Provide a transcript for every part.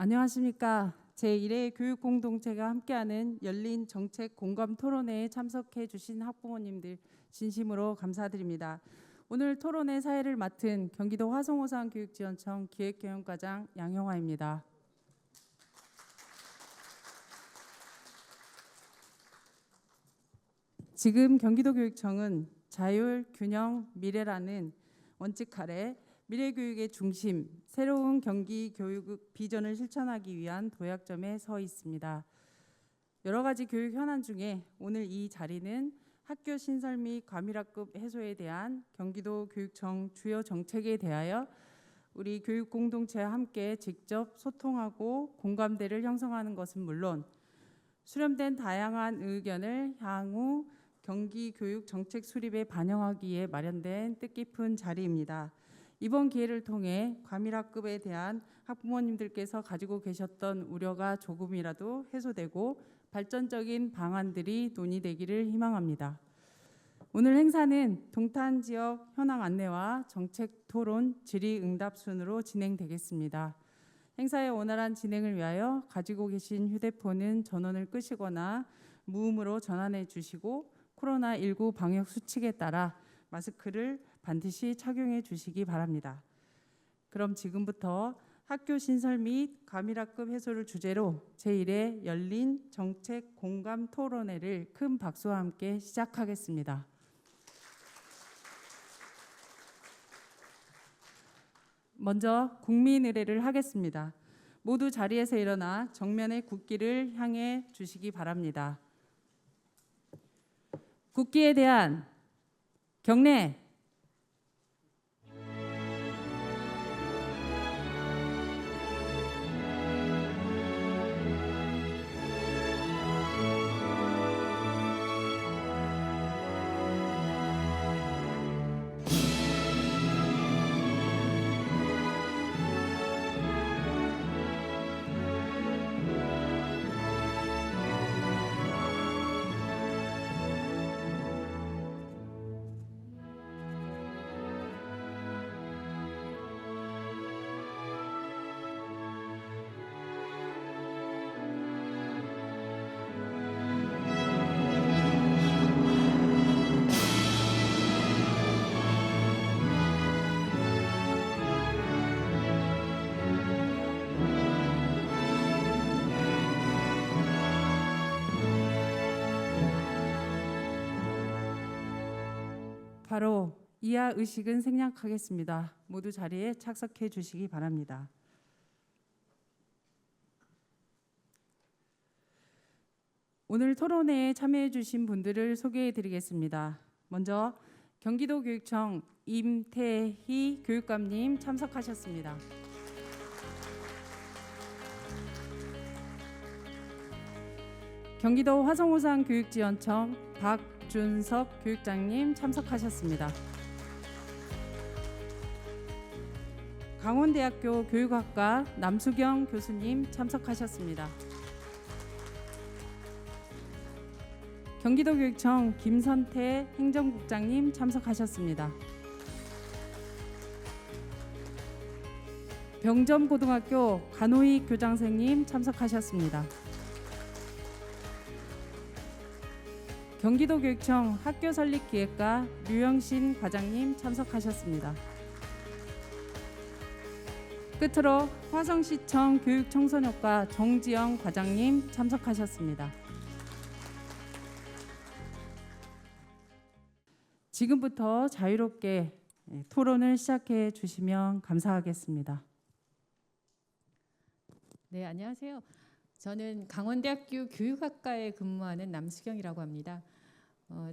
안녕하십니까. 제1회 교육공동체가 함께하는 열린 정책 공감 토론회에 참석해 주신 학부모님들 진심으로 감사드립니다. 오늘 토론회 사회를 맡은 경기도 화성호상교육지원청 기획경영과장 양형화입니다. 지금 경기도교육청은 자율, 균형, 미래라는 원칙 아래 미래교육의 중심, 새로운 경기 교육 비전을 실천하기 위한 도약점에 서 있습니다. 여러 가지 교육 현안 중에 오늘 이 자리는 학교 신설 및 과밀학급 해소에 대한 경기도 교육청 주요 정책에 대하여 우리 교육 공동체와 함께 직접 소통하고 공감대를 형성하는 것은 물론 수렴된 다양한 의견을 향후 경기 교육 정책 수립에 반영하기 위해 마련된 뜻깊은 자리입니다. 이번 기회를 통해 과밀학급에 대한 학부모님들께서 가지고 계셨던 우려가 조금이라도 해소되고 발전적인 방안들이 논의되기를 희망합니다. 오늘 행사는 동탄 지역 현황 안내와 정책 토론, 질의응답 순으로 진행되겠습니다. 행사의 원활한 진행을 위하여 가지고 계신 휴대폰은 전원을 끄시거나 무음으로 전환해 주시고 코로나19 방역 수칙에 따라 마스크를 반드시 착용해 주시기 바랍니다. 그럼 지금부터 학교 신설 및 과밀학급 해소를 주제로 제1회 열린 정책 공감 토론회를 큰 박수와 함께 시작하겠습니다. 먼저 국민 의례를 하겠습니다. 모두 자리에서 일어나 정면의 국기를 향해 주시기 바랍니다. 국기에 대한 경례. 바로 이하 의식은 생략하겠습니다. 모두 자리에 착석해 주시기 바랍니다. 오늘 토론회에 참여해 주신 분들을 소개해 드리겠습니다. 먼저 경기도교육청 임태희 교육감님 참석하셨습니다. 경기도 화성호상교육지원청 박준석 교육장님 참석하셨습니다. 강원대학교 교육학과 남수경 교수님 참석하셨습니다. 경기도교육청 김선태 행정국장님 참석하셨습니다. 병점고등학교 간호익 교장선생님 참석하셨습니다. 경기도교육청 학교설립기획과 류영신 과장님 참석하셨습니다. 끝으로 화성시청 교육청소년과 정지영 과장님 참석하셨습니다. 지금부터 자유롭게 토론을 시작해 주시면 감사하겠습니다. 네, 안녕하세요. 저는 강원대학교 교육학과에 근무하는 남수경이라고 합니다.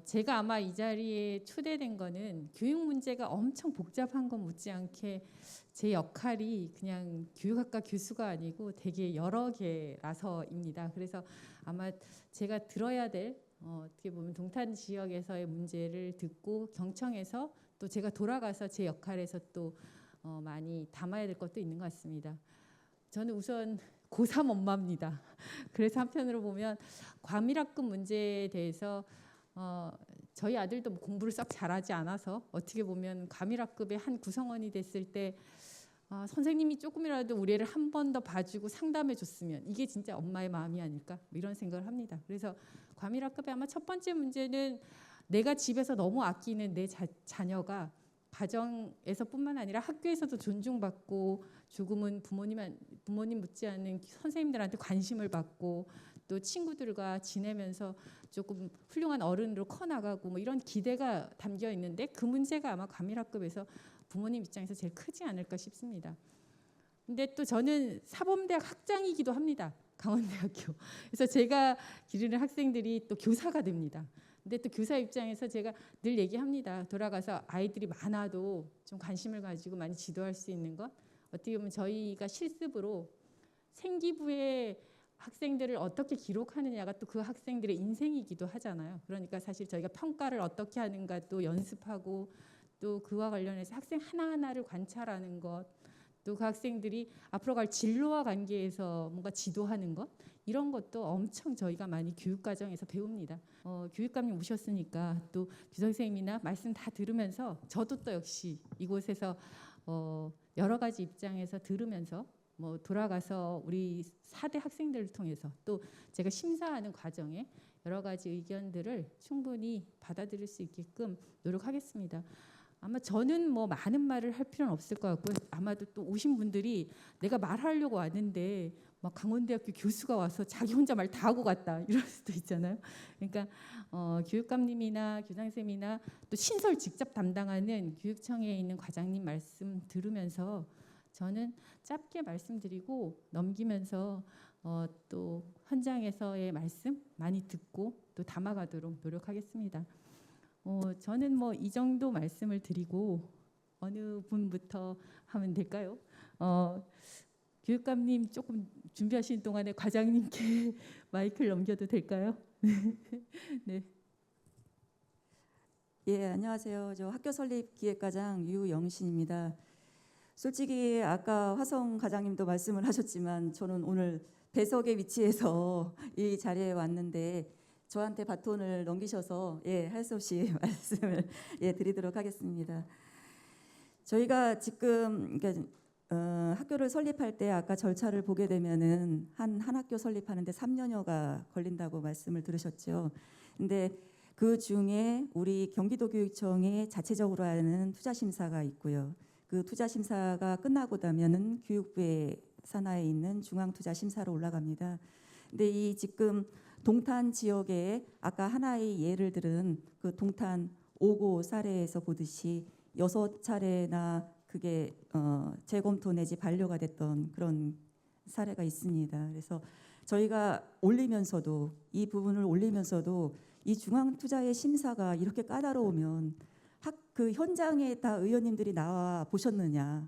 제가 아마 이 자리에 초대된 거는 교육 문제가 엄청 복잡한 건 못지않게 제 역할이 그냥 교육학과 교수가 아니고 되게 여러 개라서입니다. 그래서 아마 제가 들어야 될 어떻게 보면 동탄 지역에서의 문제를 듣고 경청해서 또 제가 돌아가서 제 역할에서 또 많이 담아야 될 것도 있는 것 같습니다. 저는 우선 고3 엄마입니다. 그래서 한편으로 보면 과밀학급 문제에 대해서 저희 아들도 공부를 썩 잘하지 않아서 어떻게 보면 과밀학급의 한 구성원이 됐을 때 선생님이 조금이라도 우리 애를 한 번 더 봐주고 상담해 줬으면 이게 진짜 엄마의 마음이 아닐까 뭐 이런 생각을 합니다. 그래서 과밀학급의 아마 첫 번째 문제는 내가 집에서 너무 아끼는 내 자녀가 가정에서뿐만 아니라 학교에서도 존중받고 조금은 부모님 못지않은 선생님들한테 관심을 받고 또 친구들과 지내면서 조금 훌륭한 어른으로 커나가고 뭐 이런 기대가 담겨 있는데 그 문제가 아마 과밀학급에서 부모님 입장에서 제일 크지 않을까 싶습니다. 근데 또 저는 사범대학 학장이기도 합니다. 강원대학교. 그래서 제가 기르는 학생들이 또 교사가 됩니다. 근데 또 교사 입장에서 제가 늘 얘기합니다. 돌아가서 아이들이 많아도 좀 관심을 가지고 많이 지도할 수 있는 것. 어떻게 보면 저희가 실습으로 생기부에 학생들을 어떻게 기록하느냐가 또 그 학생들의 인생이기도 하잖아요. 그러니까 사실 저희가 평가를 어떻게 하는가 또 연습하고 또 그와 관련해서 학생 하나하나를 관찰하는 것, 또 그 학생들이 앞으로 갈 진로와 관계에서 뭔가 지도하는 것, 이런 것도 엄청 저희가 많이 교육 과정에서 배웁니다. 교육감님 오셨으니까 또 규 선생님이나 말씀 다 들으면서 저도 또 역시 이곳에서 여러 가지 입장에서 들으면서 뭐 돌아가서 우리 4대 학생들을 통해서 또 제가 심사하는 과정에 여러 가지 의견들을 충분히 받아들일 수 있게끔 노력하겠습니다. 아마 저는 뭐 많은 말을 할 필요는 없을 것 같고요. 아마도 또 오신 분들이 내가 말하려고 왔는데 막 강원대학교 교수가 와서 자기 혼자 말 다 하고 갔다 이럴 수도 있잖아요. 그러니까 교육감님이나 교장선생님이나 또 신설 직접 담당하는 교육청에 있는 과장님 말씀 들으면서 저는 짧게 말씀드리고 넘기면서 또 현장에서의 말씀 많이 듣고 또 담아가도록 노력하겠습니다. 저는 뭐 이 정도 말씀을 드리고 어느 분부터 하면 될까요? 교육감님 조금 준비하시는 동안에 과장님께 마이크를 넘겨도 될까요? 네. 예, 안녕하세요. 저 학교 설립 기획과장 유영신입니다. 솔직히 아까 화성 과장님도 말씀을 하셨지만 저는 오늘 배석의 위치에서 이 자리에 왔는데 저한테 바톤을 넘기셔서 할 수 없이 말씀을 드리도록 하겠습니다. 저희가 지금 그러니까 학교를 설립할 때 아까 절차를 보게 되면은 한 학교 설립하는데 3년여가 걸린다고 말씀을 들으셨죠. 근데 그 중에 우리 경기도교육청에 자체적으로 하는 투자 심사가 있고요. 그 투자 심사가 끝나고 나면은 교육부의 산하에 있는 중앙투자심사로 올라갑니다. 근데 이 지금 동탄 지역에 아까 하나의 예를 들은 그 동탄 5고 사례에서 보듯이 6차례나 그게 재검토 내지 반려가 됐던 그런 사례가 있습니다. 그래서 저희가 올리면서도 이 부분을 올리면서도 이 중앙투자의 심사가 이렇게 까다로우면 그 현장에 다 의원님들이 나와 보셨느냐?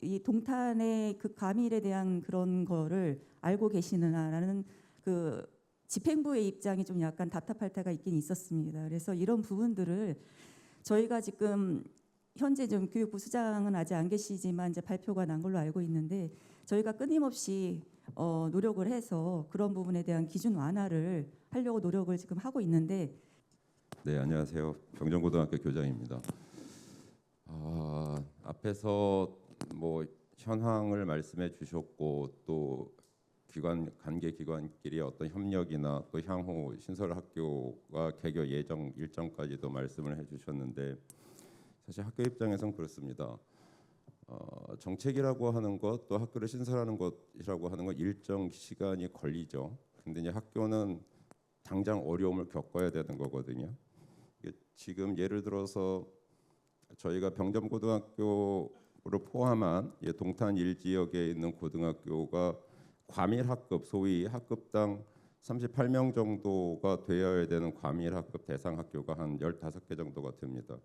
이 동탄의 그 과밀에 대한 그런 거를 알고 계시느냐라는 그 집행부의 입장이 좀 약간 답답할 때가 있긴 있었습니다. 그래서 이런 부분들을 저희가 지금 현재 좀 교육부 수장은 아직 안 계시지만 이제 발표가 난 걸로 알고 있는데 저희가 끊임없이 노력을 해서 그런 부분에 대한 기준 완화를 하려고 노력을 지금 하고 있는데. 네, 안녕하세요. 병정고등학교 교장입니다. 앞에서 뭐 현황을 말씀해 주셨고 또 관계 기관끼리 어떤 협력이나 또 향후 신설 학교가 개교 예정 일정까지도 말씀을 해주셨는데 사실 학교 입장에선 그렇습니다. 정책이라고 하는 것 또 학교를 신설하는 것이라고 하는 건 일정 시간이 걸리죠. 근데 이제 학교는 당장 어려움을 겪어야 되는 거거든요. 지금 예를 들어서 저희가 병점고등학교를 포함한 동탄 1지역에 있는 고등학교가 과밀학급, 소위 학급당 38명 정도가 되어야 되는 과밀학급 대상 학교가 한 15개 정도가 됩니다.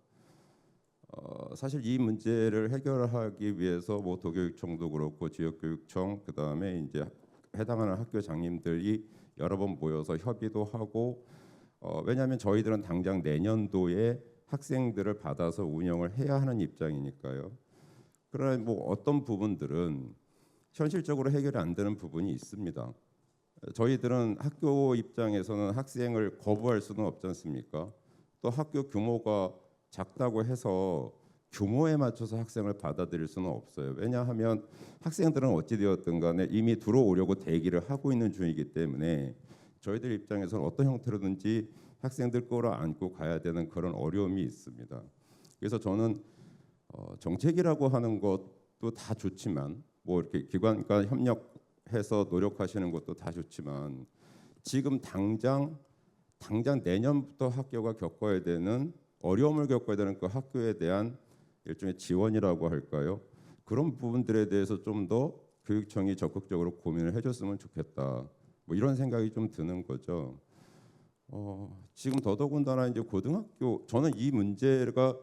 사실 이 문제를 해결하기 위해서 뭐 도교육청도 그렇고 지역교육청 그다음에 이제 해당하는 학교장님들이 여러 번 모여서 협의도 하고 왜냐하면 저희들은 당장 내년도에 학생들을 받아서 운영을 해야 하는 입장이니까요. 그러나 뭐 어떤 부분들은 현실적으로 해결이 안 되는 부분이 있습니다. 저희들은 학교 입장에서는 학생을 거부할 수는 없지 않습니까? 또 학교 규모가 작다고 해서 규모에 맞춰서 학생을 받아들일 수는 없어요. 왜냐하면 학생들은 어찌되었든 간에 이미 들어오려고 대기를 하고 있는 중이기 때문에 저희들 입장에서는 어떤 형태로든지 학생들 끌어안고 가야 되는 그런 어려움이 있습니다. 그래서 저는 정책이라고 하는 것도 다 좋지만 뭐 이렇게 기관과 협력해서 노력하시는 것도 다 좋지만 지금 당장 내년부터 학교가 겪어야 되는 어려움을 겪어야 되는 그 학교에 대한 일종의 지원이라고 할까요? 그런 부분들에 대해서 좀 더 교육청이 적극적으로 고민을 해줬으면 좋겠다. 뭐 이런 생각이 좀 드는 거죠. 지금 더더군다나 이제 고등학교 저는 이 문제가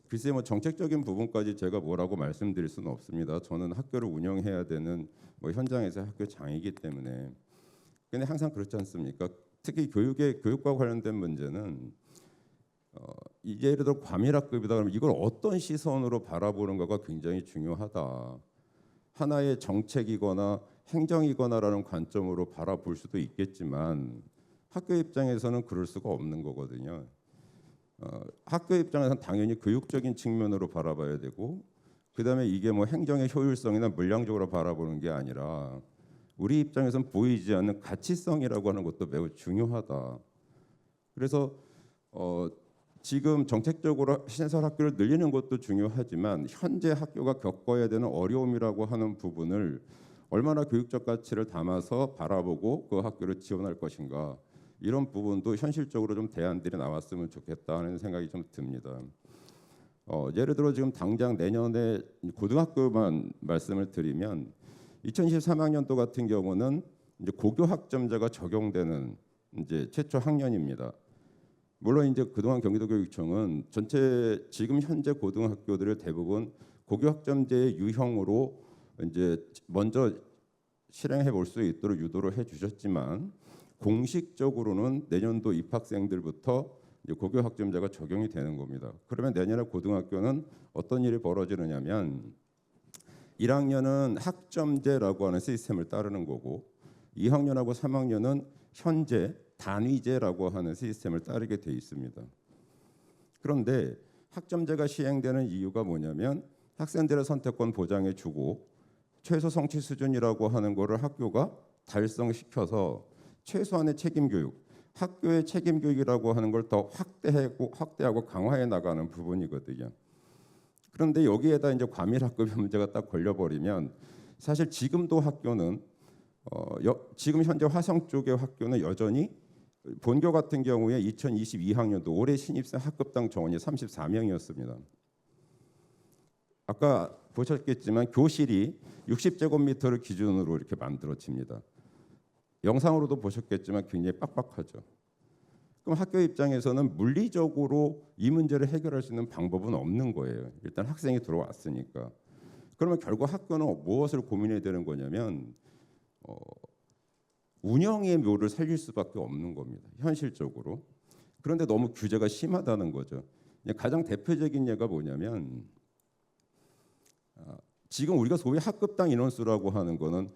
글쎄 뭐 정책적인 부분까지 제가 뭐라고 말씀드릴 수는 없습니다. 저는 학교를 운영해야 되는 뭐 현장에서 학교장이기 때문에. 근데 항상 그렇지 않습니까? 특히 교육과 관련된 문제는 예를 들어 과밀학급이다 그러면 이걸 어떤 시선으로 바라보는가가 굉장히 중요하다. 하나의 정책이거나 행정이거나라는 관점으로 바라볼 수도 있겠지만 학교 입장에서는 그럴 수가 없는 거거든요. 학교 입장에서는 당연히 교육적인 측면으로 바라봐야 되고 그다음에 이게 뭐 행정의 효율성이나 물량적으로 바라보는 게 아니라 우리 입장에서는 보이지 않는 가치성이라고 하는 것도 매우 중요하다. 그래서 지금 정책적으로 시설 학교를 늘리는 것도 중요하지만 현재 학교가 겪어야 되는 어려움이라고 하는 부분을 얼마나 교육적 가치를 담아서 바라보고 그 학교를 지원할 것인가 이런 부분도 현실적으로 좀 대안들이 나왔으면 좋겠다 하는 생각이 좀 듭니다. 예를 들어 지금 당장 내년에 고등학교만 말씀을 드리면 2023학년도 같은 경우는 이제 고교 학점제가 적용되는 이제 최초 학년입니다. 물론 이제 그동안 경기도교육청은 전체 지금 현재 고등학교들을 대부분 고교 학점제의 유형으로 이제 먼저 실행해 볼 수 있도록 유도를 해 주셨지만 공식적으로는 내년도 입학생들부터 이제 고교 학점제가 적용이 되는 겁니다. 그러면 내년에 고등학교는 어떤 일이 벌어지느냐면 1학년은 학점제라고 하는 시스템을 따르는 거고 2학년하고 3학년은 현재 단위제라고 하는 시스템을 따르게 돼 있습니다. 그런데 학점제가 시행되는 이유가 뭐냐면 학생들의 선택권 보장해 주고 최소 성취 수준이라고 하는 거를 학교가 달성시켜서 최소한의 책임 교육, 학교의 책임 교육이라고 하는 걸 더 확대하고 강화해 나가는 부분이거든요. 그런데 여기에다 이제 과밀학급의 문제가 딱 걸려버리면 사실 지금도 학교는 지금 현재 화성 쪽의 학교는 여전히 본교 같은 경우에 2022학년도 올해 신입생 학급당 정원이 34명이었습니다. 아까 보셨겠지만 교실이 60제곱미터를 기준으로 이렇게 만들어집니다. 영상으로도 보셨겠지만 굉장히 빡빡하죠. 그럼 학교 입장에서는 물리적으로 이 문제를 해결할 수 있는 방법은 없는 거예요. 일단 학생이 들어왔으니까. 그러면 결국 학교는 무엇을 고민해야 되는 거냐면 운영의 묘를 살릴 수밖에 없는 겁니다. 현실적으로. 그런데 너무 규제가 심하다는 거죠. 가장 대표적인 예가 뭐냐면 지금 우리가 소위 학급당 인원수라고 하는 거는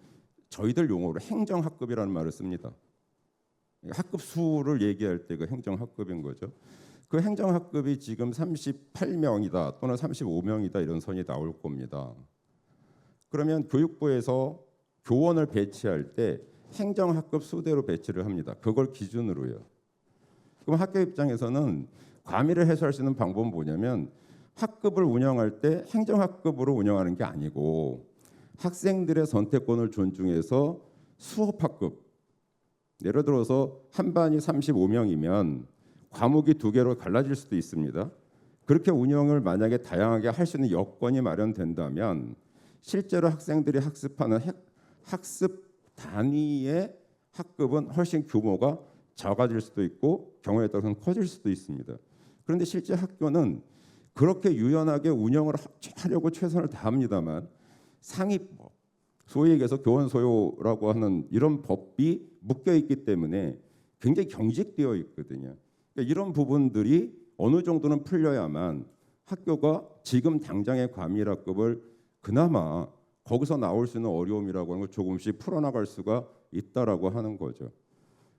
저희들 용어로 행정학급이라는 말을 씁니다. 학급 수를 얘기할 때 그 행정학급인 거죠. 그 행정학급이 지금 38명이다 또는 35명이다 이런 선이 나올 겁니다. 그러면 교육부에서 교원을 배치할 때 행정학급 수대로 배치를 합니다. 그걸 기준으로요. 그럼 학교 입장에서는 과밀을 해소할 수 있는 방법은 뭐냐면 학급을 운영할 때 행정학급으로 운영하는 게 아니고 학생들의 선택권을 존중해서 수업학급 예를 들어서 한 반이 35명이면 과목이 2개로 갈라질 수도 있습니다. 그렇게 운영을 만약에 다양하게 할 수 있는 여건이 마련된다면 실제로 학생들이 학습하는 학습 단위의 학급은 훨씬 규모가 작아질 수도 있고 경우에 따라서는 커질 수도 있습니다. 그런데 실제 학교는 그렇게 유연하게 운영을 하려고 최선을 다합니다만 상위법, 소위 얘기해서 교원 소요라고 하는 이런 법이 묶여 있기 때문에 굉장히 경직되어 있거든요. 그러니까 이런 부분들이 어느 정도는 풀려야만 학교가 지금 당장의 과밀학급을 그나마 거기서 나올 수 있는 어려움이라고 하는 걸 조금씩 풀어나갈 수가 있다라고 하는 거죠.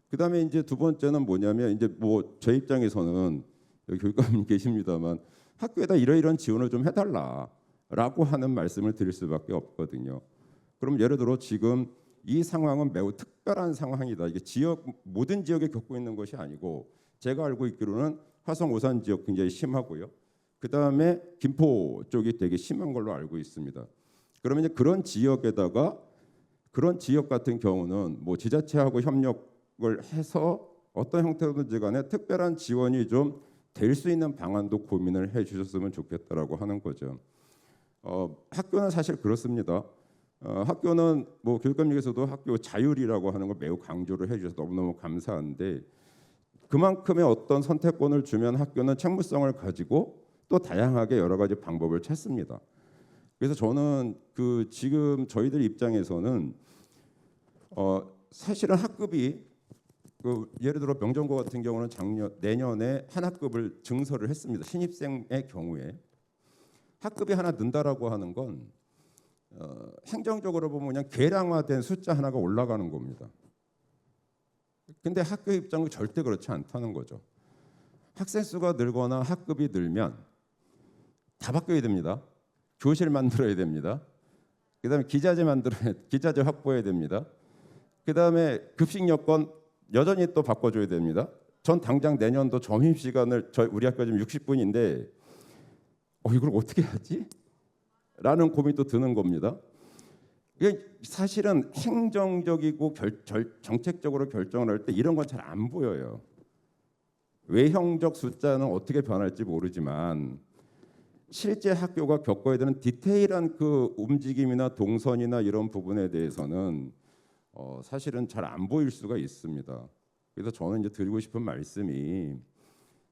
그다음에 이제 두 번째는 뭐냐면 이제 뭐 제 입장에서는 여기 교육감님 계십니다만 학교에다 이러이러한 지원을 좀 해달라라고 하는 말씀을 드릴 수밖에 없거든요. 그럼 예를 들어 지금 이 상황은 매우 특별한 상황이다. 이게 모든 지역에 겪고 있는 것이 아니고 제가 알고 있기로는 화성 오산 지역 굉장히 심하고요. 그 다음에 김포 쪽이 되게 심한 걸로 알고 있습니다. 그러면 이제 그런 지역에다가 그런 지역 같은 경우는 뭐 지자체하고 협력을 해서 어떤 형태로든지 간에 특별한 지원이 좀 될 수 있는 방안도 고민을 해주셨으면 좋겠다라고 하는 거죠. 학교는 사실 그렇습니다. 학교는 뭐 교육감님께서도 학교 자율이라고 하는 걸 매우 강조를 해주셔서 너무너무 감사한데 그만큼의 어떤 선택권을 주면 학교는 책무성을 가지고 또 다양하게 여러 가지 방법을 찾습니다. 그래서 저는 그 지금 저희들 입장에서는 사실은 학급이 예를 들어 명정고 같은 경우는 내년에 한 학급을 증설을 했습니다. 신입생의 경우에 학급이 하나 는다라고 하는 건 행정적으로 보면 그냥 계량화된 숫자 하나가 올라가는 겁니다. 근데 학교 입장은 절대 그렇지 않다는 거죠. 학생 수가 늘거나 학급이 늘면 다 바뀌어야 됩니다. 교실 만들어야 됩니다. 그다음에 기자재 확보해야 됩니다. 그다음에 급식 여건 여전히 또 바꿔줘야 됩니다. 전 당장 내년도 점심 시간을 우리 학교 지금 60분인데 이걸 어떻게 하지? 라는 고민도 드는 겁니다. 이게 사실은 행정적이고 정책적으로 결정을 할 때 이런 건 잘 안 보여요. 외형적 숫자는 어떻게 변할지 모르지만 실제 학교가 겪어야 되는 디테일한 그 움직임이나 동선이나 이런 부분에 대해서는 사실은 잘 안 보일 수가 있습니다. 그래서 저는 이제 드리고 싶은 말씀이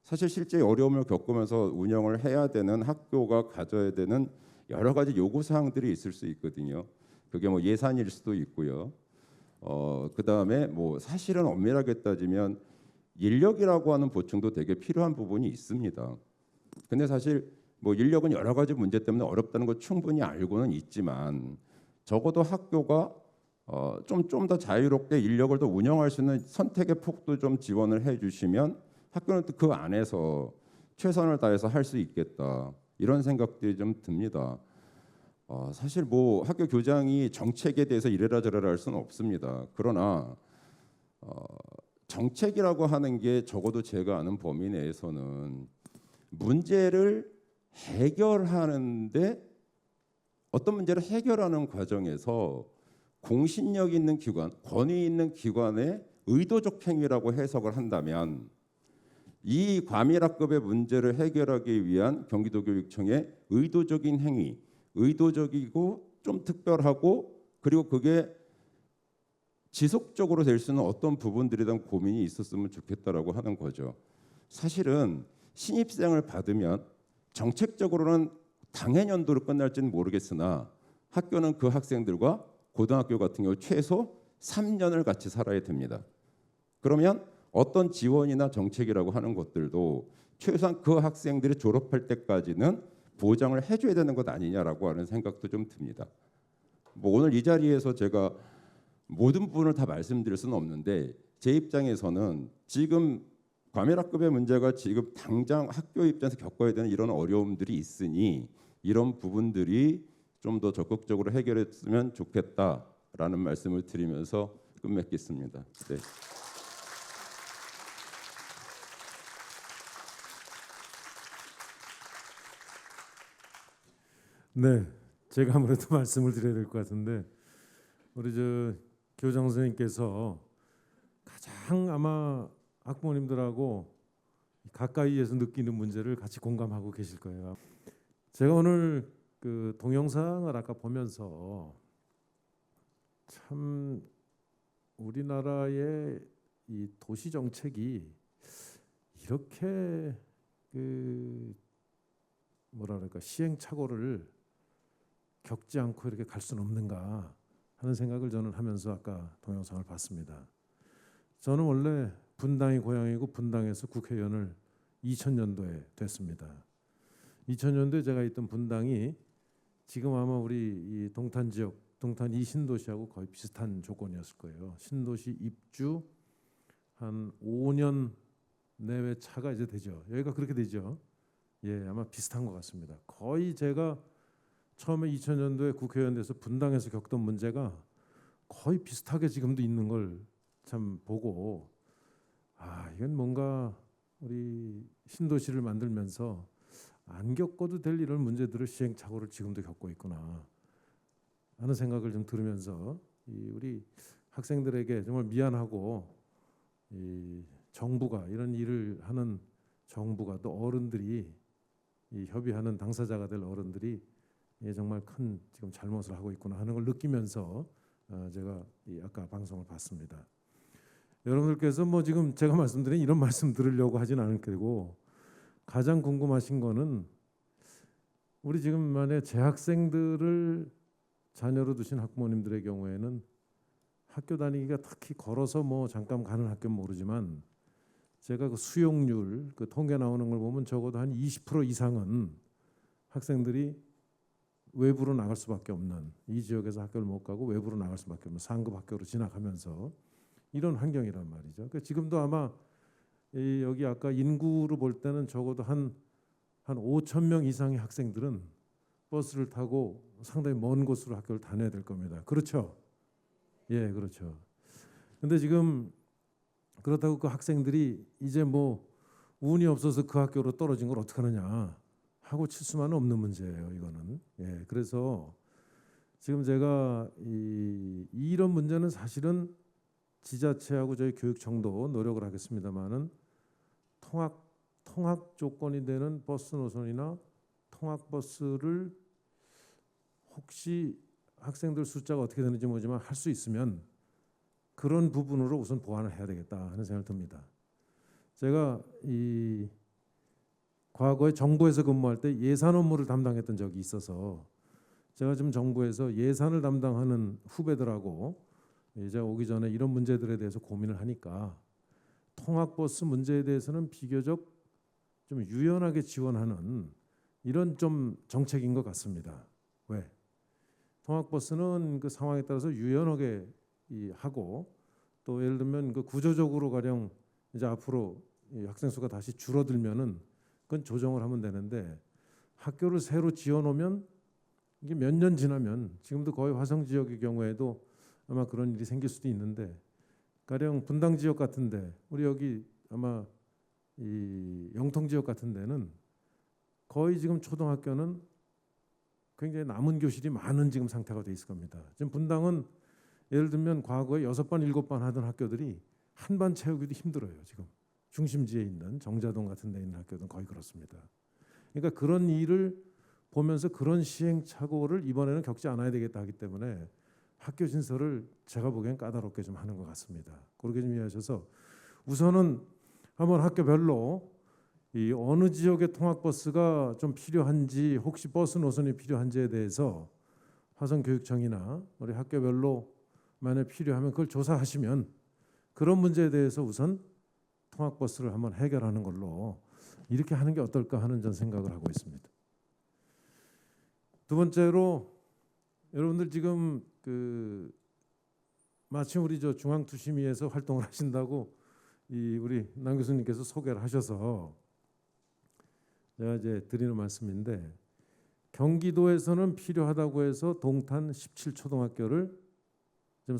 사실 실제 어려움을 겪으면서 운영을 해야 되는 학교가 가져야 되는 여러 가지 요구 사항들이 있을 수 있거든요. 그게 뭐 예산일 수도 있고요. 그다음에 뭐 사실은 엄밀하게 따지면 인력이라고 하는 보충도 되게 필요한 부분이 있습니다. 근데 사실 뭐 인력은 여러 가지 문제 때문에 어렵다는 거 충분히 알고는 있지만 적어도 학교가 좀 더 자유롭게 인력을 더 운영할 수 있는 선택의 폭도 좀 지원을 해주시면 학교는 또 그 안에서 최선을 다해서 할 수 있겠다 이런 생각들이 좀 듭니다. 사실 뭐 학교 교장이 정책에 대해서 이래라 저래라 할 수는 없습니다. 그러나 정책이라고 하는 게 적어도 제가 아는 범위 내에서는 문제를 해결하는데 어떤 문제를 해결하는 과정에서 공신력 있는 기관, 권위 있는 기관의 의도적 행위라고 해석을 한다면 이 과밀학급의 문제를 해결하기 위한 경기도교육청의 의도적인 행위, 의도적이고 좀 특별하고 그리고 그게 지속적으로 될 수 있는 어떤 부분들에 대한 고민이 있었으면 좋겠다라고 하는 거죠. 사실은 신입생을 받으면 정책적으로는 당해년도로 끝날지는 모르겠으나 학교는 그 학생들과 고등학교 같은 경우 최소 3년을 같이 살아야 됩니다. 그러면 어떤 지원이나 정책이라고 하는 것들도 최소한 그 학생들이 졸업할 때까지는 보장을 해줘야 되는 것 아니냐라고 하는 생각도 좀 듭니다. 뭐 오늘 이 자리에서 제가 모든 부분을 다 말씀드릴 수는 없는데 제 입장에서는 지금 과밀학급의 문제가 지금 당장 학교 입장에서 겪어야 되는 이런 어려움들이 있으니 이런 부분들이 좀 더 적극적으로 해결했으면 좋겠다라는 말씀을 드리면서 끝맺겠습니다. 네. 네, 제가 아무래도 말씀을 드려야 될 것 같은데 우리 교장 선생님께서 가장 아마 학부모님들하고 가까이에서 느끼는 문제를 같이 공감하고 계실 거예요. 제가 오늘 그 동영상을 아까 보면서 참 우리나라의 이 도시 정책이 이렇게 뭐라 그럴까 시행착오를 겪지 않고 이렇게 갈 수는 없는가 하는 생각을 저는 하면서 아까 동영상을 봤습니다. 저는 원래 분당이 고향이고 분당에서 국회의원을 2000년도에 됐습니다. 2000년도에 제가 있던 분당이 지금 아마 우리 이 동탄 지역, 동탄 이 신도시하고 거의 비슷한 조건이었을 거예요. 신도시 입주 한 5년 내외 차가 이제 되죠. 여기가 그렇게 되죠. 예, 아마 비슷한 것 같습니다. 거의 제가 처음에 2000년도에 국회의원 돼서 분당에서 겪던 문제가 거의 비슷하게 지금도 있는 걸 참 보고, 이건 뭔가 우리 신도시를 만들면서 안 겪어도 될 이런 문제들을 시행착오를 지금도 겪고 있구나 하는 생각을 좀 들으면서 우리 학생들에게 정말 미안하고, 이 정부가 이런 일을 하는 정부가 또 어른들이 이 협의하는 당사자가 될 어른들이 정말 큰 지금 잘못을 하고 있구나 하는 걸 느끼면서 제가 아까 방송을 봤습니다. 여러분들께서 뭐 지금 제가 말씀드린 이런 말씀 들으려고 하진 않을 거고, 가장 궁금하신 거는 우리 지금 만약 재학생들을 자녀로 두신 학부모님들의 경우에는 학교 다니기가 특히 걸어서 뭐 잠깐 가는 학교는 모르지만 제가 그 수용률 그 통계 나오는 걸 보면 적어도 한 20% 이상은 학생들이 외부로 나갈 수밖에 없는, 이 지역에서 학교를 못 가고 외부로 나갈 수밖에 없는 상급 학교로 진학하면서 이런 환경이란 말이죠. 그러니까 지금도 아마 여기 아까 인구로 볼 때는 적어도 한 5천 명 이상의 학생들은 버스를 타고 상당히 먼 곳으로 학교를 다녀야 될 겁니다. 그렇죠? 예, 그렇죠. 근데 지금 그렇다고 그 학생들이 이제 뭐 운이 없어서 그 학교로 떨어진 걸 어떡하느냐 하고 칠 수만은 없는 문제예요, 이거는. 예, 그래서 지금 제가 이런 문제는 사실은 지자체하고 저희 교육청도 노력을 하겠습니다만은 통학 조건이 되는 버스 노선이나 통학 버스를 혹시 학생들 숫자가 어떻게 되는지 모르지만 할 수 있으면 그런 부분으로 우선 보완을 해야 되겠다 하는 생각이 듭니다. 제가 과거에 정부에서 근무할 때 예산 업무를 담당했던 적이 있어서 제가 지금 정부에서 예산을 담당하는 후배들하고 제가 오기 전에 이런 문제들에 대해서 고민을 하니까 통학버스 문제에 대해서는 비교적 좀 유연하게 지원하는 이런 좀 정책인 것 같습니다. 왜? 통학버스는 그 상황에 따라서 유연하게 하고, 또 예를 들면 그 구조적으로 가령 이제 앞으로 학생 수가 다시 줄어들면은 그건 조정을 하면 되는데, 학교를 새로 지어놓으면 이게 몇 년 지나면 지금도 거의 화성 지역의 경우에도 아마 그런 일이 생길 수도 있는데, 가령 분당 지역 같은데 우리 여기 아마 이 영통 지역 같은 데는 거의 지금 초등학교는 굉장히 남은 교실이 많은 지금 상태가 돼 있을 겁니다. 지금 분당은 예를 들면 과거에 6반 7반 하던 학교들이 한 반 채우기도 힘들어요. 지금 중심지에 있는 정자동 같은 데 있는 학교는 거의 그렇습니다. 그러니까 그런 일을 보면서 그런 시행착오를 이번에는 겪지 않아야 되겠다 하기 때문에 학교 신설을 제가 보기엔 까다롭게 좀 하는 것 같습니다. 그렇게 좀 이해하셔서 우선은 한번 학교별로 이 어느 지역의 통학버스가 좀 필요한지, 혹시 버스 노선이 필요한지에 대해서 화성교육청이나 우리 학교별로 만약 필요하면 그걸 조사하시면 그런 문제에 대해서 우선 통학버스를 한번 해결하는 걸로 이렇게 하는 게 어떨까 하는 전 생각을 하고 있습니다. 두 번째로 여러분들 지금 마침 우리 저 중앙투심위에서 활동을 하신다고 우리 남 교수님께서 소개를 하셔서 제가 이제 드리는 말씀인데, 경기도에서는 필요하다고 해서 동탄 17초등학교를 좀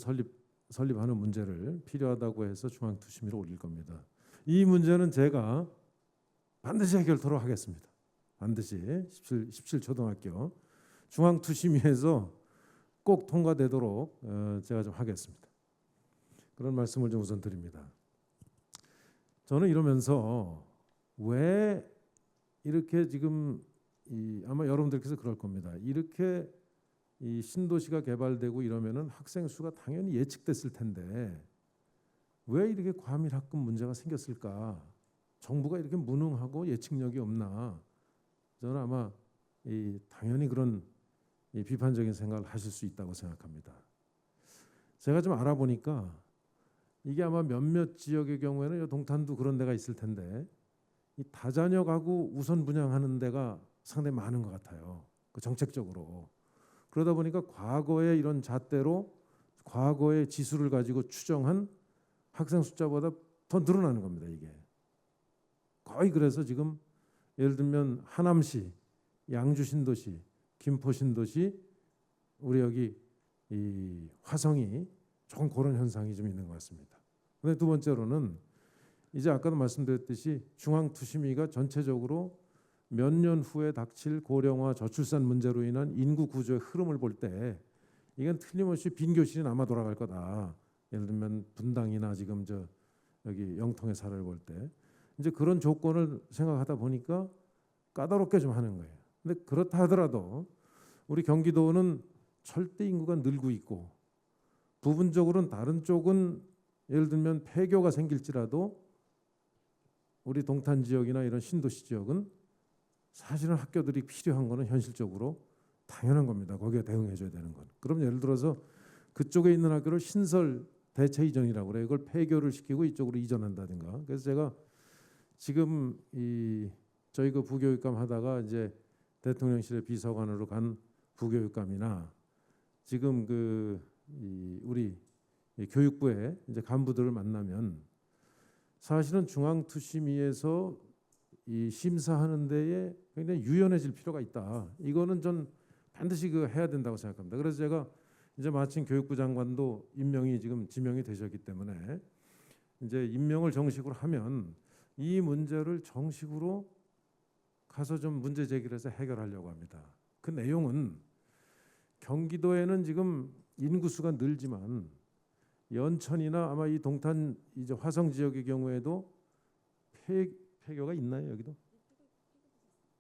설립하는 문제를 필요하다고 해서 중앙투심위로 올릴 겁니다. 이 문제는 제가 반드시 해결토록 하겠습니다. 반드시 17초등학교 중앙투심위에서 꼭 통과되도록 제가 좀 하겠습니다. 그런 말씀을 좀 우선 드립니다. 저는 이러면서 왜 이렇게 지금 아마 여러분들께서 그럴 겁니다. 이렇게 이 신도시가 개발되고 이러면은 학생 수가 당연히 예측됐을 텐데 왜 이렇게 과밀학급 문제가 생겼을까? 정부가 이렇게 무능하고 예측력이 없나? 저는 아마 당연히 그런 비판적인 생각을 하실 수 있다고 생각합니다. 제가 좀 알아보니까 이게 아마 몇몇 지역의 경우에는 동탄도 그런 데가 있을 텐데 이 다자녀 가구 우선 분양하는 데가 상당히 많은 것 같아요. 그 정책적으로. 그러다 보니까 과거의 이런 잣대로 과거의 지수를 가지고 추정한 학생 숫자보다 더 늘어나는 겁니다. 이게 거의 그래서 지금 예를 들면 하남시, 양주 신도시, 김포 신도시, 우리 여기 이 화성이 조금 그런 현상이 좀 있는 것 같습니다. 근데 두 번째로는 이제 아까도 말씀드렸듯이 중앙투심위가 전체적으로 몇 년 후에 닥칠 고령화 저출산 문제로 인한 인구 구조의 흐름을 볼 때 이건 틀림없이 빈 교실이 남아 돌아갈 거다. 예를 들면 분당이나 지금 저 여기 영통의 사례를 볼 때 이제 그런 조건을 생각하다 보니까 까다롭게 좀 하는 거예요. 근데 그렇다 하더라도 우리 경기도는 절대 인구가 늘고 있고 부분적으로는 다른 쪽은 예를 들면 폐교가 생길지라도 우리 동탄 지역이나 이런 신도시 지역은 사실은 학교들이 필요한 거는 현실적으로 당연한 겁니다. 거기에 대응해줘야 되는 건. 그럼 예를 들어서 그쪽에 있는 학교를 신설 대체 이전이라고 그래요. 이걸 폐교를 시키고 이쪽으로 이전한다든가. 그래서 제가 지금 이 저희 그 부교육감 하다가 이제 대통령실의 비서관으로 간 부교육감이나 지금 우리 교육부의 이제 간부들을 만나면 사실은 중앙투심위에서 이 심사하는 데에 굉장히 유연해질 필요가 있다. 이거는 전 반드시 해야 된다고 생각합니다. 그래서 제가 이제 마침 교육부 장관도 임명이 지금 지명이 되셨기 때문에 이제 임명을 정식으로 하면 이 문제를 정식으로 가서 좀 문제 제기를 해서 해결하려고 합니다. 그 내용은 경기도에는 지금 인구수가 늘지만 연천이나 아마 이 동탄 이제 화성 지역의 경우에도 폐교가 있나요 여기도?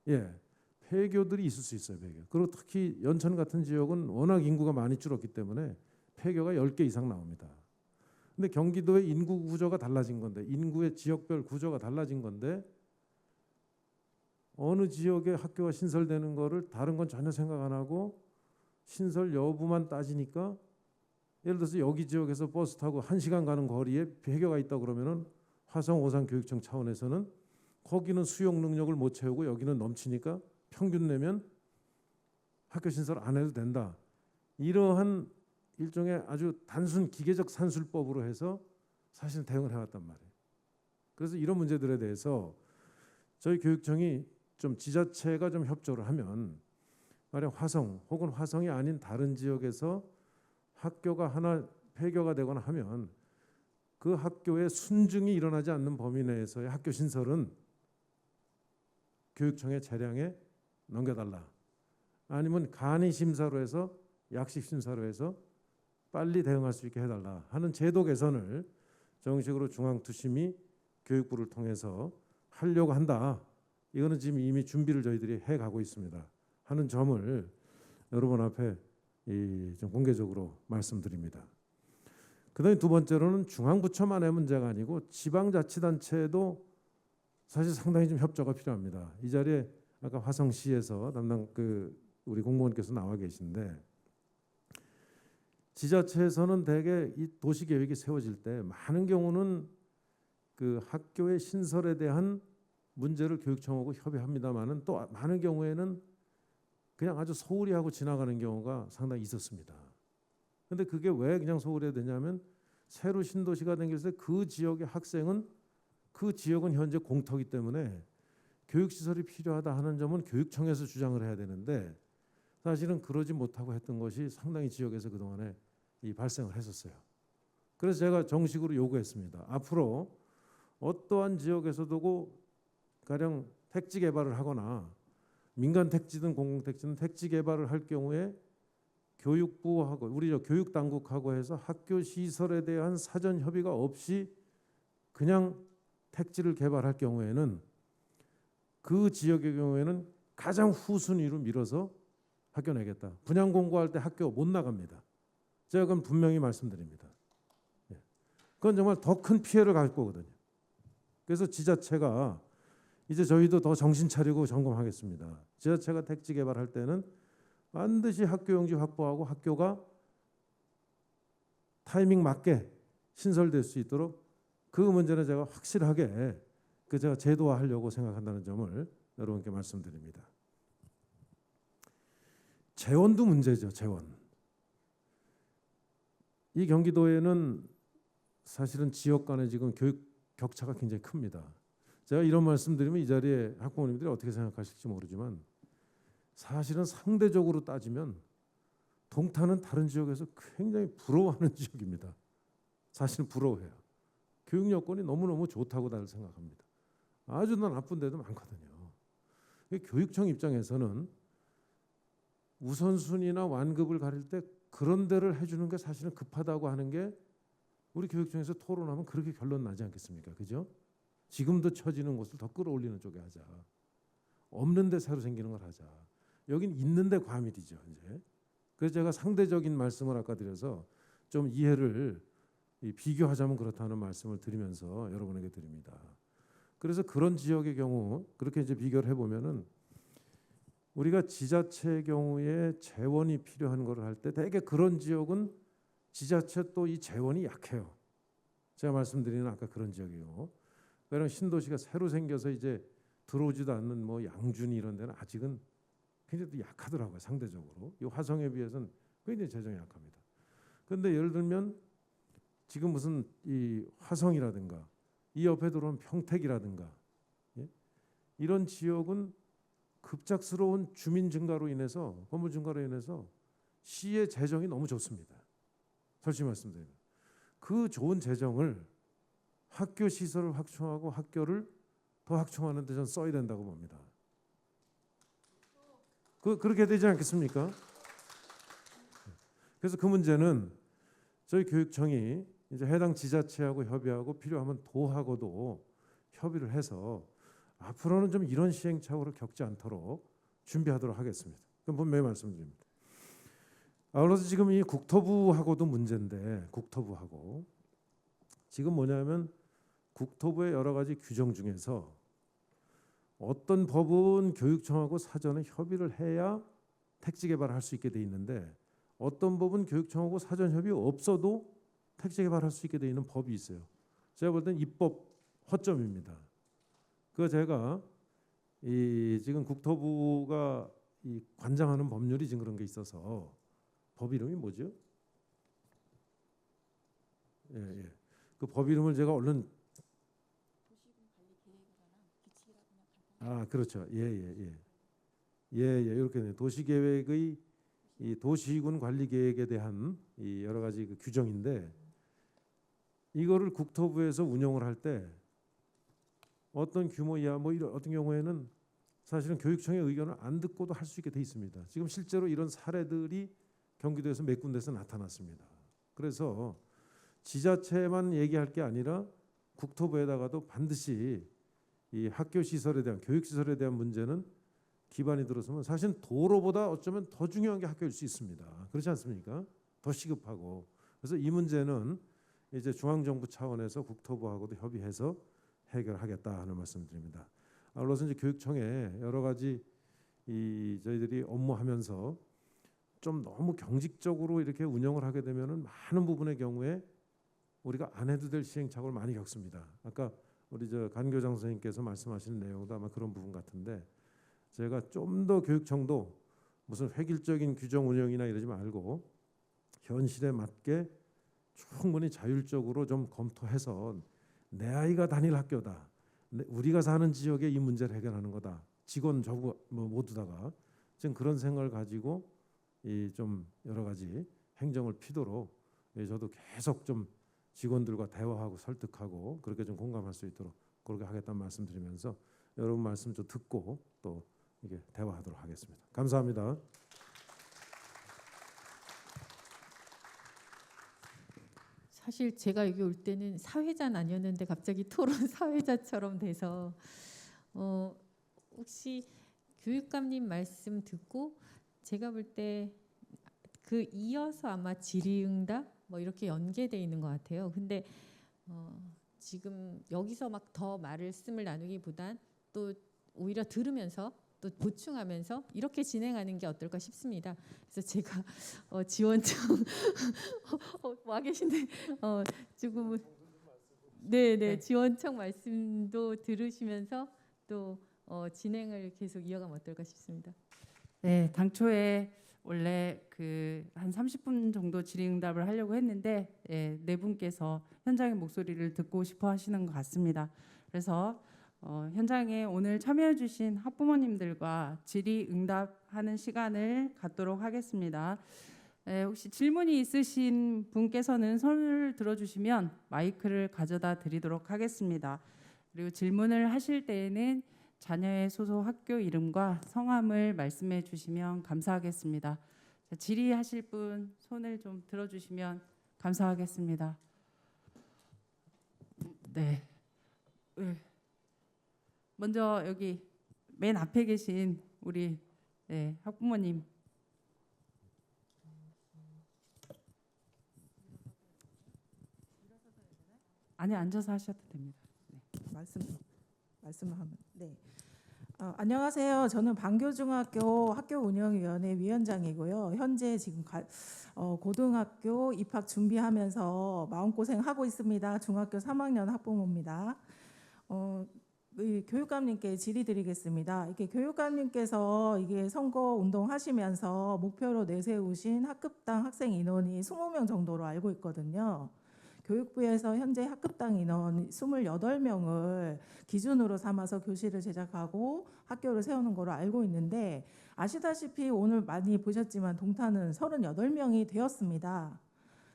예, 폐교들이 있을 수 있어요. 폐교. 그리고 특히 연천 같은 지역은 워낙 인구가 많이 줄었기 때문에 폐교가 10개 이상 나옵니다. 근데 경기도의 인구 구조가 달라진 건데 인구의 지역별 구조가 달라진 건데 어느 지역에 학교가 신설되는 거를 다른 건 전혀 생각 안 하고 신설 여부만 따지니까 예를 들어서 여기 지역에서 버스 타고 1시간 가는 거리에 폐교가 있다 그러면은 화성 오산교육청 차원에서는 거기는 수용 능력을 못 채우고 여기는 넘치니까 평균 내면 학교 신설 안 해도 된다. 이러한 일종의 아주 단순 기계적 산술법으로 해서 사실 대응을 해왔단 말이에요. 그래서 이런 문제들에 대해서 저희 교육청이 좀 지자체가 좀 협조를 하면 만약 화성 혹은 화성이 아닌 다른 지역에서 학교가 하나 폐교가 되거나 하면 그 학교에 순증이 일어나지 않는 범위 내에서의 학교 신설은 교육청의 재량에 넘겨달라. 아니면 간이 심사로 해서 약식 심사로 해서 빨리 대응할 수 있게 해달라 하는 제도 개선을 정식으로 중앙투심이 교육부를 통해서 하려고 한다. 이거는 지금 이미 준비를 저희들이 해가고 있습니다. 하는 점을 여러분 앞에 좀 공개적으로 말씀드립니다. 그다음에 두 번째로는 중앙부처만의 문제가 아니고 지방자치단체도 사실 상당히 좀 협조가 필요합니다. 이 자리에 아까 화성시에서 담당 우리 공무원께서 나와 계신데 지자체에서는 대개 이 도시계획이 세워질 때 많은 경우는 그 학교의 신설에 대한 문제를 교육청하고 협의합니다만은 또 많은 경우에는 그냥 아주 소홀히 하고 지나가는 경우가 상당히 있었습니다. 근데 그게 왜 그냥 소홀히 되냐면 새로 신도시가 생겼을 때 그 지역의 학생은 그 지역은 현재 공터이기 때문에 교육시설이 필요하다 하는 점은 교육청에서 주장을 해야 되는데 사실은 그러지 못하고 했던 것이 상당히 지역에서 그동안에 발생을 했었어요. 그래서 제가 정식으로 요구했습니다. 앞으로 어떠한 지역에서도 가령 택지 개발을 하거나 민간 택지든 공공 택지든 택지 개발을 할 경우에 교육부하고 우리 교육당국하고 해서 학교 시설에 대한 사전 협의가 없이 그냥 택지를 개발할 경우에는 그 지역의 경우에는 가장 후순위로 밀어서 학교 내겠다. 분양 공고할 때 학교 못 나갑니다. 제가 그건 분명히 말씀드립니다. 그건 정말 더 큰 피해를 갈 거거든요. 그래서 지자체가 이제 저희도 더 정신 차리고 점검하겠습니다. 지자체가 택지 개발할 때는 반드시 학교 용지 확보하고 학교가 타이밍 맞게 신설될 수 있도록 그 문제는 제가 확실하게 제가 제도화하려고 생각한다는 점을 여러분께 말씀드립니다. 재원도 문제죠. 재원. 이 경기도에는 사실은 지역 간의 지금 교육 격차가 굉장히 큽니다. 제가 이런 말씀드리면 이 자리에 학부모님들이 어떻게 생각하실지 모르지만 사실은 상대적으로 따지면 동탄은 다른 지역에서 굉장히 부러워하는 지역입니다. 사실은 부러워해요. 교육 여건이 너무너무 좋다고 다들 생각합니다. 아주 더 나쁜 데도 많거든요. 교육청 입장에서는 우선순위나 완급을 가릴 때 그런 데를 해주는 게 사실은 급하다고 하는 게 우리 교육청에서 토론하면 그렇게 결론 나지 않겠습니까? 그죠? 지금도 처지는 곳을 더 끌어올리는 쪽에 하자. 없는 데 새로 생기는 걸 하자. 여긴 있는데 과밀이죠. 이제. 그래서 제가 상대적인 말씀을 아까 드려서 좀 이해를 비교하자면 그렇다는 말씀을 드리면서 여러분에게 드립니다. 그래서 그런 지역의 경우 그렇게 이제 비교를 해보면은 우리가 지자체의 경우에 재원이 필요한 걸 할 때 대개 그런 지역은 지자체 또 이 재원이 약해요. 제가 말씀드리는 아까 그런 지역이요. 그런 신도시가 새로 생겨서 이제 들어오지도 않는 뭐 양준이 이런 데는 아직은 굉장히 약하더라고요. 상대적으로. 이 화성에 비해서는 굉장히 재정이 약합니다. 그런데 예를 들면 지금 무슨 이 화성이라든가 이 옆에 들어온 평택이라든가 예? 이런 지역은 급작스러운 주민 증가로 인해서 건물 증가로 인해서 시의 재정이 너무 좋습니다. 솔직히 말씀드리면 그 좋은 재정을 학교 시설을 확충하고 학교를 더 확충하는 데 저는 써야 된다고 봅니다. 그렇게 되지 않겠습니까? 그래서 그 문제는 저희 교육청이 이제 해당 지자체하고 협의하고 필요하면 도하고도 협의를 해서 앞으로는 좀 이런 시행착오를 겪지 않도록 준비하도록 하겠습니다. 그럼 분명히 말씀드립니다. 아울러서 지금 이 국토부하고도 문제인데 국토부하고 지금 뭐냐면 국토부의 여러 가지 규정 중에서 어떤 법은 교육청하고 사전에 협의를 해야 택지 개발을 할 수 있게 돼 있는데 어떤 법은 교육청하고 사전 협의 없어도 택지 개발할 수 있게 돼 있는 법이 있어요. 제가 볼 때는 입법 허점입니다. 그 제가 이 지금 국토부가 이 관장하는 법률이 지금 그런 게 있어서 법 이름이 뭐죠? 예. 그 법 이름을 제가 얼른 그렇죠. 예. 이렇게 도시계획의 이 도시군 관리 계획에 대한 이 여러 가지 그 규정인데 이거를 국토부에서 운영을 할 때 어떤 규모 이하 뭐 이런 어떤 경우에는 사실은 교육청의 의견을 안 듣고도 할 수 있게 돼 있습니다. 지금 실제로 이런 사례들이 경기도에서 몇 군데서 나타났습니다. 그래서 지자체만 얘기할 게 아니라 국토부에다가도 반드시 이 학교 시설에 대한 교육 시설에 대한 문제는 기반이 들어서면 사실 도로보다 어쩌면 더 중요한 게 학교일 수 있습니다. 그렇지 않습니까? 더 시급하고. 그래서 이 문제는 이제 중앙정부 차원에서 국토부하고도 협의해서 해결하겠다 하는 말씀드립니다. 아울러서 이제 교육청에 여러 가지 이 저희들이 업무하면서 좀 너무 경직적으로 이렇게 운영을 하게 되면은 많은 부분의 경우에 우리가 안 해도 될 시행착오를 많이 겪습니다. 아까 우리 저 간교장 선생님께서 말씀하시는 내용도 아마 그런 부분 같은데 제가 좀 더 교육청도 무슨 획일적인 규정 운영이나 이러지 말고 현실에 맞게 충분히 자율적으로 좀 검토해서 내 아이가 다닐 학교다. 우리가 사는 지역에 이 문제를 해결하는 거다. 직원 저부 뭐 모두다가 지금 그런 생각을 가지고 이 좀 여러 가지 행정을 피도록 저도 계속 좀 직원들과 대화하고 설득하고 그렇게 좀 공감할 수 있도록 그렇게 하겠다는 말씀드리면서 여러분 말씀 좀 듣고 또 이게 대화하도록 하겠습니다. 감사합니다. 사실 제가 여기 올 때는 사회자는 아니었는데 갑자기 토론 사회자처럼 돼서 혹시 교육감님 말씀 듣고 제가 볼 때 그 이어서 아마 질의응답 뭐 이렇게 연계돼 있는 것 같아요. 근데 지금 여기서 막 더 말씀을 나누기보단 또 오히려 들으면서 또 보충하면서 이렇게 진행하는 게 어떨까 싶습니다. 그래서 제가 지원청 와 계신데 조금 네 지원청 말씀도 들으시면서 또 진행을 계속 이어가면 어떨까 싶습니다. 네, 당초에 원래 그 한 30분 정도 질의응답을 하려고 했는데 네 분께서 현장의 목소리를 듣고 싶어 하시는 것 같습니다. 그래서 현장에 오늘 참여해 주신 학부모님들과 질의응답하는 시간을 갖도록 하겠습니다. 혹시 질문이 있으신 분께서는 손을 들어주시면 마이크를 가져다 드리도록 하겠습니다. 그리고 질문을 하실 때에는 자녀의 소속 학교 이름과 성함을 말씀해 주시면 감사하겠습니다. 자, 질의하실 분 손을 좀 들어주시면 감사하겠습니다. 네. 먼저 여기 맨 앞에 계신 우리 학부모님. 아니, 앉아서 하셔도 됩니다. 말씀을 하면 네. 안녕하세요. 저는 방교중학교 학교운영위원회 위원장이고요. 현재 지금 고등학교 입학 준비하면서 마음고생 하고 있습니다. 중학교 3학년 학부모입니다. 교육감님께 질의드리겠습니다. 이게 교육감님께서 이게 선거 운동하시면서 목표로 내세우신 학급당 학생 인원이 20명 정도로 알고 있거든요. 교육부에서 현재 학급당 인원 28명을 기준으로 삼아서 교실을 제작하고 학교를 세우는 거로 알고 있는데 아시다시피 오늘 많이 보셨지만 동탄은 38명이 되었습니다.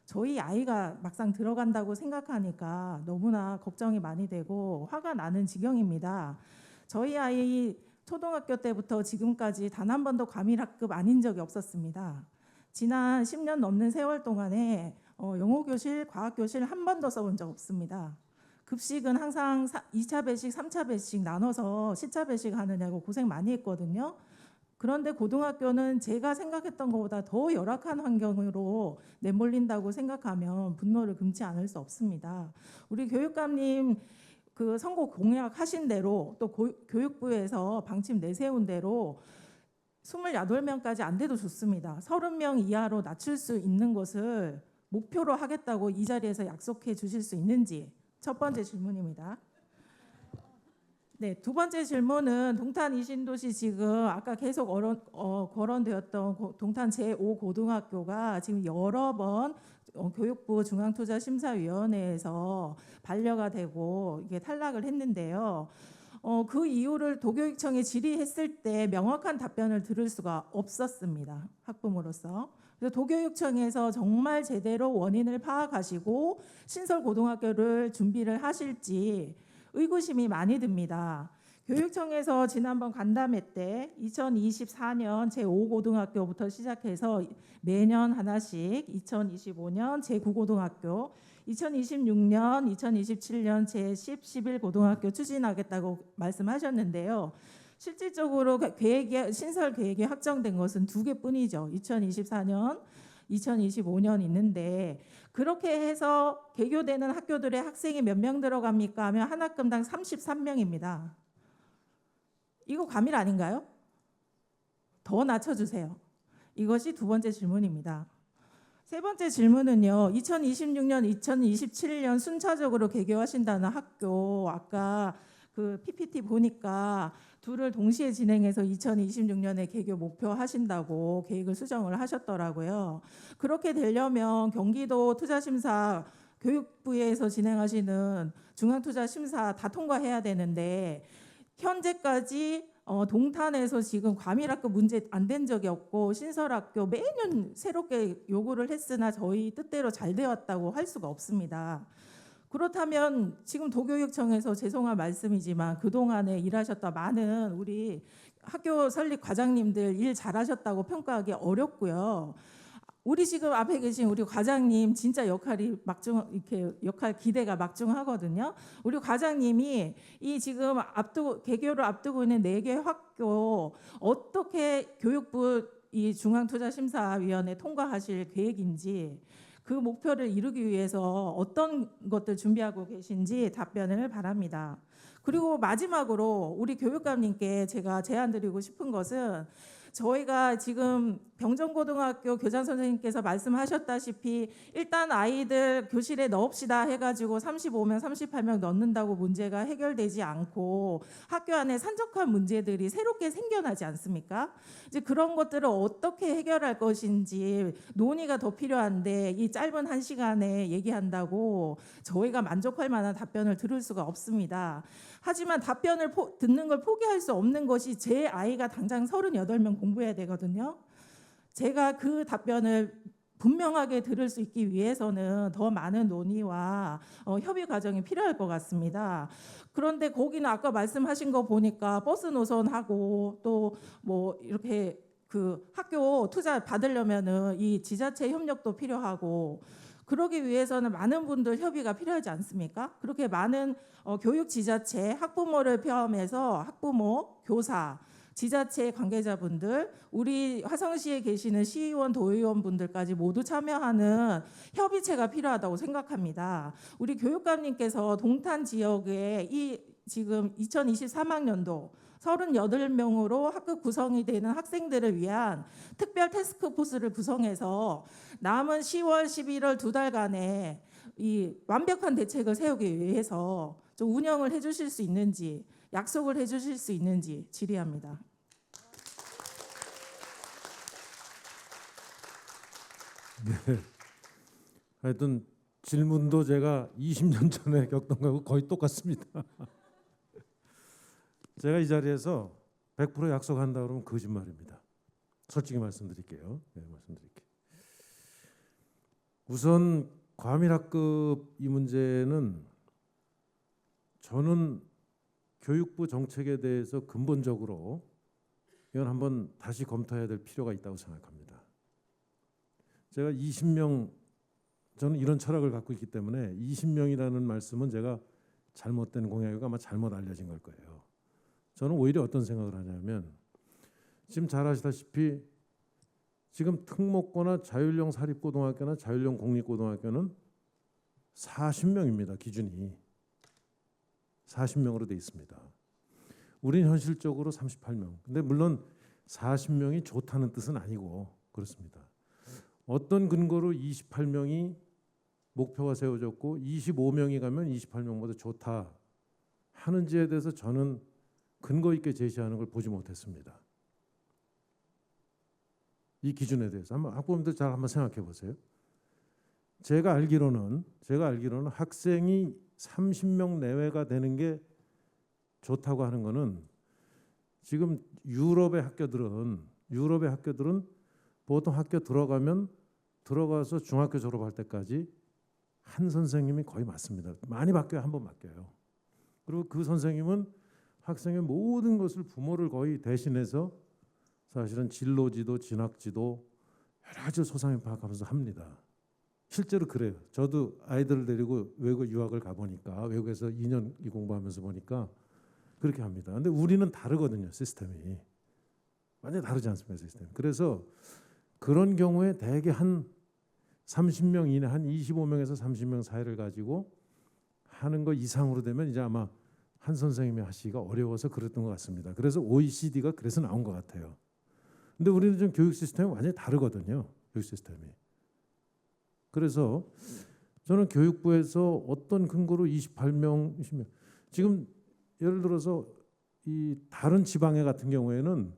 저희 아이가 막상 들어간다고 생각하니까 너무나 걱정이 많이 되고 화가 나는 지경입니다. 저희 아이 초등학교 때부터 지금까지 단 한 번도 과밀학급 아닌 적이 없었습니다. 지난 10년 넘는 세월 동안에 영어교실, 과학교실 한 번도 써본 적 없습니다. 급식은 항상 2차 배식, 3차 배식 나눠서 시차 배식 하느냐고 고생 많이 했거든요. 그런데 고등학교는 제가 생각했던 것보다 더 열악한 환경으로 내몰린다고 생각하면 분노를 금치 않을 수 없습니다. 우리 교육감님 그 선거 공약하신 대로 또 교육부에서 방침 내세운 대로 28명까지 안 돼도 좋습니다. 30명 이하로 낮출 수 있는 것을 목표로 하겠다고 이 자리에서 약속해 주실 수 있는지 첫 번째 질문입니다. 네, 두 번째 질문은 동탄 이신도시 지금 아까 계속 거론되었던 동탄 제5고등학교가 지금 여러 번 교육부 중앙투자심사위원회에서 반려가 되고 이게 탈락을 했는데요. 그 이유를 도교육청에 질의했을 때 명확한 답변을 들을 수가 없었습니다. 학부모로서. 그래서 도교육청에서 정말 제대로 원인을 파악하시고 신설 고등학교를 준비를 하실지 의구심이 많이 듭니다. 교육청에서 지난번 간담회 때 2024년 제5고등학교부터 시작해서 매년 하나씩 2025년 제9고등학교, 2026년, 2027년 제10, 11고등학교 추진하겠다고 말씀하셨는데요. 실질적으로 신설 계획이 확정된 것은 2개뿐이죠. 2024년, 2025년 있는데 그렇게 해서 개교되는 학교들의 학생이 몇 명 들어갑니까 하면 한 학급당 33명입니다. 이거 과밀 아닌가요? 더 낮춰주세요. 이것이 두 번째 질문입니다. 세 번째 질문은요. 2026년, 2027년 순차적으로 개교하신다는 학교 아까 그 PPT 보니까 둘을 동시에 진행해서 2026년에 개교 목표하신다고 계획을 수정을 하셨더라고요. 그렇게 되려면 경기도 투자심사 교육부에서 진행하시는 중앙투자심사 다 통과해야 되는데 현재까지 동탄에서 지금 과밀학급 문제 안 된 적이 없고 신설학교 매년 새롭게 요구를 했으나 저희 뜻대로 잘 되었다고 할 수가 없습니다. 그렇다면 지금 도교육청에서 죄송한 말씀이지만 그동안에 일하셨던 많은 우리 학교 설립 과장님들 일 잘하셨다고 평가하기 어렵고요. 우리 지금 앞에 계신 우리 과장님 진짜 역할이 이렇게 역할 기대가 막중하거든요. 우리 과장님이 이 지금 개교를 앞두고 있는 4개 학교 어떻게 교육부 이 중앙투자심사위원회 통과하실 계획인지 그 목표를 이루기 위해서 어떤 것들 준비하고 계신지 답변을 바랍니다. 그리고 마지막으로 우리 교육감님께 제가 제안드리고 싶은 것은 저희가 지금 병정고등학교 교장 선생님께서 말씀하셨다시피 일단 아이들 교실에 넣읍시다 해가지고 35명, 38명 넣는다고 문제가 해결되지 않고 학교 안에 산적한 문제들이 새롭게 생겨나지 않습니까? 이제 그런 것들을 어떻게 해결할 것인지 논의가 더 필요한데 이 짧은 1시간에 얘기한다고 저희가 만족할 만한 답변을 들을 수가 없습니다. 하지만 답변을 듣는 걸 포기할 수 없는 것이 제 아이가 당장 38명 공부해야 되거든요. 제가 그 답변을 분명하게 들을 수 있기 위해서는 더 많은 논의와 협의 과정이 필요할 것 같습니다. 그런데 거기는 아까 말씀하신 거 보니까 버스 노선하고 또 뭐 이렇게 그 학교 투자 받으려면은 이 지자체 협력도 필요하고 그러기 위해서는 많은 분들 협의가 필요하지 않습니까? 그렇게 많은 교육 지자체, 학부모를 포함해서 학부모, 교사, 지자체 관계자분들, 우리 화성시에 계시는 시의원, 도의원분들까지 모두 참여하는 협의체가 필요하다고 생각합니다. 우리 교육감님께서 동탄 지역에 이 지금 2023학년도 38명으로 학급 구성이 되는 학생들을 위한 특별 태스크포스를 구성해서 남은 10월, 11월 2달간에 이 완벽한 대책을 세우기 위해서 좀 운영을 해주실 수 있는지, 약속을 해주실 수 있는지 질의합니다. 하여튼 질문도 제가 20년 전에 겪던 거하고 거의 똑같습니다. 제가 이 자리에서 100% 약속한다 그러면 거짓말입니다. 솔직히 말씀드릴게요. 네, 말씀드릴게요. 우선 과밀학급 이 문제는 저는 교육부 정책에 대해서 근본적으로 이건 한번 다시 검토해야 될 필요가 있다고 생각합니다. 제가 20명, 저는 이런 철학을 갖고 있기 때문에 20명이라는 말씀은 제가 잘못된 공약이고 아마 잘못 알려진 걸 거예요. 저는 오히려 어떤 생각을 하냐면 지금 잘 아시다시피 지금 특목고나 자율형 사립고등학교나 자율형 공립고등학교는 40명입니다. 기준이 40명으로 돼 있습니다. 우리는 현실적으로 38명. 근데 물론 40명이 좋다는 뜻은 아니고 그렇습니다. 어떤 근거로 28명이 목표가 세워졌고 25명이 가면 28명보다 좋다 하는지에 대해서 저는 근거 있게 제시하는 걸 보지 못했습니다. 이 기준에 대해서 한번 학부모님들 잘 한번 생각해 보세요. 제가 알기로는 학생이 30명 내외가 되는 게 좋다고 하는 거는 지금 유럽의 학교들은 보통 학교 들어가서 중학교 졸업할 때까지 한 선생님이 거의 맞습니다. 많이 바뀌어요. 한 번 바뀌어요. 그리고 그 선생님은 학생의 모든 것을 부모를 거의 대신해서 사실은 진로지도 진학지도 여러 가지 소상히 파악하면서 합니다. 실제로 그래요. 저도 아이들을 데리고 외국 유학을 가보니까 외국에서 2년 공부하면서 보니까 그렇게 합니다. 근데 우리는 다르거든요. 시스템이. 완전히 다르지 않습니까? 시스템. 그래서 그런 경우에 대개 한 30명 이내 한 25명에서 30명 사이를 가지고 하는 거 이상으로 되면 이제 아마 한 선생님이 하시기가 어려워서 그랬던 것 같습니다. 그래서 OECD가 그래서 나온 것 같아요. 근데 우리는 좀 교육 시스템이 완전히 다르거든요. 교육 시스템이. 그래서 저는 교육부에서 어떤 근거로 28명, 20명 지금 예를 들어서 이 다른 지방에 같은 경우에는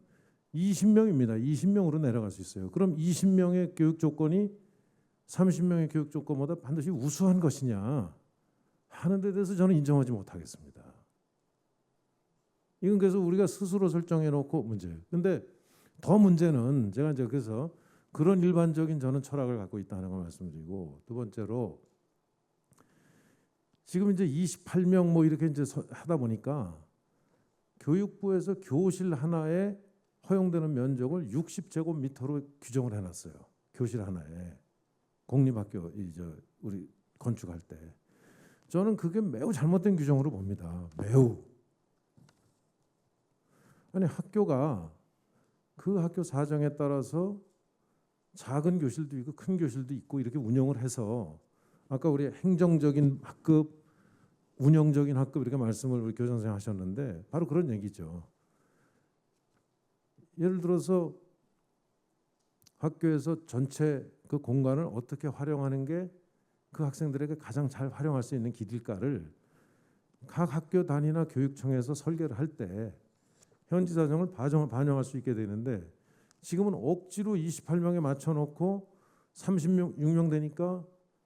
20명입니다. 20명으로 내려갈 수 있어요. 그럼 20명의 교육 조건이 30명의 교육 조건보다 반드시 우수한 것이냐 하는 데 대해서 저는 인정하지 못하겠습니다. 이건 그래서 우리가 스스로 설정해 놓고 문제예요. 근데 더 문제는 제가 이제 그래서 그런 일반적인 저는 철학을 갖고 있다는 걸 말씀드리고 두 번째로 지금 이제 28명 뭐 이렇게 이제 하다 보니까 교육부에서 교실 하나에 허용되는 면적을 60제곱미터로 규정을 해놨어요. 교실 하나에 공립학교 우리 건축할 때 저는 그게 매우 잘못된 규정으로 봅니다. 매우. 아니 학교가 그 학교 사정에 따라서 작은 교실도 있고 큰 교실도 있고 이렇게 운영을 해서 아까 우리 행정적인 학급, 운영적인 학급 이렇게 말씀을 우리 교장 선생님 하셨는데 바로 그런 얘기죠. 예를 들어서 학교에서 전체 그 공간을 어떻게 활용하는 게 그 학생들에게 가장 잘 활용할 수 있는 길일까를 각 학교 단위나 교육청에서 설계를 할 때 현지 사정을 반영할 수 있게 되는데, 지금은 억지로 28명에 맞춰놓고 36명 되니까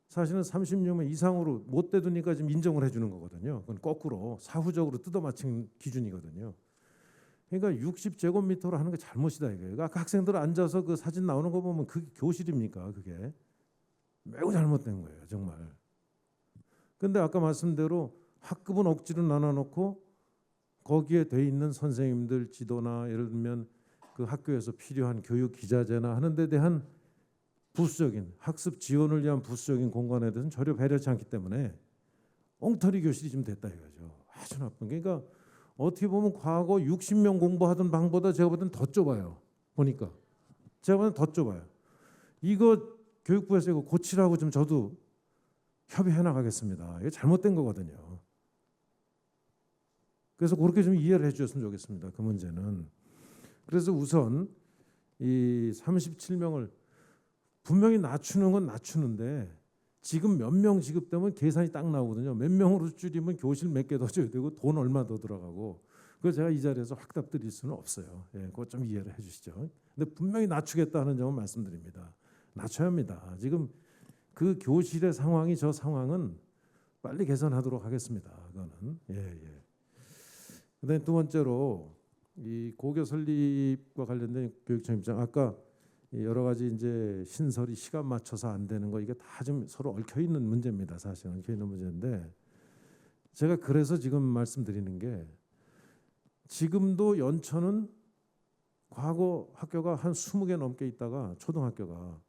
사실은 36명 이상으로 못 되두니까 지금 인정을 해주는 거거든요. 그건 거꾸로 사후적으로 뜯어맞힌 기준이거든요. 그러니까 60제곱미터로 하는 게 잘못이다 이거예요. 아까 학생들 앉아서 그 사진 나오는 거 보면 그게 교실입니까? 그게 매우 잘못된 거예요, 정말. 근데 아까 말씀대로 학급은 억지로 나눠놓고 거기에 돼 있는 선생님들 지도나 예를 들면 그 학교에서 필요한 교육 기자재나 하는 데 대한 부수적인 학습 지원을 위한 부수적인 공간에 대해서는 전혀 배려치 않기 때문에 엉터리 교실이 좀 됐다 이거죠. 아주 나쁜. 그러니까 어떻게 보면 과거 60명 공부하던 방보다 제가 볼 때는 더 좁아요. 보니까 제가 볼 때는 더 좁아요. 이거 교육부에서 이거 고치라고 좀 저도 협의해 나가겠습니다. 이게 잘못된 거거든요. 그래서 그렇게 좀 이해를 해주셨으면 좋겠습니다. 그 문제는. 그래서 우선 이 37명을 분명히 낮추는 건 낮추는데 지금 몇 명 지급되면 계산이 딱 나오거든요. 몇 명으로 줄이면 교실 몇 개 더 줘야 되고 돈 얼마 더 들어가고. 그래서 제가 이 자리에서 확답 드릴 수는 없어요. 예, 그거 좀 이해를 해주시죠. 근데 분명히 낮추겠다는 점은 말씀드립니다. 낮춰야 합니다. 지금 그 교실의 상황이 저 상황은 빨리 개선하도록 하겠습니다. 그거는 예. 그다음에 두 번째로 이 고교 설립과 관련된 교육청 입장, 아까 여러 가지 이제 신설이 시간 맞춰서 안 되는 거 이게 다 좀 서로 얽혀 있는 문제입니다. 사실은 얽혀 있는 문제인데 제가 그래서 지금 말씀드리는 게 지금도 연천은 과거 학교가 한 20개 넘게 있다가 초등학교가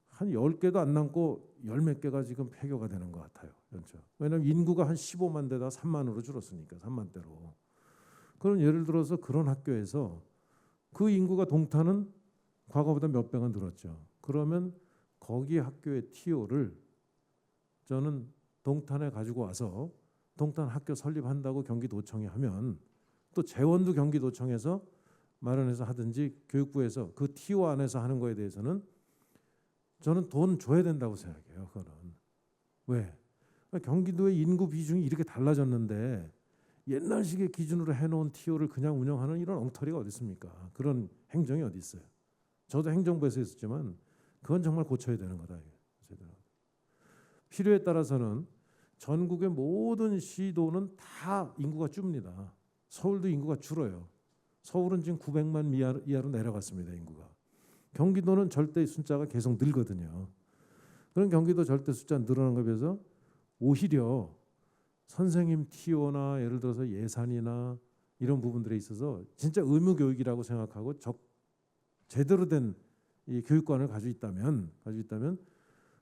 한 10개도 안 남고 10몇 개가 지금 폐교가 되는 것 같아요. 연천. 왜냐하면 인구가 한 15만 대다 3만으로 줄었으니까 3만 대로. 그럼 예를 들어서 그런 학교에서 그 인구가 동탄은 과거보다 몇 배가 늘었죠. 그러면 거기 학교의 TO를 저는 동탄에 가지고 와서 동탄 학교 설립한다고 경기도청이 하면 또 재원도 경기도청에서 마련해서 하든지 교육부에서 그 TO 안에서 하는 거에 대해서는 저는 돈 줘야 된다고 생각해요. 그거는. 왜? 경기도의 인구 비중이 이렇게 달라졌는데 옛날식의 기준으로 해놓은 TO를 그냥 운영하는 이런 엉터리가 어디 있습니까? 그런 행정이 어디 있어요? 저도 행정부에서 있었지만 그건 정말 고쳐야 되는 거다. 필요에 따라서는 전국의 모든 시도는 다 인구가 줍니다. 서울도 인구가 줄어요. 서울은 지금 900만 이하로 내려갔습니다. 인구가. 경기도는 절대 숫자가 계속 늘거든요. 그런 경기도 절대 숫자 늘어난 것에 비해서 오히려 선생님 TO나 예를 들어서 예산이나 이런 부분들에 있어서 진짜 의무 교육이라고 생각하고 제대로 된 이 교육관을 가지고 있다면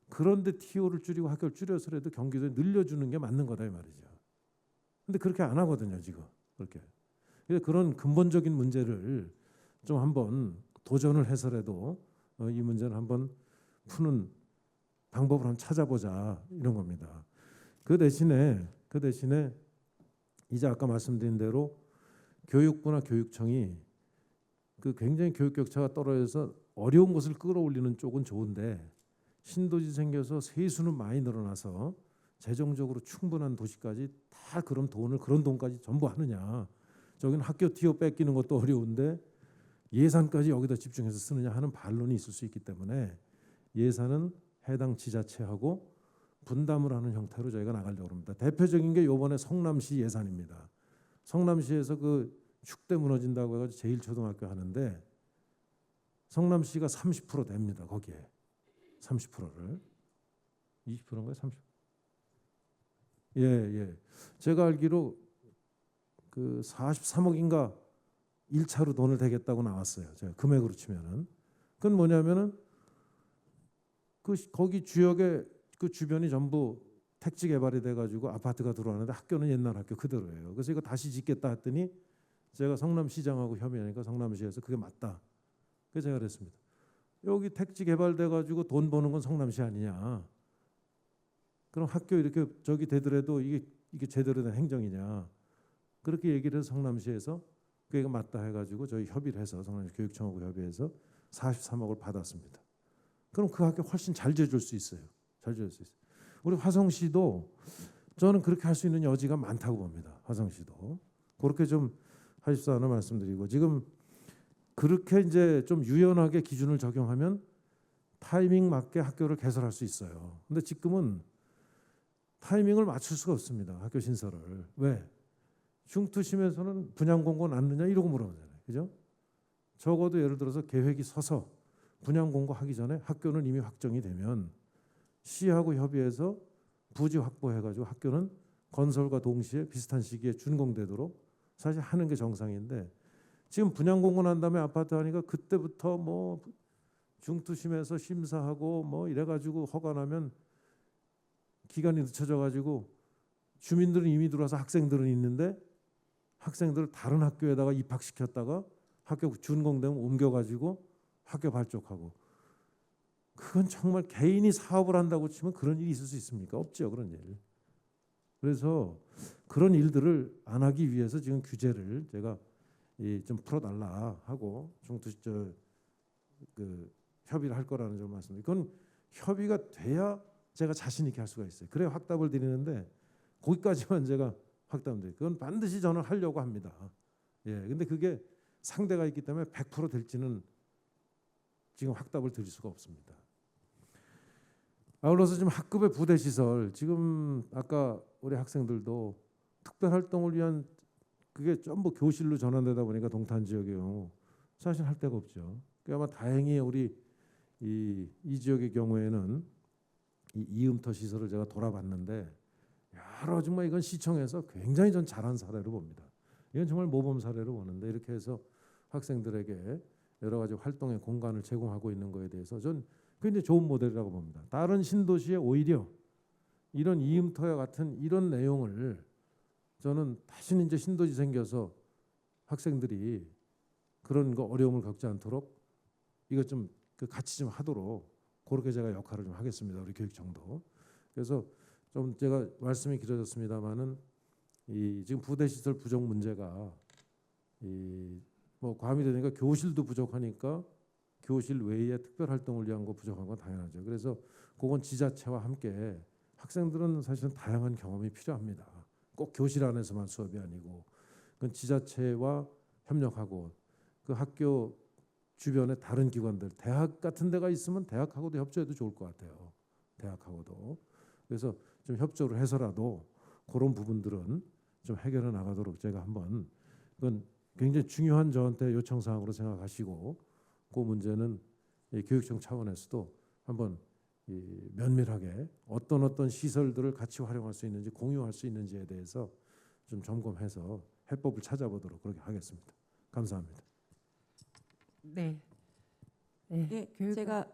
그런데 TO를 줄이고 학교를 줄여서라도 경기도에 늘려주는 게 맞는 거다 이 말이죠. 근데 그렇게 안 하거든요 지금. 그렇게. 그래서 그런 근본적인 문제를 좀 한번 도전을 해서라도 이 문제는 한번 푸는 방법을 한번 찾아보자 이런 겁니다. 그 대신에 이제 아까 말씀드린 대로 교육부나 교육청이 그 굉장히 교육 격차가 떨어져서 어려운 것을 끌어올리는 쪽은 좋은데 신도시 생겨서 세수는 많이 늘어나서 재정적으로 충분한 도시까지 다 그런 돈까지 전부 하느냐. 저기는 학교 TO 뺏기는 것도 어려운데 예산까지 여기다 집중해서 쓰느냐 하는 반론이 있을 수 있기 때문에 예산은 해당 지자체하고 분담을 하는 형태로 저희가 나가려고 합니다. 대표적인 게 이번에 성남시 예산입니다. 성남시에서 그 축대 무너진다고 해가지고 제1초등학교 하는데 성남시가 30% 됩니다. 거기에 30%를 20%인가요? 30%? 예. 제가 알기로 그 43억인가 1차로 돈을 대겠다고 나왔어요. 제가 금액으로 치면은. 그건 뭐냐면은 거기 지역에 그 주변이 전부 택지 개발이 돼가지고 아파트가 들어왔는데 학교는 옛날 학교 그대로예요. 그래서 이거 다시 짓겠다 했더니 제가 성남시장하고 협의하니까 성남시에서 그게 맞다. 그래서 제가 그랬습니다. 여기 택지 개발돼가지고 돈 버는 건 성남시 아니냐. 그럼 학교 이렇게 저기 되더라도 이게 제대로 된 행정이냐. 그렇게 얘기를 해서 성남시에서 그게 맞다 해가지고 저희 협의를 해서 성남시 교육청하고 협의해서 43억을 받았습니다. 그럼 그 학교 훨씬 잘 지어줄 수 있어요. 잘 지어줄 수 있어요. 우리 화성시도 저는 그렇게 할 수 있는 여지가 많다고 봅니다. 화성시도 그렇게 좀 하십사 하나 말씀드리고, 지금 그렇게 이제 좀 유연하게 기준을 적용하면 타이밍 맞게 학교를 개설할 수 있어요. 근데 지금은 타이밍을 맞출 수가 없습니다. 학교 신설을. 왜? 중투심에서는 분양 공고 났느냐 이러고 물어보잖아요. 그죠? 적어도 예를 들어서 계획이 서서 분양 공고하기 전에 학교는 이미 확정이 되면 시하고 협의해서 부지 확보해가지고 학교는 건설과 동시에 비슷한 시기에 준공되도록 사실 하는 게 정상인데, 지금 분양 공고 난 다음에 아파트 하니까 그때부터 뭐 중투심에서 심사하고 뭐 이래가지고 허가 나면 기간이 늦춰져가지고 주민들은 이미 들어와서 학생들은 있는데 학생들을 다른 학교에다가 입학시켰다가 학교 준공되면 옮겨가지고 학교 발족하고, 그건 정말 개인이 사업을 한다고 치면 그런 일이 있을 수 있습니까? 없죠, 그런 일. 그래서 그런 일들을 안 하기 위해서 지금 규제를 제가 좀 풀어달라 하고 그 협의를 할 거라는 점 말씀드립니다. 그건 협의가 돼야 제가 자신 있게 할 수가 있어요. 그래야 확답을 드리는데 거기까지만 제가 확답드려요. 그건 반드시 저는 하려고 합니다. 예, 근데 그게 상대가 있기 때문에 100% 될지는 지금 확답을 드릴 수가 없습니다. 아울러서 지금 학급의 부대 시설, 지금 아까 우리 학생들도 특별 활동을 위한 그게 전부 교실로 전환되다 보니까 동탄 지역의 경우 사실 할 데가 없죠. 아마 다행히 우리 이 지역의 경우에는 이 이음터 시설을 제가 돌아봤는데 여러 정말 이건 시청에서 굉장히 전 잘한 사례로 봅니다. 이건 정말 모범 사례로 보는데, 이렇게 해서 학생들에게 여러 가지 활동의 공간을 제공하고 있는 거에 대해서 전 굉장히 좋은 모델이라고 봅니다. 다른 신도시에 오히려 이런 이음터와 같은 이런 내용을 저는 다시는 이제 신도시 생겨서 학생들이 그런 거 어려움을 겪지 않도록 이거 좀 같이 좀 하도록 그렇게 제가 역할을 좀 하겠습니다. 우리 교육청도. 그래서 좀 제가 말씀이 길어졌습니다만은 이 지금 부대 시설 부족 문제가 뭐 과밀이 되니까 교실도 부족하니까 교실 외에 특별 활동을 위한 거 부족한 건 당연하죠. 그래서 그건 지자체와 함께, 학생들은 사실은 다양한 경험이 필요합니다. 꼭 교실 안에서만 수업이 아니고 그건 지자체와 협력하고 그 학교 주변에 다른 기관들, 대학 같은 데가 있으면 대학하고도 협조해도 좋을 것 같아요. 대학하고도. 그래서 좀 협조를 해서라도 그런 부분들은 좀 해결해 나가도록 제가 한번, 그건 굉장히 중요한 저한테 요청 사항으로 생각하시고 그 문제는 이 교육청 차원에서도 한번 면밀하게 어떤 시설들을 같이 활용할 수 있는지, 공유할 수 있는지에 대해서 좀 점검해서 해법을 찾아보도록 그렇게 하겠습니다. 감사합니다. 네. 네. 예, 교육- 제가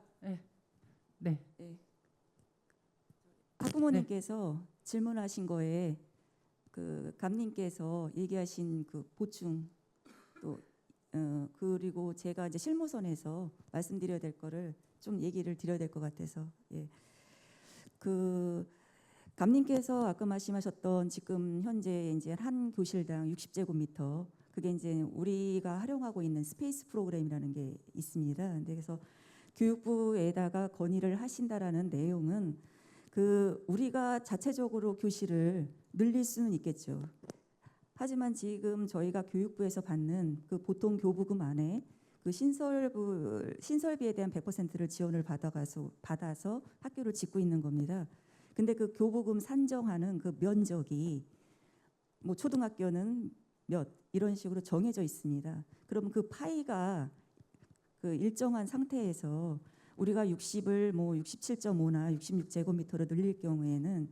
네. 학부모님께서 질문하신 거에 그 감님께서 얘기하신 그 보충 또 그리고 제가 이제 실무선에서 말씀드려야 될 거를 좀 얘기를 드려야 될 것 같아서, 예. 그 감님께서 아까 말씀하셨던 지금 현재 이제 한 교실당 60제곱미터, 그게 이제 우리가 활용하고 있는 스페이스 프로그램이라는 게 있습니다. 근데 그래서 교육부에다가 건의를 하신다라는 내용은 그 우리가 자체적으로 교실을 늘릴 수는 있겠죠. 하지만 지금 저희가 교육부에서 받는 그 보통 교부금 안에 그 신설비에 대한 100%를 지원을 받아서 학교를 짓고 있는 겁니다. 근데 그 교부금 산정하는 그 면적이 뭐 초등학교는 몇 이런 식으로 정해져 있습니다. 그러면 그 파이가 그 일정한 상태에서 우리가 60을 뭐 67.5나 66제곱미터로 늘릴 경우에는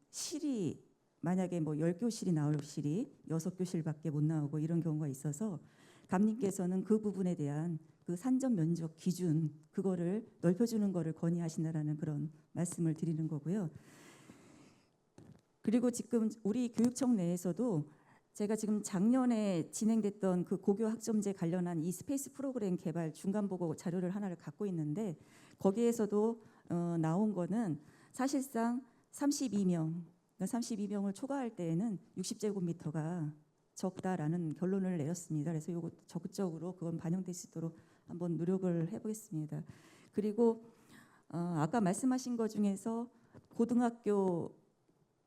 실이 만약에 뭐 10교실이 나올 실이 6교실밖에 못 나오고 이런 경우가 있어서 감님께서는 그 부분에 대한 그 산정 면적 기준 그거를 넓혀주는 거를 건의하신다라는 그런 말씀을 드리는 거고요. 그리고 지금 우리 교육청 내에서도 제가 지금 작년에 진행됐던 그 고교 학점제 관련한 이 스페이스 프로그램 개발 중간 보고 자료를 하나를 갖고 있는데 거기에서도 나온 거는 사실상 32명, 그러니까 32명을 초과할 때에는 60제곱미터가 적다라는 결론을 내렸습니다. 그래서 이거 적극적으로 그건 반영될 수 있도록 한번 노력을 해보겠습니다. 그리고 아까 말씀하신 것 중에서 고등학교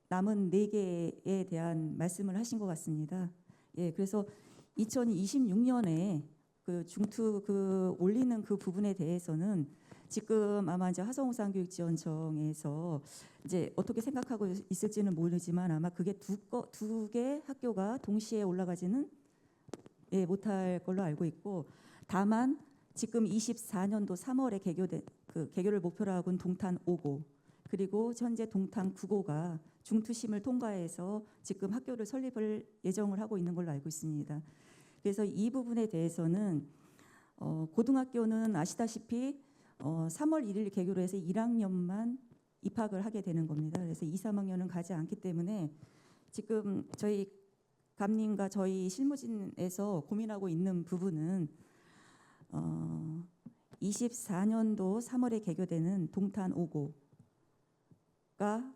남은 4개에 대한 말씀을 하신 것 같습니다. 예, 그래서 2026년에 그 중투 그 올리는 그 부분에 대해서는 지금 아마 이제 화성우상교육지원청에서 이제 어떻게 생각하고 있을지는 모르지만 아마 그게 두 개 학교가 동시에 올라가지는 못할 걸로 알고 있고, 다만 지금 24년도 3월에 개교를 목표로 하고는 동탄 5고 그리고 현재 동탄 9고가 중투심을 통과해서 지금 학교를 설립을 예정을 하고 있는 걸로 알고 있습니다. 그래서 이 부분에 대해서는 고등학교는 아시다시피 3월 1일 개교로 해서 1학년만 입학을 하게 되는 겁니다. 그래서 2, 3학년은 가지 않기 때문에 지금 저희 감님과 저희 실무진에서 고민하고 있는 부분은 24년도 3월에 개교되는 동탄 5고가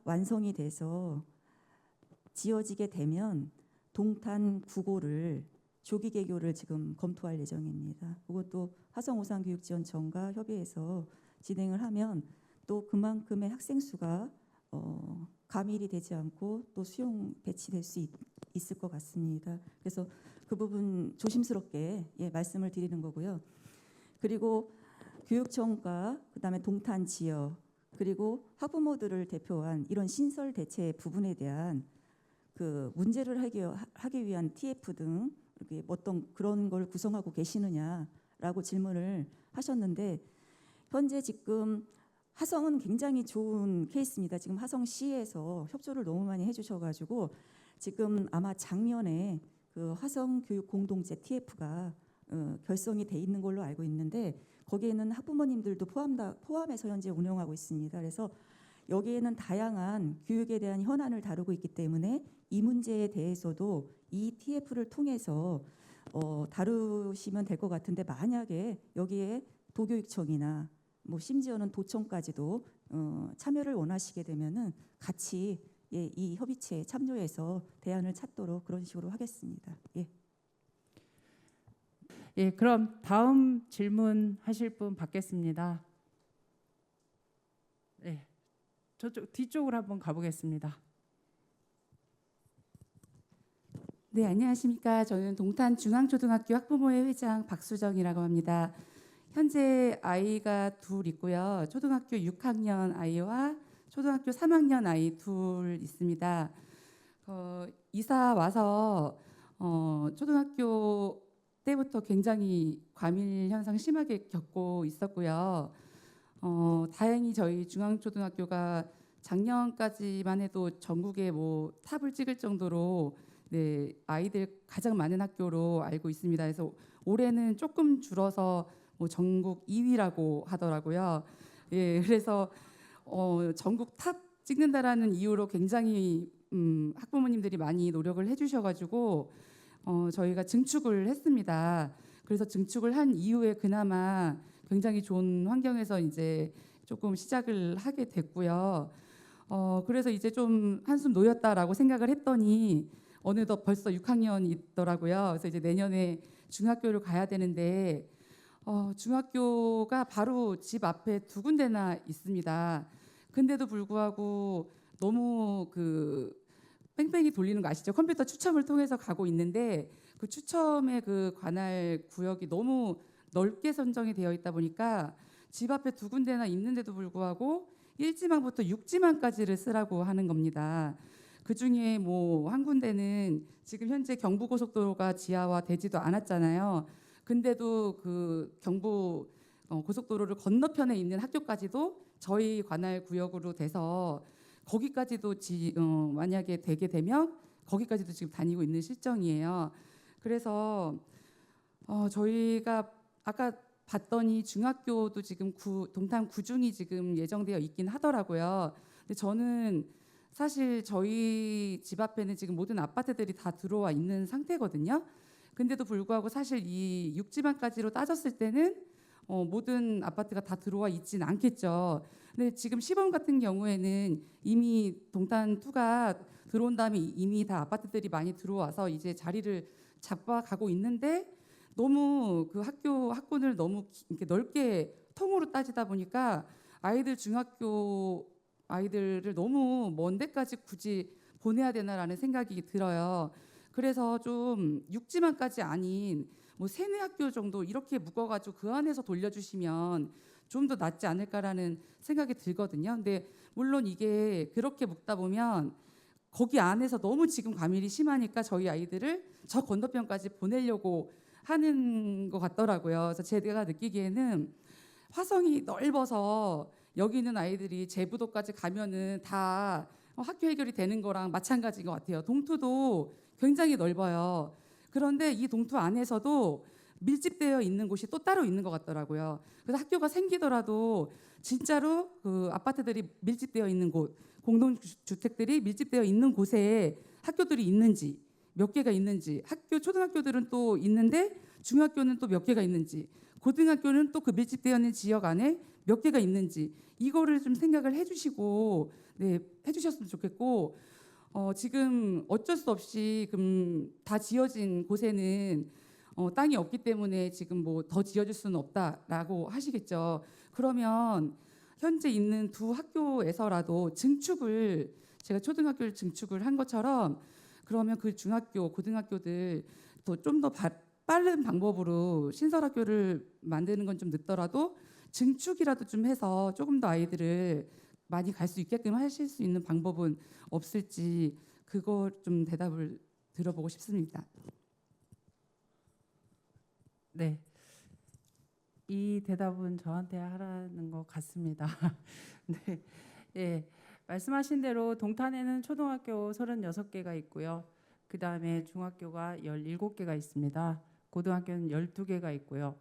완성이 돼서 지어지게 되면 동탄 9고를 조기 개교를 지금 검토할 예정입니다. 그것도 화성우상교육지원청과 협의해서 진행을 하면 또 그만큼의 학생 수가 가밀이 되지 않고 또 수용 배치될 수 있을 것 같습니다. 그래서 그 부분 조심스럽게 말씀을 드리는 거고요. 그리고 교육청과 그다음에 동탄 지역 그리고 학부모들을 대표한 이런 신설 대체 부분에 대한 그 문제를 하기 위한 TF 등 이렇게 어떤 그런 걸 구성하고 계시느냐라고 질문을 하셨는데, 현재 지금 화성은 굉장히 좋은 케이스입니다. 지금 화성시에서 협조를 너무 많이 해주셔가지고 지금 아마 작년에 그 화성 교육 공동체 TF가 결성이 돼 있는 걸로 알고 있는데, 거기에는 학부모님들도 포함해서 현재 운영하고 있습니다. 그래서 여기에는 다양한 교육에 대한 현안을 다루고 있기 때문에 이 문제에 대해서도 이 TF를 통해서 다루시면 될 것 같은데, 만약에 여기에 도교육청이나 뭐 심지어는 도청까지도 참여를 원하시게 되면은 같이 이 협의체에 참여해서 대안을 찾도록 그런 식으로 하겠습니다. 예, 그럼 다음 질문 하실 분 받겠습니다. 네, 저쪽 뒤쪽으로 한번 가보겠습니다. 네, 안녕하십니까. 저는 동탄 중앙초등학교 학부모회 회장 박수정이라고 합니다. 현재 아이가 둘 있고요. 초등학교 6학년 아이와 초등학교 3학년 아이 둘 있습니다. 이사 와서 초등학교 때부터 굉장히 과밀 현상 심하게 겪고 있었고요. 다행히 저희 중앙초등학교가 작년까지만 해도 전국에 뭐 탑을 찍을 정도로 아이들 가장 많은 학교로 알고 있습니다. 그래서 올해는 조금 줄어서 뭐 전국 2위라고 하더라고요. 예, 그래서 전국 탑 찍는다라는 이유로 굉장히 학부모님들이 많이 노력을 해주셔가지고 저희가 증축을 했습니다. 그래서 증축을 한 이후에 그나마 굉장히 좋은 환경에서 이제 조금 시작을 하게 됐고요. 그래서 이제 좀 한숨 놓였다라고 생각을 했더니 어느덧 벌써 6학년이 있더라고요. 그래서 이제 내년에 중학교를 가야 되는데 중학교가 바로 집 앞에 2군데나 있습니다. 근데도 불구하고 너무 뺑뺑이 돌리는 거 아시죠? 컴퓨터 추첨을 통해서 가고 있는데 그 추첨의 그 관할 구역이 너무 넓게 선정이 되어 있다 보니까 집 앞에 2군데나 있는데도 불구하고 1지망부터 6지망까지를 쓰라고 하는 겁니다. 그 중에 뭐 한 군데는 지금 현재 경부고속도로가 지하화되지도 않았잖아요. 근데도 그 경부 고속도로를 건너편에 있는 학교까지도 저희 관할 구역으로 돼서 거기까지도 만약에 되게 되면 거기까지도 지금 다니고 있는 실정이에요. 그래서 저희가 아까 봤더니 중학교도 지금 동탄 9중이 지금 예정되어 있긴 하더라고요. 근데 저는 사실 저희 집 앞에는 지금 모든 아파트들이 다 들어와 있는 상태거든요. 근데도 불구하고 사실 이 6지방까지로 따졌을 때는 모든 아파트가 다 들어와 있지는 않겠죠. 근데 지금 시범 같은 경우에는 이미 동탄 2가 들어온 다음에 이미 다 아파트들이 많이 들어와서 이제 자리를 잡아가고 있는데 너무 그 학군을 너무 이렇게 넓게 통으로 따지다 보니까 중학교 아이들을 너무 먼 데까지 굳이 보내야 되나라는 생각이 들어요. 그래서 좀 육지만까지 아닌 뭐 세네 학교 정도 이렇게 묶어가지고 그 안에서 돌려주시면 좀 더 낫지 않을까라는 생각이 들거든요. 근데 물론 이게 그렇게 묶다 보면 거기 안에서 너무 지금 과밀이 심하니까 저희 아이들을 저 건너편까지 보내려고 하는 것 같더라고요. 그래서 제가 느끼기에는 화성이 넓어서 여기 있는 아이들이 제부도까지 가면은 다 학교 해결이 되는 거랑 마찬가지인 것 같아요. 동투도 굉장히 넓어요. 그런데 이 동투 안에서도 밀집되어 있는 곳이 또 따로 있는 것 같더라고요. 그래서 학교가 생기더라도 진짜로 그 아파트들이 밀집되어 있는 곳, 공동주택들이 밀집되어 있는 곳에 학교들이 있는지, 몇 개가 있는지, 초등학교들은 또 있는데 중학교는 또 몇 개가 있는지, 고등학교는 또 그 밀집되어 있는 지역 안에 몇 개가 있는지 이거를 좀 생각을 해주시고 해주셨으면 좋겠고, 지금 어쩔 수 없이 다 지어진 곳에는 땅이 없기 때문에 지금 뭐 더 지어줄 수는 없다라고 하시겠죠. 그러면 현재 있는 두 학교에서라도 증축을, 제가 초등학교를 증축을 한 것처럼, 그러면 그 중학교, 고등학교들 또 좀 더 빠른 방법으로 신설학교를 만드는 건 좀 늦더라도 증축이라도 좀 해서 조금 더 아이들을 많이 갈 수 있게끔 하실 수 있는 방법은 없을지, 그거 좀 대답을 들어보고 싶습니다. 네. 이 대답은 저한테 하라는 것 같습니다. 네. 예. 말씀하신 대로 동탄에는 초등학교 36개가 있고요. 그다음에 중학교가 17개가 있습니다. 고등학교는 12개가 있고요.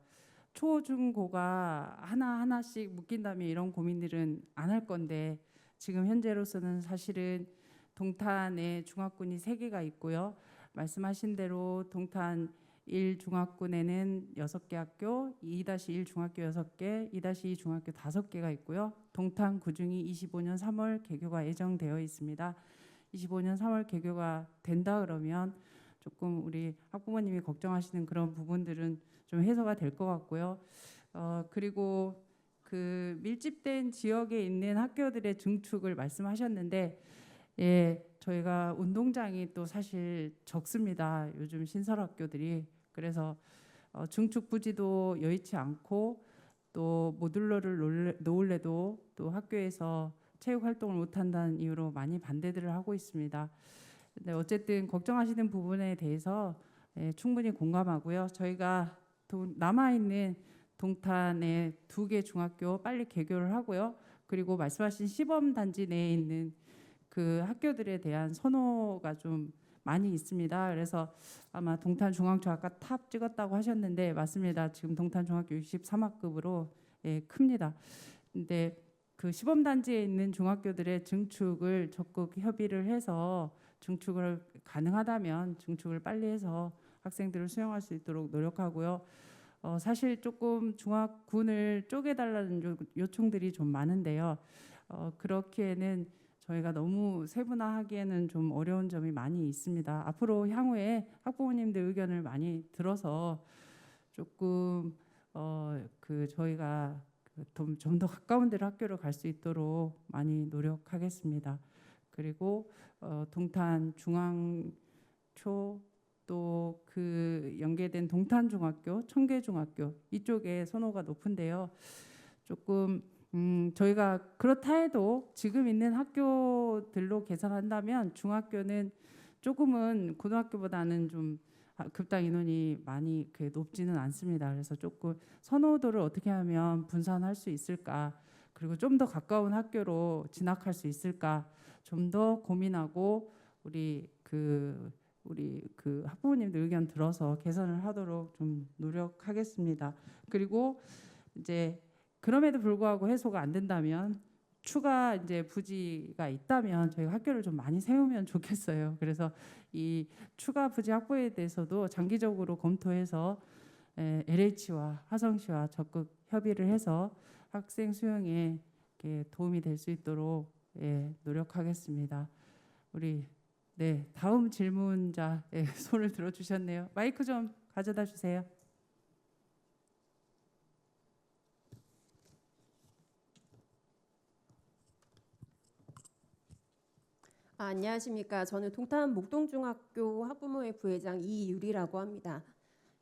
초, 중, 고가 하나하나씩 묶인다면 이런 고민들은 안 할 건데, 지금 현재로서는 사실은 동탄에 중학군이 3개가 있고요. 말씀하신 대로 동탄 1중학군에는 6개 학교, 2-1 중학교 6개, 2-2 중학교 5개가 있고요. 동탄 구중이 25년 3월 개교가 예정되어 있습니다. 25년 3월 개교가 된다 그러면 조금 우리 학부모님이 걱정하시는 그런 부분들은 좀 해소가 될 것 같고요. 그리고 그 밀집된 지역에 있는 학교들의 증축을 말씀하셨는데, 예, 저희가 운동장이 또 사실 적습니다. 요즘 신설 학교들이. 그래서 증축 부지도 여의치 않고, 또 모듈러를 놓을래도 또 학교에서 체육 활동을 못 한다는 이유로 많이 반대들을 하고 있습니다. 근데 어쨌든 걱정하시는 부분에 대해서 충분히 공감하고요. 저희가 남아 있는 동탄의 2개 중학교 빨리 개교를 하고요. 그리고 말씀하신 시범 단지 내에 있는 그 학교들에 대한 선호가 좀 많이 있습니다. 그래서 아마 동탄 중앙초 아까 탑 찍었다고 하셨는데 맞습니다. 지금 동탄 중학교 63학급으로 큽니다. 근데 그 시범 단지에 있는 중학교들의 증축을 적극 협의를 해서 증축을 가능하다면 증축을 빨리 해서 학생들을 수용할 수 있도록 노력하고요. 사실 조금 중학군을 쪼개달라는 요청들이 좀 많은데요. 그렇기에는 저희가 너무 세분화하기에는 좀 어려운 점이 많이 있습니다. 앞으로 향후에 학부모님들 의견을 많이 들어서 조금 저희가 좀 더 가까운 데로 학교를 갈 수 있도록 많이 노력하겠습니다. 그리고 동탄 중앙초 또 그 연계된 동탄중학교, 청계중학교 이쪽에 선호가 높은데요. 조금 저희가 그렇다 해도 지금 있는 학교들로 계산한다면 중학교는 조금은 고등학교보다는 좀 급당 인원이 많이 높지는 않습니다. 그래서 조금 선호도를 어떻게 하면 분산할 수 있을까, 그리고 좀 더 가까운 학교로 진학할 수 있을까 좀 더 고민하고 우리 학부모님들 의견 들어서 개선을 하도록 좀 노력하겠습니다. 그리고 이제 그럼에도 불구하고 해소가 안 된다면 추가 이제 부지가 있다면 저희가 학교를 좀 많이 세우면 좋겠어요. 그래서 이 추가 부지 확보에 대해서도 장기적으로 검토해서 LH와 화성시와 적극 협의를 해서 학생 수용에 도움이 될 수 있도록 노력하겠습니다. 우리 다음 질문자 손을 들어주셨네요. 마이크 좀 가져다 주세요. 안녕하십니까. 저는 동탄 목동중학교 학부모회 부회장 이유리라고 합니다.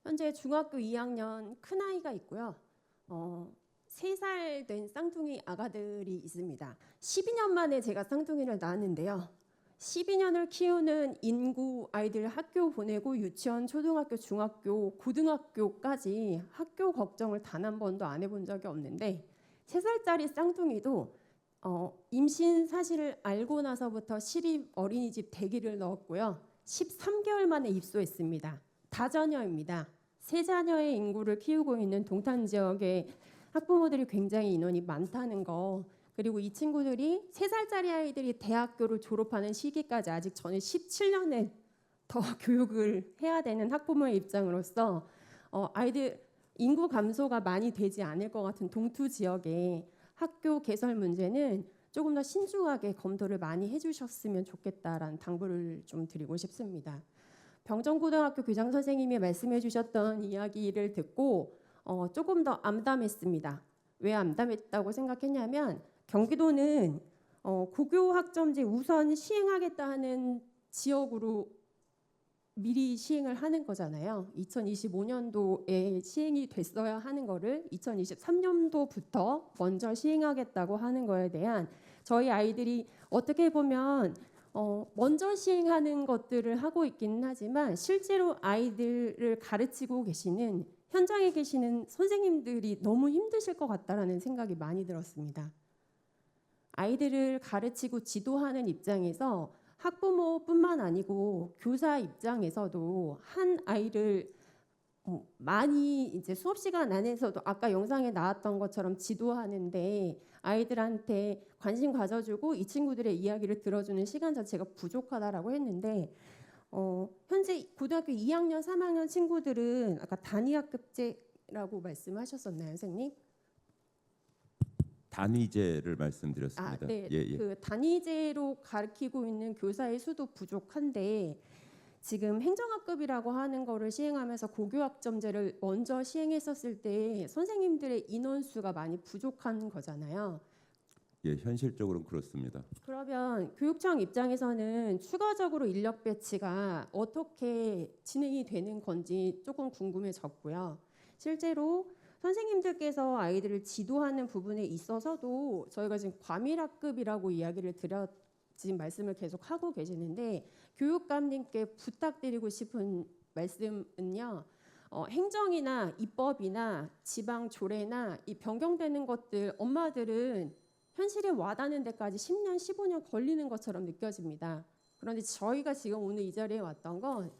현재 중학교 2학년 큰아이가 있고요. 3살 된 쌍둥이 아가들이 있습니다. 12년 만에 제가 쌍둥이를 낳았는데요. 12년을 키우는 인구 아이들 학교 보내고 유치원, 초등학교, 중학교, 고등학교까지 학교 걱정을 단 한 번도 안 해본 적이 없는데 3살짜리 쌍둥이도 임신 사실을 알고 나서부터 시립 어린이집 대기를 넣었고요. 13개월 만에 입소했습니다. 다자녀입니다. 3자녀의 인구를 키우고 있는 동탄 지역의 학부모들이 굉장히 인원이 많다는 거, 그리고 이 친구들이 3살짜리 아이들이 대학교를 졸업하는 시기까지 아직 저는 17년을 더 교육을 해야 되는 학부모의 입장으로서 아이들 인구 감소가 많이 되지 않을 것 같은 동투 지역에 학교 개설 문제는 조금 더 신중하게 검토를 많이 해주셨으면 좋겠다라는 당부를 좀 드리고 싶습니다. 병정고등학교 교장 선생님이 말씀해주셨던 이야기를 듣고 조금 더 암담했습니다. 왜 암담했다고 생각했냐면 경기도는 고교 학점제 우선 시행하겠다 하는 지역으로 미리 시행을 하는 거잖아요. 2025년도에 시행이 됐어야 하는 거를 2023년도부터 먼저 시행하겠다고 하는 거에 대한 저희 아이들이 어떻게 보면 먼저 시행하는 것들을 하고 있기는 하지만 실제로 아이들을 가르치고 계시는 현장에 계시는 선생님들이 너무 힘드실 것 같다라는 생각이 많이 들었습니다. 아이들을 가르치고 지도하는 입장에서 학부모뿐만 아니고 교사 입장에서도 한 아이를 많이 이제 수업 시간 안에서도 아까 영상에 나왔던 것처럼 지도하는데 아이들한테 관심 가져주고 이 친구들의 이야기를 들어주는 시간 자체가 부족하다라고 했는데 현재 고등학교 2학년, 3학년 친구들은 아까 단위학급제라고 말씀하셨었나요, 선생님? 단위제를 말씀드렸습니다. 네. 예. 그 단위제로 가르치고 있는 교사의 수도 부족한데 지금 행정학급이라고 하는 거를 시행하면서 고교학점제를 먼저 시행했었을 때 선생님들의 인원수가 많이 부족한 거잖아요. 예, 현실적으로는 그렇습니다. 그러면 교육청 입장에서는 추가적으로 인력 배치가 어떻게 진행이 되는 건지 조금 궁금해졌고요. 실제로 선생님들께서 아이들을 지도하는 부분에 있어서도 저희가 지금 과밀학급이라고 이야기를 지금 말씀을 계속 하고 계시는데 교육감님께 부탁드리고 싶은 말씀은요. 행정이나 입법이나 지방 조례나 이 변경되는 것들 엄마들은 현실에 와닿는 데까지 10년, 15년 걸리는 것처럼 느껴집니다. 그런데 저희가 지금 오늘 이 자리에 왔던 건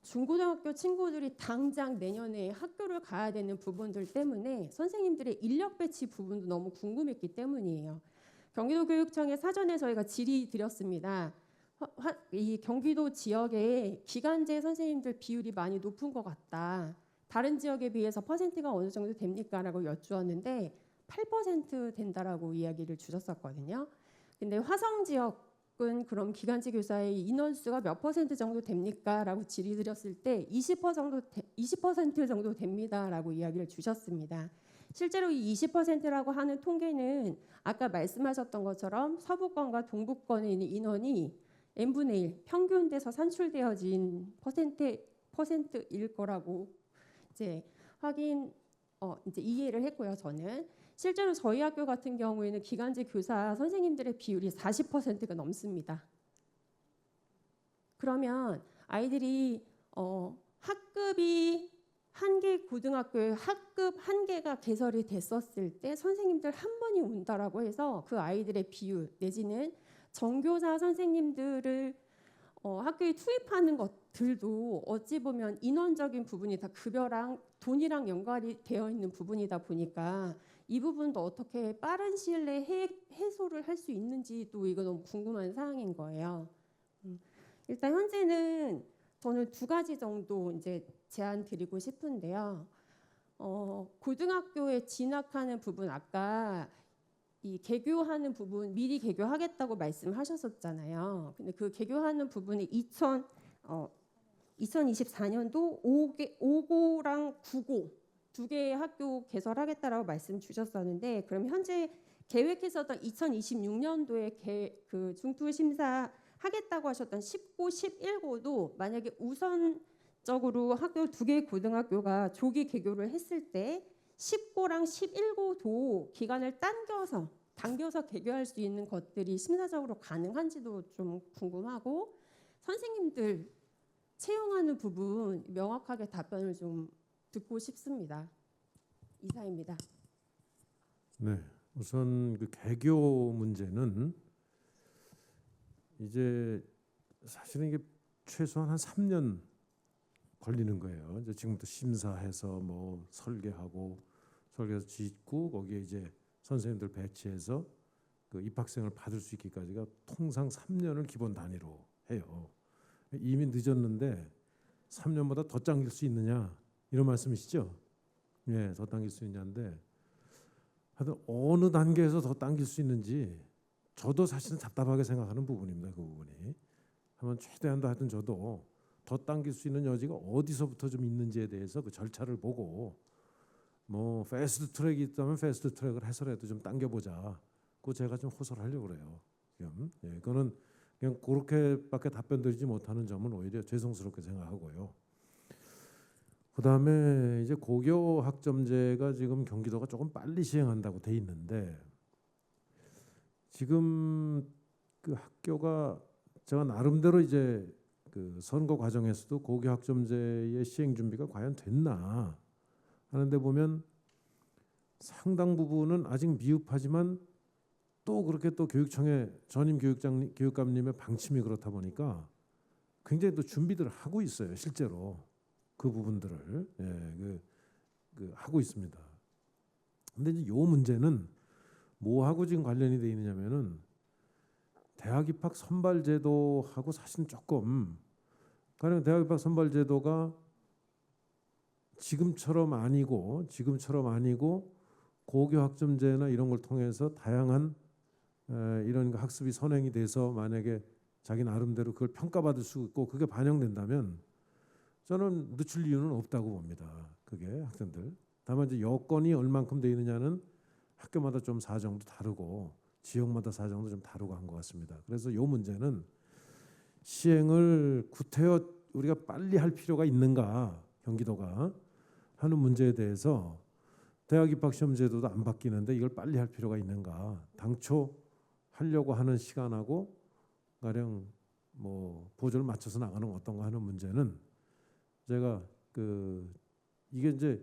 중고등학교 친구들이 당장 내년에 학교를 가야 되는 부분들 때문에 선생님들의 인력 배치 부분도 너무 궁금했기 때문이에요. 경기도교육청에 사전에 저희가 질의드렸습니다. 이 경기도 지역에 기간제 선생님들 비율이 많이 높은 것 같다. 다른 지역에 비해서 퍼센트가 어느 정도 됩니까? 라고 여쭈었는데 8% 된다라고 이야기를 주셨었거든요. 근데 화성 지역은 그럼 기간제 교사의 인원수가 몇 퍼센트 정도 됩니까? 라고 질의드렸을 때 20% 정도 됩니다라고 이야기를 주셨습니다. 실제로 이 20%라고 하는 통계는 아까 말씀하셨던 것처럼 서부권과 동부권에 있는 인원이 n분의 1 평균돼서 산출되어진 퍼센트일 거라고 이제 이제 이해를 했고요. 저는 실제로 저희 학교 같은 경우에는 기간제 교사 선생님들의 비율이 40%가 넘습니다. 그러면 아이들이 학급이 한 개 고등학교에 학급 한 개가 개설이 됐었을 때 선생님들 한 번이 온다라고 해서 그 아이들의 비율 내지는 정교사 선생님들을 학교에 투입하는 것들도 어찌 보면 인원적인 부분이 다 급여랑 돈이랑 연관이 되어 있는 부분이다 보니까 이 부분도 어떻게 빠른 시일 내에 해소를 할 수 있는지도 이거 너무 궁금한 사항인 거예요. 일단 현재는 저는 2가지 정도 이제 제안 드리고 싶은데요. 고등학교에 진학하는 부분 아까 이 개교하는 부분 미리 개교하겠다고 말씀하셨었잖아요. 근데 그 개교하는 부분이 2024년도 5고랑 9고 2개의 학교 개설하겠다라고 말씀 주셨었는데 그럼 현재 계획했었던 2026년도에 그 중투 심사 하겠다고 하셨던 10고 11고도 만약에 우선적으로 학교 2개 고등학교가 조기 개교를 했을 때 10고랑 11고도 기간을 당겨서 개교할 수 있는 것들이 심사적으로 가능한지도 좀 궁금하고, 선생님들 채용하는 부분 명확하게 답변을 좀 듣고 싶습니다. 이사입니다. 네, 우선 그 개교 문제는 이제 사실은 이게 최소한 한 3년 걸리는 거예요. 이제 지금부터 심사해서 뭐 설계해서 짓고 거기에 이제 선생님들 배치해서 그 입학생을 받을 수 있기까지가 통상 3년을 기본 단위로 해요. 이미 늦었는데 3년보다 더 당길 수 있느냐 이런 말씀이시죠? 예, 더 당길 수 있냐인데 하여튼 어느 단계에서 더 당길 수 있는지 저도 사실은 답답하게 생각하는 부분입니다. 그 부분이. 한번 최대한도 하여튼 저도 더 당길 수 있는 여지가 어디서부터 좀 있는지에 대해서 그 절차를 보고 뭐 패스트 트랙이 있다면 패스트 트랙을 해서라도 좀 당겨보자. 그거 제가 좀 호소를 하려고 그래요. 지금. 예, 그거는 그냥 그렇게밖에 답변 드리지 못하는 점은 오히려 죄송스럽게 생각하고요. 그다음에 이제 고교 학점제가 지금 경기도가 조금 빨리 시행한다고 돼 있는데 지금 그 학교가 제가 나름대로 이제 그 선거 과정에서도 고교 학점제의 시행 준비가 과연 됐나 하는데 보면 상당 부분은 아직 미흡하지만 또 그렇게 또 교육청의 전임 교육감님의 방침이 그렇다 보니까 굉장히 또 준비들을 하고 있어요. 실제로 그 부분들을 그 하고 있습니다. 근데 이제 요 문제는 뭐하고 지금 관련이 돼 있느냐면은 대학 입학 선발 제도하고 사실은 조금 가령 대학 입학 선발 제도가 지금처럼 아니고 고교 학점제나 이런 걸 통해서 다양한 이런 학습이 선행이 돼서 만약에 자기 나름대로 그걸 평가받을 수 있고 그게 반영된다면 저는 늦출 이유는 없다고 봅니다. 그게 학생들. 다만 이제 여건이 얼만큼 돼 있느냐는 학교마다 좀 사정도 다르고 지역마다 사정도 좀 다르고 한 것 같습니다. 그래서 이 문제는 시행을 구태여 우리가 빨리 할 필요가 있는가 경기도가 하는 문제에 대해서 대학 입학 시험 제도도 안 바뀌는데 이걸 빨리 할 필요가 있는가 당초 하려고 하는 시간하고 가령 뭐 보조를 맞춰서 나가는 어떤가 하는 문제는 제가 이게 이제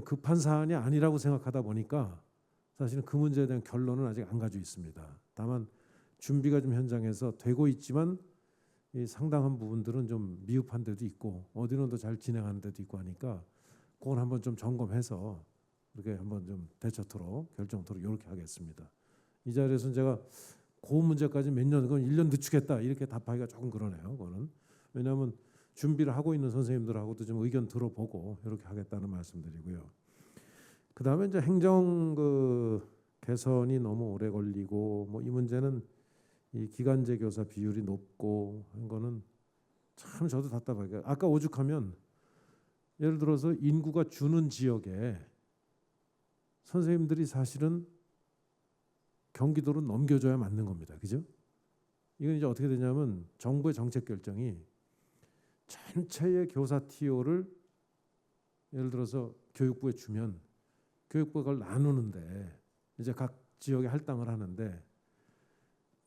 급한 사안이 아니라고 생각하다 보니까 사실은 그 문제에 대한 결론은 아직 안 가지고 있습니다. 다만 준비가 좀 현장에서 되고 있지만 이 상당한 부분들은 좀 미흡한 데도 있고 어디는 더 잘 진행하는 데도 있고 하니까 그건 한번 좀 점검해서 그렇게 한번 좀 대처토록 결정토록 이렇게 하겠습니다. 이 자리에서는 제가 그 문제까지 몇 년, 그건 1년 늦추겠다 이렇게 답하기가 조금 그러네요. 그거는 왜냐하면 준비를 하고 있는 선생님들하고도 좀 의견 들어보고 이렇게 하겠다는 말씀드리고요. 그 다음에 이제 행정 개선이 너무 오래 걸리고 뭐 이 문제는 이 기간제 교사 비율이 높고 한 거는 참 저도 답답하게 아까 오죽하면 예를 들어서 인구가 주는 지역에 선생님들이 사실은 경기도로 넘겨줘야 맞는 겁니다. 그죠? 이건 이제 어떻게 되냐면 정부의 정책 결정이 전체의 교사 TO를 예를 들어서 교육부에 주면 교육부가 그걸 나누는데 이제 각 지역에 할당을 하는데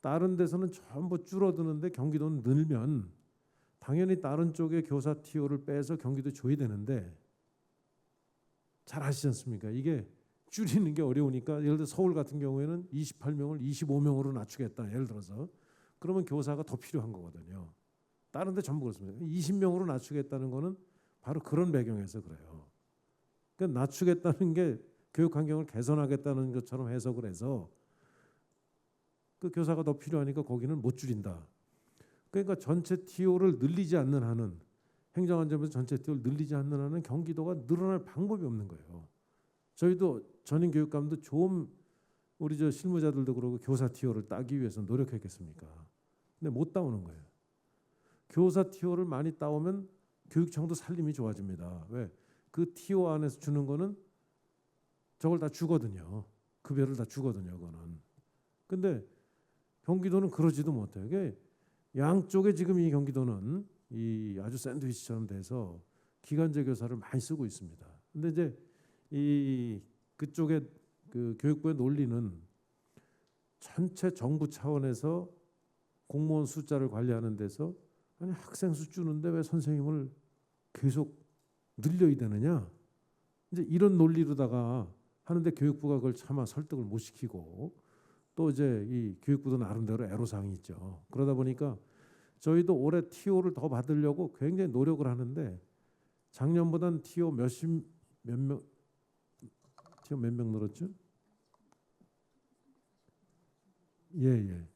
다른 데서는 전부 줄어드는데 경기도는 늘면 당연히 다른 쪽의 교사 TO를 빼서 경기도에 줘야 되는데 잘 아시지 않습니까? 이게 줄이는 게 어려우니까 예를 들어 서울 같은 경우에는 28명을 25명으로 낮추겠다. 예를 들어서 그러면 교사가 더 필요한 거거든요. 다른 데 전부 그렇습니다. 20명으로 낮추겠다는 거는 바로 그런 배경에서 그래요. 그러니까 낮추겠다는 게 교육 환경을 개선하겠다는 것처럼 해석을 해서 그 교사가 더 필요하니까 거기는 못 줄인다. 그러니까 전체 TO를 늘리지 않는 한은 행정안전부에서 전체 TO를 늘리지 않는 한은 경기도가 늘어날 방법이 없는 거예요. 저희도 전임 교육감도 좀 우리 저 실무자들도 그러고 교사 TO를 따기 위해서 노력했겠습니까? 근데 못 따오는 거예요. 교사 TO를 많이 따오면 교육청도 살림이 좋아집니다. 왜? 그 TO 안에서 주는 거는 저걸 다 주거든요. 급여를 다 주거든요. 그거는. 근데 경기도는 그러지도 못해요. 이게 양쪽에 지금 이 경기도는 이 아주 샌드위치처럼 돼서 기간제 교사를 많이 쓰고 있습니다. 근데 이제 이 그쪽에 그 교육부의 논리는 전체 정부 차원에서 공무원 숫자를 관리하는 데서 아니 학생 수 주는데 왜 선생님을 계속 늘려야 되느냐? 이제 이런 논리로다가 하는데 교육부가 그걸 차마 설득을 못 시키고 또 이제 이 교육부도 나름대로 애로사항이 있죠. 그러다 보니까 저희도 올해 TO를 더 받으려고 굉장히 노력을 하는데 작년보다는 TO 몇 명 늘었죠? 예.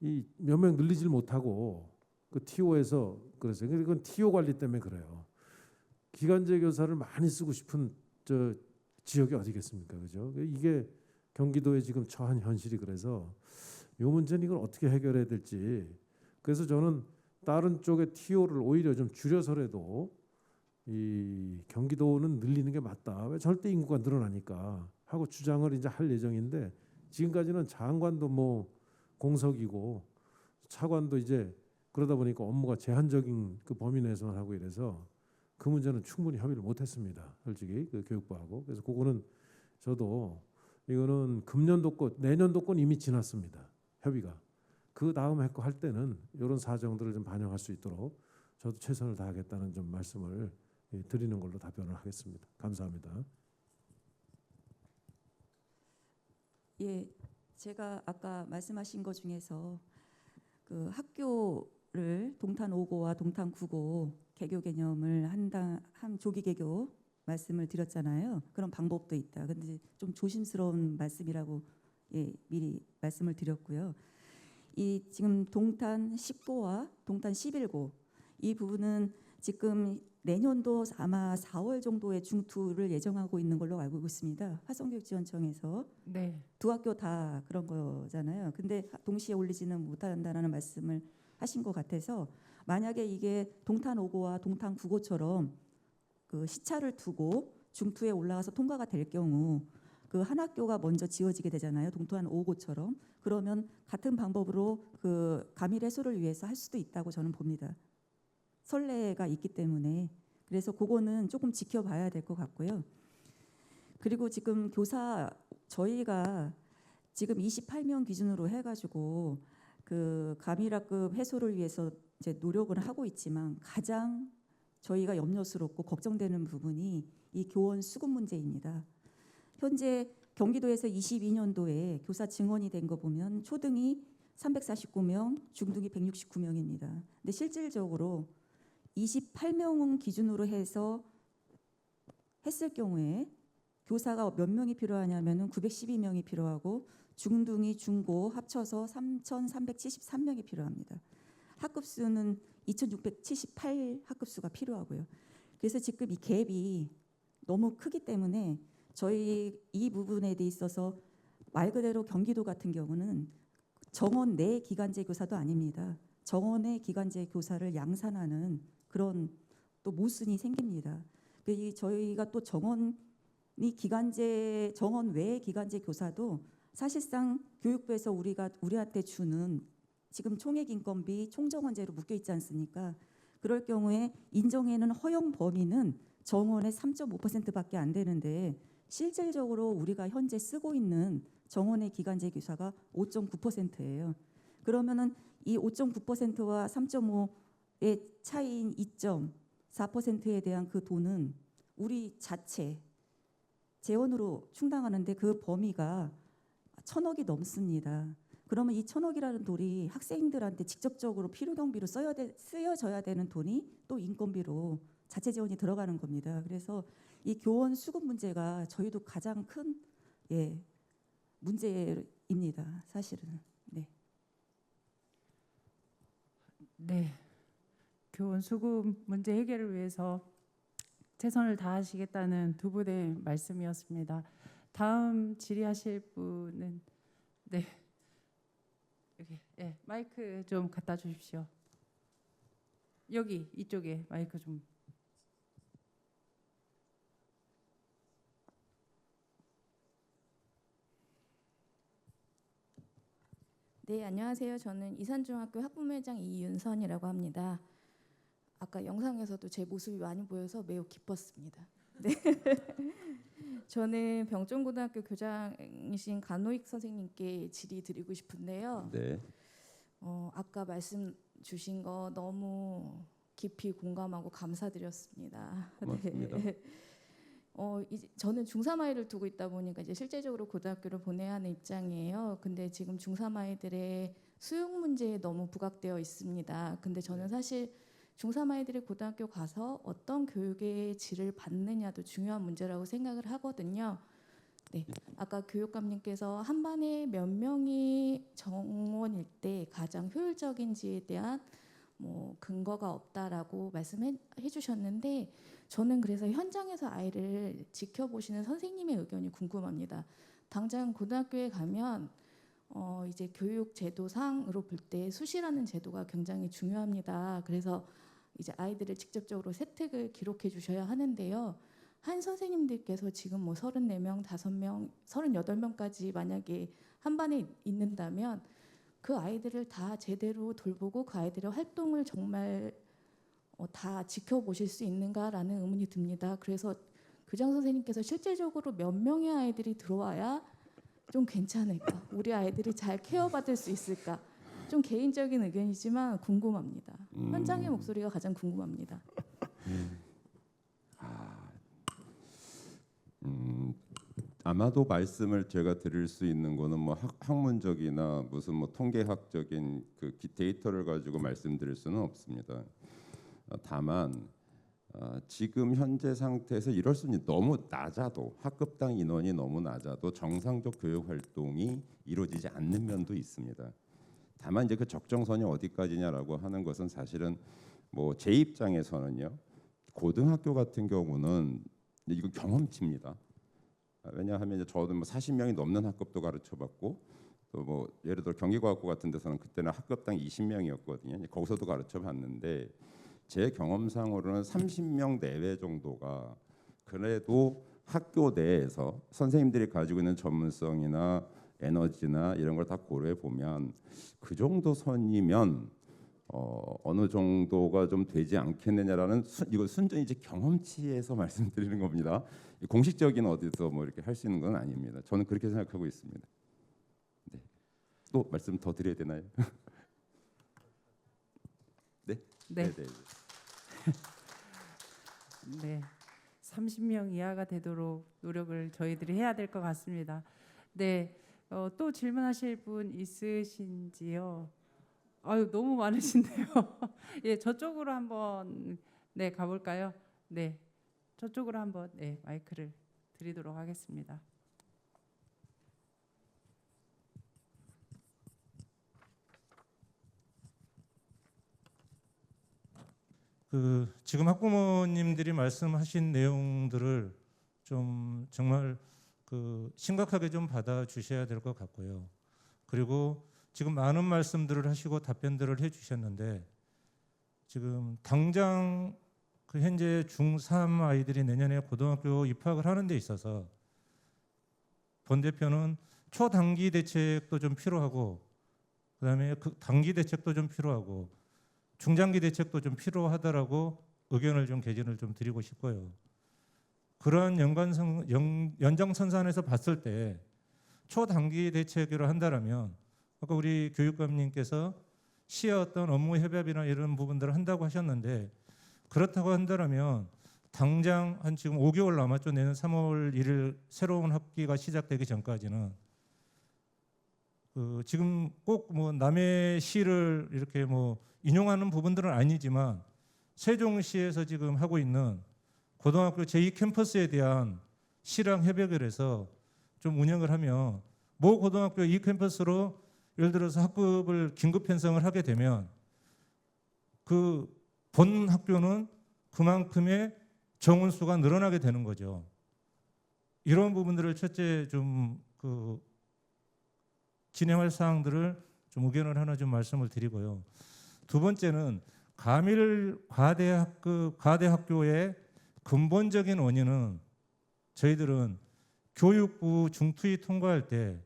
이 몇 명 늘리질 못하고 그 TO에서 그랬어요. 그건 TO 관리 때문에 그래요. 기간제 교사를 많이 쓰고 싶은 저 지역이 어디겠습니까, 그죠? 이게 경기도에 지금 처한 현실이 그래서 이 문제는 이걸 어떻게 해결해야 될지. 그래서 저는 다른 쪽의 TO를 오히려 좀 줄여서라도 이 경기도는 늘리는 게 맞다. 왜 절대 인구가 늘어나니까 하고 주장을 이제 할 예정인데 지금까지는 장관도 뭐 공석이고 차관도 이제 그러다 보니까 업무가 제한적인 그 범위 내에서만 하고 이래서 그 문제는 충분히 협의를 못했습니다. 솔직히 그 교육부하고. 그래서 그거는 저도 이거는 금년도권, 내년도권 이미 지났습니다. 협의가. 그 다음 할 때는 이런 사정들을 좀 반영할 수 있도록 저도 최선을 다하겠다는 좀 말씀을 드리는 걸로 답변을 하겠습니다. 감사합니다. 예, 제가 아까 말씀하신 것 중에서 그 학교를 동탄 5고와 동탄 9고 개교 개념을 한 조기 개교 말씀을 드렸잖아요. 그런 방법도 있다. 근데 좀 조심스러운 말씀이라고 미리 말씀을 드렸고요. 이 지금 동탄 10고와 동탄 11고 이 부분은 지금 내년도 아마 4월 정도에 중투를 예정하고 있는 걸로 알고 있습니다. 화성교육지원청에서 네. 두 학교 다 그런 거잖아요. 근데 동시에 올리지는 못한다라는 말씀을 하신 것 같아서 만약에 이게 동탄 5고와 동탄 9고처럼 그 시차를 두고 중투에 올라가서 통과가 될 경우 그 한 학교가 먼저 지어지게 되잖아요. 동탄 5고처럼 그러면 같은 방법으로 그 감일 해소를 위해서 할 수도 있다고 저는 봅니다. 선례가 있기 때문에 그래서 그거는 조금 지켜봐야 될 것 같고요. 그리고 지금 교사 저희가 지금 28명 기준으로 해가지고 그 감일학급 해소를 위해서 이제 노력을 하고 있지만 가장 저희가 염려스럽고 걱정되는 부분이 이 교원 수급 문제입니다. 현재 경기도에서 22년도에 교사 증원이 된 거 보면 초등이 349명, 중등이 169명입니다. 근데 실질적으로 28명 기준으로 해서 했을 경우에 교사가 몇 명이 필요하냐면은 912명이 필요하고 중등이 중고 합쳐서 3,373명이 필요합니다. 학급 수는 2,678 학급 수가 필요하고요. 그래서 지금 이 갭이 너무 크기 때문에 저희 이 부분에 대해 있어서 말 그대로 경기도 같은 경우는 정원 내 기간제 교사도 아닙니다. 정원의 기간제 교사를 양산하는 그런 또 모순이 생깁니다. 저희가 또 정원 외의 기간제 교사도 사실상 교육부에서 우리한테 주는 지금 총액 인건비 총정원제로 묶여 있지 않습니까? 그럴 경우에 인정에는 허용 범위는 정원의 3.5%밖에 안 되는데 실질적으로 우리가 현재 쓰고 있는 정원의 기간제 교사가 5.9%예요. 그러면은 이 5.9%와 3.5의 차이인 2.4%에 대한 그 돈은 우리 자체 재원으로 충당하는데 그 범위가 1,000억이 넘습니다. 그러면 이 1,000억이라는 돈이 학생들한테 직접적으로 필요 경비로 쓰여져야 되는 돈이 또 인건비로 자체 재원이 들어가는 겁니다. 그래서 이 교원 수급 문제가 저희도 가장 큰 문제입니다. 사실은. 네. 네. 교원 수급 문제 해결을 위해서 최선을 다하시겠다는 두 분의 말씀이었습니다. 다음 질의하실 분은 여기 마이크 좀 갖다 주십시오. 여기 이쪽에 마이크 좀. 네, 안녕하세요. 저는 이산중학교 학부모회장 이윤선이라고 합니다. 아까 영상에서도 제 모습이 많이 보여서 매우 기뻤습니다. 네. 저는 병정고등학교 교장이신 간호익 선생님께 질의드리고 싶은데요. 네. 아까 말씀 주신 거 너무 깊이 공감하고 감사드렸습니다. 고맙습니다. 네. 이제 저는 중3 아이를 두고 있다 보니까 이제 실제적으로 고등학교를 보내야 하는 입장이에요. 근데 지금 중3 아이들의 수용 문제에 너무 부각되어 있습니다. 근데 저는 사실 중3 아이들이 고등학교 가서 어떤 교육의 질을 받느냐도 중요한 문제라고 생각을 하거든요. 네, 아까 교육감님께서 한 반에 몇 명이 정원일 때 가장 효율적인지에 대한 근거가 없다라고 말씀해 주셨는데 저는 그래서 현장에서 아이를 지켜보시는 선생님의 의견이 궁금합니다. 당장 고등학교에 가면 이제 교육 제도상으로 볼 때 수시라는 제도가 굉장히 중요합니다. 그래서 이제 아이들을 직접적으로 세특을 기록해 주셔야 하는데요. 한 선생님들께서 지금 34명, 5명, 38명까지 만약에 한 반에 있는다면 그 아이들을 다 제대로 돌보고 그 아이들의 활동을 정말 다 지켜보실 수 있는가라는 의문이 듭니다. 그래서 교장 선생님께서 실제적으로 몇 명의 아이들이 들어와야 좀 괜찮을까? 우리 아이들이 잘 케어받을 수 있을까? 좀 개인적인 의견이지만 궁금합니다. 현장의 목소리가 가장 궁금합니다. 아마도 말씀을 제가 드릴 수 있는 거는 뭐 학문적이나 무슨 뭐 통계학적인 그 데이터를 가지고 말씀드릴 수는 없습니다. 다만 지금 현재 상태에서 이럴 수는 너무 낮아도 학급당 인원이 너무 낮아도 정상적 교육 활동이 이루어지지 않는 면도 있습니다. 다만 이제 그 적정선이 어디까지냐라고 하는 것은 사실은 뭐 제 입장에서는요. 고등학교 같은 경우는 이거 경험치입니다. 왜냐하면 이제 저도 뭐 40명이 넘는 학급도 가르쳐봤고 또 뭐 예를 들어 경기과학고 같은 데서는 그때는 학급당 20명이었거든요. 거기서도 가르쳐봤는데 제 경험상으로는 30명 내외 정도가 그래도 학교 내에서 선생님들이 가지고 있는 전문성이나 에너지나 이런 걸 다 고려해 보면 그 정도 선이면 어느 정도가 좀 되지 않겠느냐라는 이거 순전히 이제 경험치에서 말씀드리는 겁니다. 공식적인 어디서 뭐 이렇게 할 수 있는 건 아닙니다. 저는 그렇게 생각하고 있습니다. 네. 또 말씀 더 드려야 되나요? 네. 네. 네. 네. 30명 이하가 되도록 노력을 저희들이 해야 될 것 같습니다. 네. 또 질문하실 분 있으신지요? 아유, 너무 많으신데요. 예, 저쪽으로 한번 네, 가볼까요? 네. 저쪽으로 한번 네, 마이크를 드리도록 하겠습니다. 지금 학부모님들이 말씀하신 내용들을 좀 정말 심각하게 좀 받아주셔야 될 것 같고요. 그리고 지금 많은 말씀들을 하시고 답변들을 해주셨는데 지금 당장 현재 중3 아이들이 내년에 고등학교 입학을 하는 데 있어서 본 대표는 초단기 대책도 좀 필요하고 그다음에 단기 대책도 좀 필요하고 중장기 대책도 좀 필요하다라고 의견을 좀 개진을 좀 드리고 싶고요. 그러한 연장선상에서 봤을 때 초단기 대책으로 한다라면 아까 우리 교육감님께서 시의 어떤 업무 협약이나 이런 부분들을 한다고 하셨는데 그렇다고 한다라면 당장 한 지금 5개월 남았죠. 내년 3월 1일 새로운 학기가 시작되기 전까지는 지금 꼭 뭐 남의 시를 이렇게 뭐 인용하는 부분들은 아니지만 세종시에서 지금 하고 있는 고등학교 제2캠퍼스에 대한 시랑 협약을 해서 좀 운영을 하면 모 고등학교 2캠퍼스로 예를 들어서 학급을 긴급 편성을 하게 되면 그 본 학교는 그만큼의 정원 수가 늘어나게 되는 거죠. 이런 부분들을 첫째 좀 진행할 사항들을 좀 의견을 하나 좀 말씀을 드리고요. 두 번째는 가밀 과대 학교의 근본적인 원인은 저희들은 교육부 중투위 통과할 때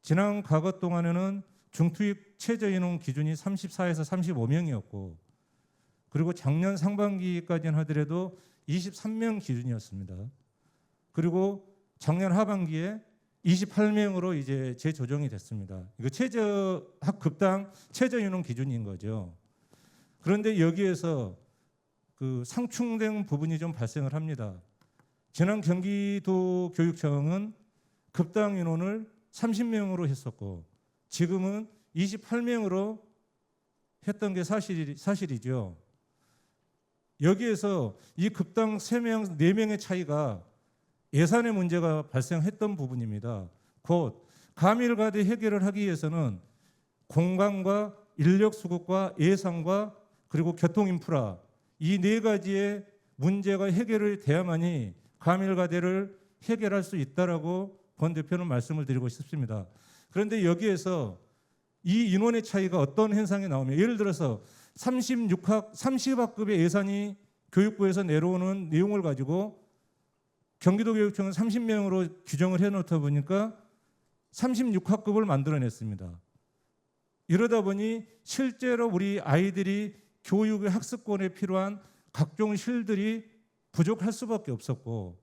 지난 과거 동안에는 중투입 최저 인원 기준이 34에서 35명이었고 그리고 작년 상반기까지는 하더라도 23명 기준이었습니다. 그리고 작년 하반기에 28명으로 이제 재조정이 됐습니다. 이거 최저 학급당 최저 인원 기준인 거죠. 그런데 여기에서 그 상충된 부분이 좀 발생을 합니다. 지난 경기도 교육청은 급당 인원을 30명으로 했었고 지금은 28명으로 했던 게 사실이죠. 여기에서 이 급당 3명, 4명의 차이가 예산의 문제가 발생했던 부분입니다. 곧 가밀가대 해결을 하기 위해서는 공간과 인력 수급과 예산과 그리고 교통 인프라 이 4가지의 문제가 해결이 돼야만이 가밀가대를 해결할 수 있다라고 권 대표는 말씀을 드리고 싶습니다. 그런데 여기에서 이 인원의 차이가 어떤 현상이 나오면 예를 들어서 30학급의 예산이 교육부에서 내려오는 내용을 가지고 경기도교육청은 30명으로 규정을 해놓다 보니까 36학급을 만들어냈습니다. 이러다 보니 실제로 우리 아이들이 교육의 학습권에 필요한 각종 실들이 부족할 수밖에 없었고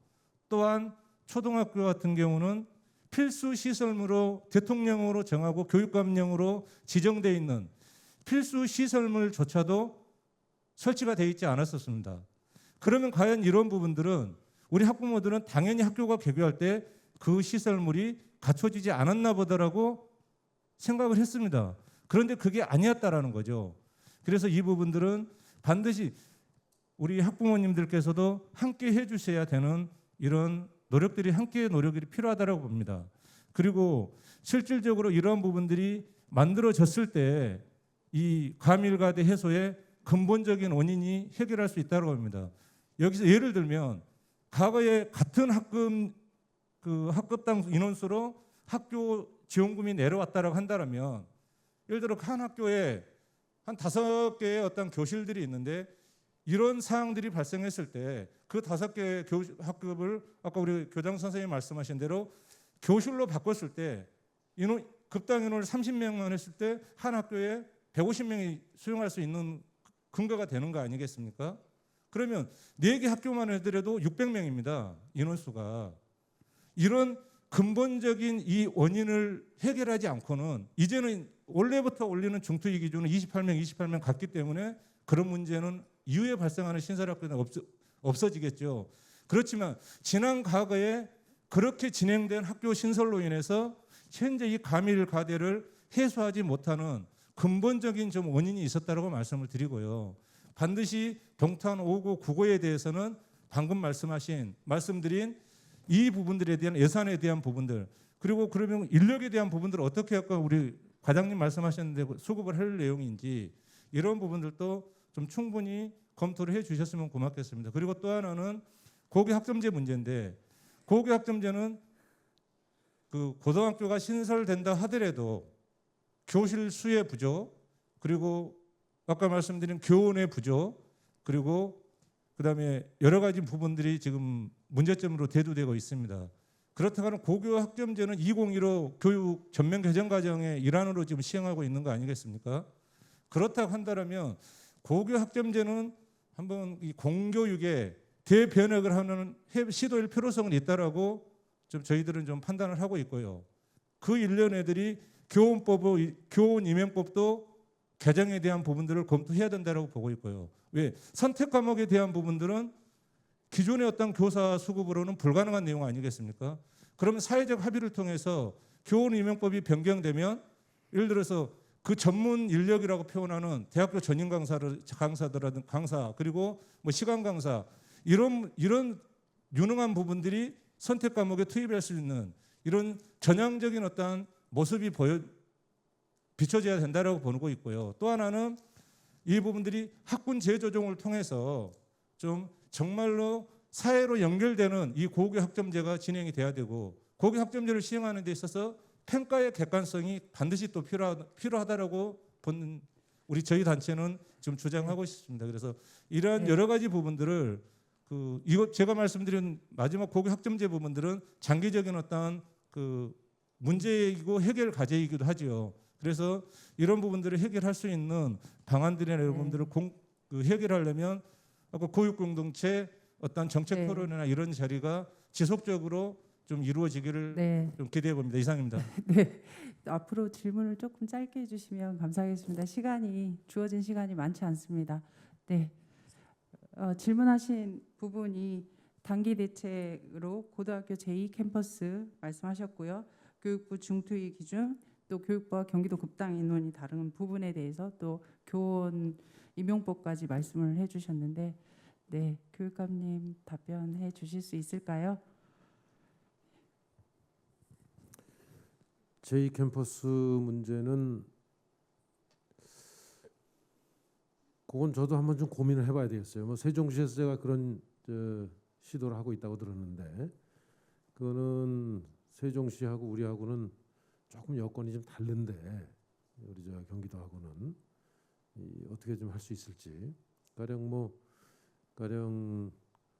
또한 초등학교 같은 경우는 필수 시설물로 대통령으로 정하고 교육감령으로 지정되어 있는 필수 시설물조차도 설치가 되어 있지 않았었습니다. 그러면 과연 이런 부분들은 우리 학부모들은 당연히 학교가 개교할 때 그 시설물이 갖춰지지 않았나 보다라고 생각을 했습니다. 그런데 그게 아니었다라는 거죠. 그래서 이 부분들은 반드시 우리 학부모님들께서도 함께 해주셔야 되는 이런 노력들이 함께 노력이 필요하다고 봅니다. 그리고 실질적으로 이러한 부분들이 만들어졌을 때 이 가밀가대 해소의 근본적인 원인이 해결할 수 있다고 합니다. 여기서 예를 들면 과거에 같은 학급당 인원수로 학교 지원금이 내려왔다고 한다면 예를 들어 한 학교에 한 5개의 어떤 교실들이 있는데 이런 사항들이 발생했을 때 그 5개의 학급을 아까 우리 교장 선생님이 말씀하신 대로 교실로 바꿨을 때 급당 인원을 30명만 했을 때 한 학교에 150명이 수용할 수 있는 근거가 되는 거 아니겠습니까? 그러면 4개 학교만 하더라도 600명입니다. 인원수가. 이런 근본적인 이 원인을 해결하지 않고는 이제는 원래부터 올리는 중투위 기준은 28명 같기 때문에 그런 문제는 이후에 발생하는 신설학교는 없어지겠죠. 그렇지만 지난 과거에 그렇게 진행된 학교 신설로 인해서 현재 이 가밀가대를 해소하지 못하는 근본적인 좀 원인이 있었다고 말씀을 드리고요. 반드시 동탄 5고 9고에 대해서는 방금 말씀드린 이 부분들에 대한 예산에 대한 부분들 그리고 그러면 인력에 대한 부분들을 어떻게 할까 우리 과장님 말씀하셨는데 수급을 할 내용인지 이런 부분들도 좀 충분히 검토를 해 주셨으면 고맙겠습니다. 그리고 또 하나는 고교 학점제 문제인데 고교 학점제는 그 고등학교가 신설된다 하더라도 교실 수의 부족 그리고 아까 말씀드린 교원의 부족 그리고 그다음에 여러 가지 부분들이 지금 문제점으로 대두되고 있습니다. 그렇다면 고교 학점제는 2015 교육 전면 개정 과정의 일환으로 지금 시행하고 있는 거 아니겠습니까? 그렇다고 한다면 고교 학점제는 한번 이 공교육에 대변혁을 하는 시도일 필요성은 있다라고 좀 저희들은 좀 판단을 하고 있고요. 그 일련 애들이 교원 임명법도 개정에 대한 부분들을 검토해야 된다고 보고 있고요. 왜 선택 과목에 대한 부분들은 기존의 어떤 교사 수급으로는 불가능한 내용 아니겠습니까? 그러면 사회적 합의를 통해서 교원 임명법이 변경되면 예를 들어서 그 전문 인력이라고 표현하는 대학교 전임 강사들이라든 강사 그리고 뭐 시간 강사 이런 유능한 부분들이 선택 과목에 투입할 수 있는 이런 전향적인 어떤 모습이 비춰져야 된다고 보고 있고요. 또 하나는 이 부분들이 학군 재조정을 통해서 좀 정말로 사회로 연결되는 이 고교 학점제가 진행이 돼야 되고 고교 학점제를 시행하는 데 있어서 평가의 객관성이 반드시 또 필요하다라고 보는 저희 단체는 좀 주장하고 있습니다. 그래서 이러한 여러 가지 부분들을 이거 제가 말씀드린 마지막 고교 학점제 부분들은 장기적인 어떤 문제이고 해결 과제이기도 하죠. 그래서 그래서 이런 부분들을 해결할 수 있는 방안들이나 이런 부분들을 해결하려면 아까 교육 공동체 어떤 정책 네. 토론이나 이런 자리가 지속적으로 좀 이루어지기를 네. 좀 기대해 봅니다. 이상입니다. 네. 앞으로 질문을 조금 짧게 해주시면 감사하겠습니다. 주어진 시간이 많지 않습니다. 네. 질문하신 부분이 단기 대책으로 고등학교 제2 캠퍼스 말씀하셨고요. 교육부 중투위 기준, 또 교육부와 경기도 급당 인원이 다른 부분에 대해서 또 교원 임용법까지 말씀을 해주셨는데, 네, 교육감님 답변해 주실 수 있을까요? 제2 캠퍼스 문제는 그건 저도 한번 좀 고민을 해봐야 되겠어요. 뭐 세종시에서 제가 그런 시도를 하고 있다고 들었는데, 그거는 세종시하고 우리하고는 조금 여건이 좀 다른데, 우리 저 경기도하고는 어떻게 좀 할 수 있을지. 가령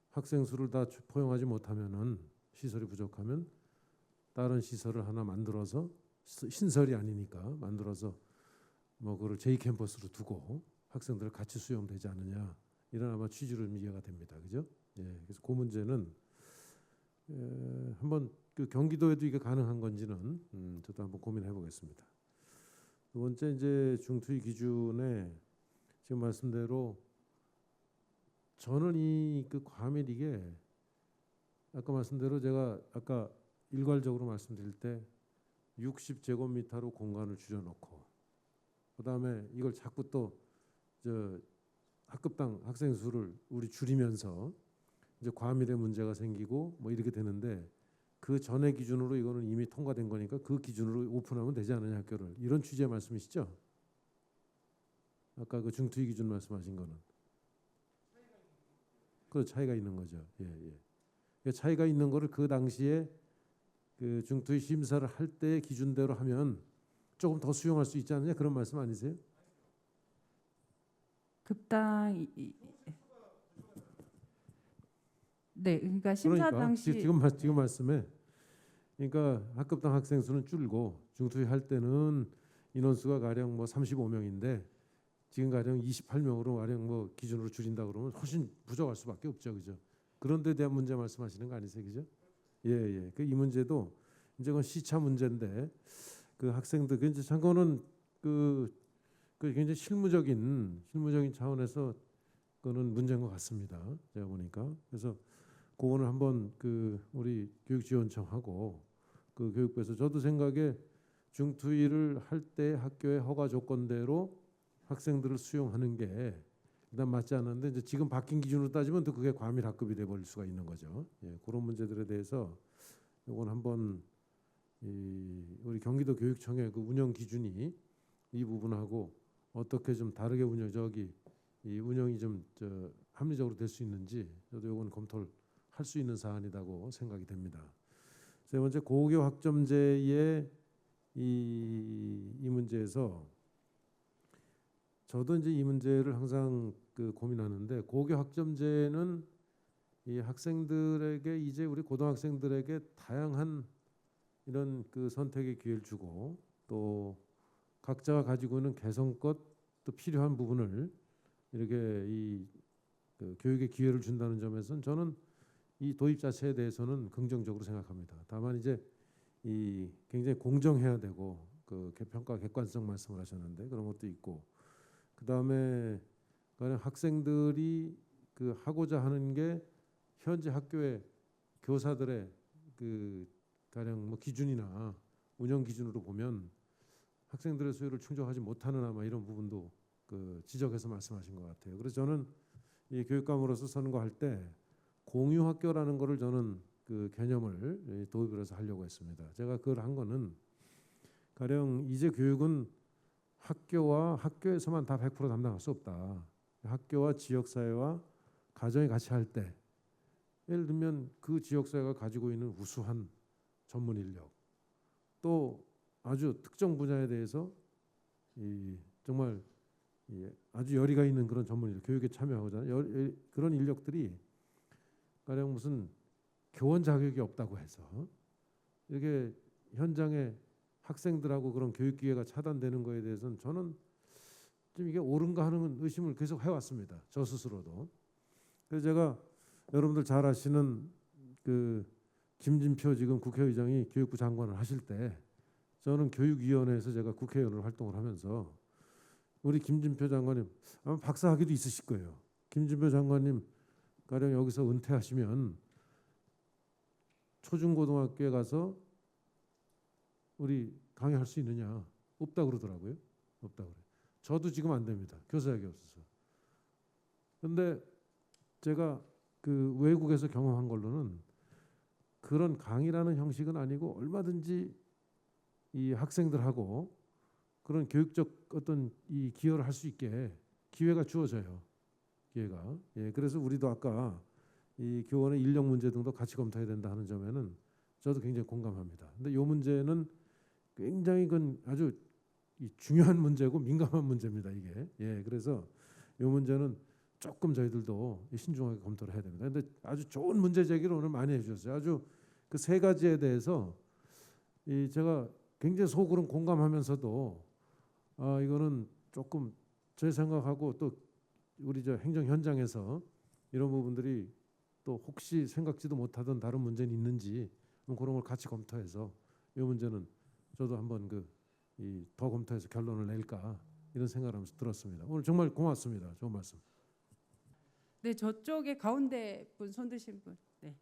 학생 수를 다 포용하지 못하면은, 시설이 부족하면 다른 시설을 하나 만들어서, 신설이 아니니까 만들어서 뭐 그걸 제2 캠퍼스로 두고 학생들을 같이 수용되지 않느냐, 이런 아마 취지로 이해가 됩니다. 그죠? 예, 그래서 그 문제는 한번 그 경기도에도 이게 가능한 건지는 저도 한번 고민해 보겠습니다. 두 번째, 이제 중투위 기준에 지금 말씀대로 저는 그 과밀 이게 아까 말씀대로 제가 아까 일괄적으로 말씀드릴 때 60제곱미터로 공간을 줄여놓고, 그다음에 이걸 자꾸 또 학급당 학생 수를 우리 줄이면서 이제 과밀의 문제가 생기고 뭐 이렇게 되는데, 그 전에 기준으로 이거는 이미 통과된 거니까 그 기준으로 오픈하면 되지 않느냐 학교를, 이런 취지의 말씀이시죠? 아까 그 중투위 기준 말씀하신 거는 그 차이가 있는 거죠. 예. 그 차이가 있는 거를 그 당시에 그 중투위 심사를 할 때 기준대로 하면 조금 더 수용할 수 있지 않느냐, 그런 말씀 아니세요? 급당 네, 그러니까 심사 당시 지금 말씀에, 그러니까 학급당 학생 수는 줄고 중투위 할 때는 인원수가 가령 뭐 35명인데 지금 가령 28명으로 가령 뭐 기준으로 줄인다 그러면 훨씬 부족할 수밖에 없죠, 그죠? 그런 데 대한 문제 말씀하시는 거 아니세요, 그죠? 예. 그 이 문제도 이제 그건 시차 문제인데, 그 학생들 이제 참고는 그 굉장히 실무적인 차원에서 그거는 문제인 것 같습니다. 제가 보니까. 그래서 그거는 한번 그 우리 교육지원청하고 그 교육부에서, 저도 생각에 중투위를 할 때 학교의 허가 조건대로 학생들을 수용하는 게 일단 맞지 않는데, 이제 지금 바뀐 기준으로 따지면 또 그게 과밀 학급이 돼 버릴 수가 있는 거죠. 예, 그런 문제들에 대해서 이건 한번 우리 경기도 교육청의 그 운영 기준이 이 부분하고 어떻게 좀 다르게 이 운영이 좀 합리적으로 될 수 있는지, 저도 이건 검토를 할 수 있는 사안이라고 생각이 됩니다. 세 번째, 고교 학점제의 이 문제에서 저도 이제 이 문제를 항상 그 고민하는데, 고교 학점제는 이 학생들에게, 이제 우리 고등학생들에게 다양한 이런 그 선택의 기회를 주고, 또 각자가 가지고 있는 개성껏 또 필요한 부분을 이렇게 그 교육의 기회를 준다는 점에서는 저는 이 도입 자체에 대해서는 긍정적으로 생각합니다. 다만 이제 굉장히 공정해야 되고, 그 평가 객관성 말씀을 하셨는데 그런 것도 있고, 그 다음에 학생들이 그 하고자 하는 게 현재 학교의 교사들의 그 가령 뭐 기준이나 운영 기준으로 보면 학생들의 수요를 충족하지 못하는 아마 이런 부분도 그 지적해서 말씀하신 것 같아요. 그래서 저는 이 교육감으로서 선거할 때 공유 학교라는 거를 저는 그 개념을 도입을 해서 하려고 했습니다. 제가 그걸 한 거는 가령 이제 교육은 학교와 학교에서만 다 100% 담당할 수 없다. 학교와 지역사회와 가정이 같이 할 때, 예를 들면 그 지역사회가 가지고 있는 우수한 전문 인력, 또 아주 특정 분야에 대해서 정말 아주 열의가 있는 그런 전문 인력, 교육에 참여하고자 하는 그런 인력들이 가령 무슨 교원 자격이 없다고 해서 이렇게 현장에 학생들하고 그런 교육 기회가 차단되는 거에 대해서는 저는 좀 이게 옳은가 하는 의심을 계속 해왔습니다. 저 스스로도. 그래서 제가 여러분들 잘 아시는 그 김진표 지금 국회의장이 교육부 장관을 하실 때 저는 교육위원회에서 제가 국회의원으로 활동을 하면서 우리 김진표 장관님 아마 박사학위도 있으실 거예요. 김진표 장관님 가령 여기서 은퇴하시면 초중고등학교에 가서 우리 강의할 수 있느냐? 없다 그러더라고요. 없다 그래. 저도 지금 안 됩니다. 교사학위 없어서. 근데 제가 그 외국에서 경험한 걸로는 그런 강의라는 형식은 아니고 얼마든지 이 학생들하고 그런 교육적 어떤 이 기여를 할 수 있게 기회가 주어져요. 기회가. 예, 그래서 우리도 아까 이 교원의 인력 문제 등도 같이 검토해야 된다 하는 점에는 저도 굉장히 공감합니다. 근데 이 문제는 굉장히 그 아주 이 중요한 문제고 민감한 문제입니다. 이게. 예, 그래서 이 문제는 조금 저희들도 신중하게 검토를 해야 됩니다. 근데 아주 좋은 문제 제기를 오늘 많이 해주셨어요. 아주 그 세 가지에 대해서 이 제가 굉장히 속으로는 공감하면서도 이거는 조금 제 생각하고 또 우리 저 행정 현장에서 이런 부분들이 또 혹시 생각지도 못하던 다른 문제는 있는지 그런 걸 같이 검토해서 이 문제는 저도 한번 더 검토해서 결론을 낼까 이런 생각을 하면서 들었습니다. 오늘 정말 고맙습니다. 좋은 말씀. 네, 저쪽에 가운데 분 손 드신 분. 네.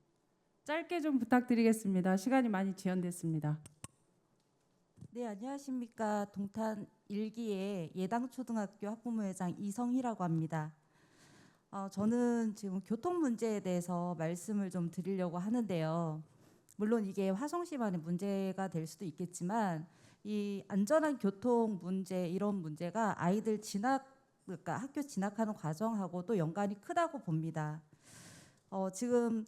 짧게 좀 부탁드리겠습니다. 시간이 많이 지연됐습니다. 네, 안녕하십니까. 동탄 1기의 예당초등학교 학부모회장 이성희라고 합니다. 저는 지금 교통 문제에 대해서 말씀을 좀 드리려고 하는데요. 물론 이게 화성시만의 문제가 될 수도 있겠지만 이 안전한 교통 문제 이런 문제가 아이들 그러니까 학교 진학하는 과정하고도 연관이 크다고 봅니다. 지금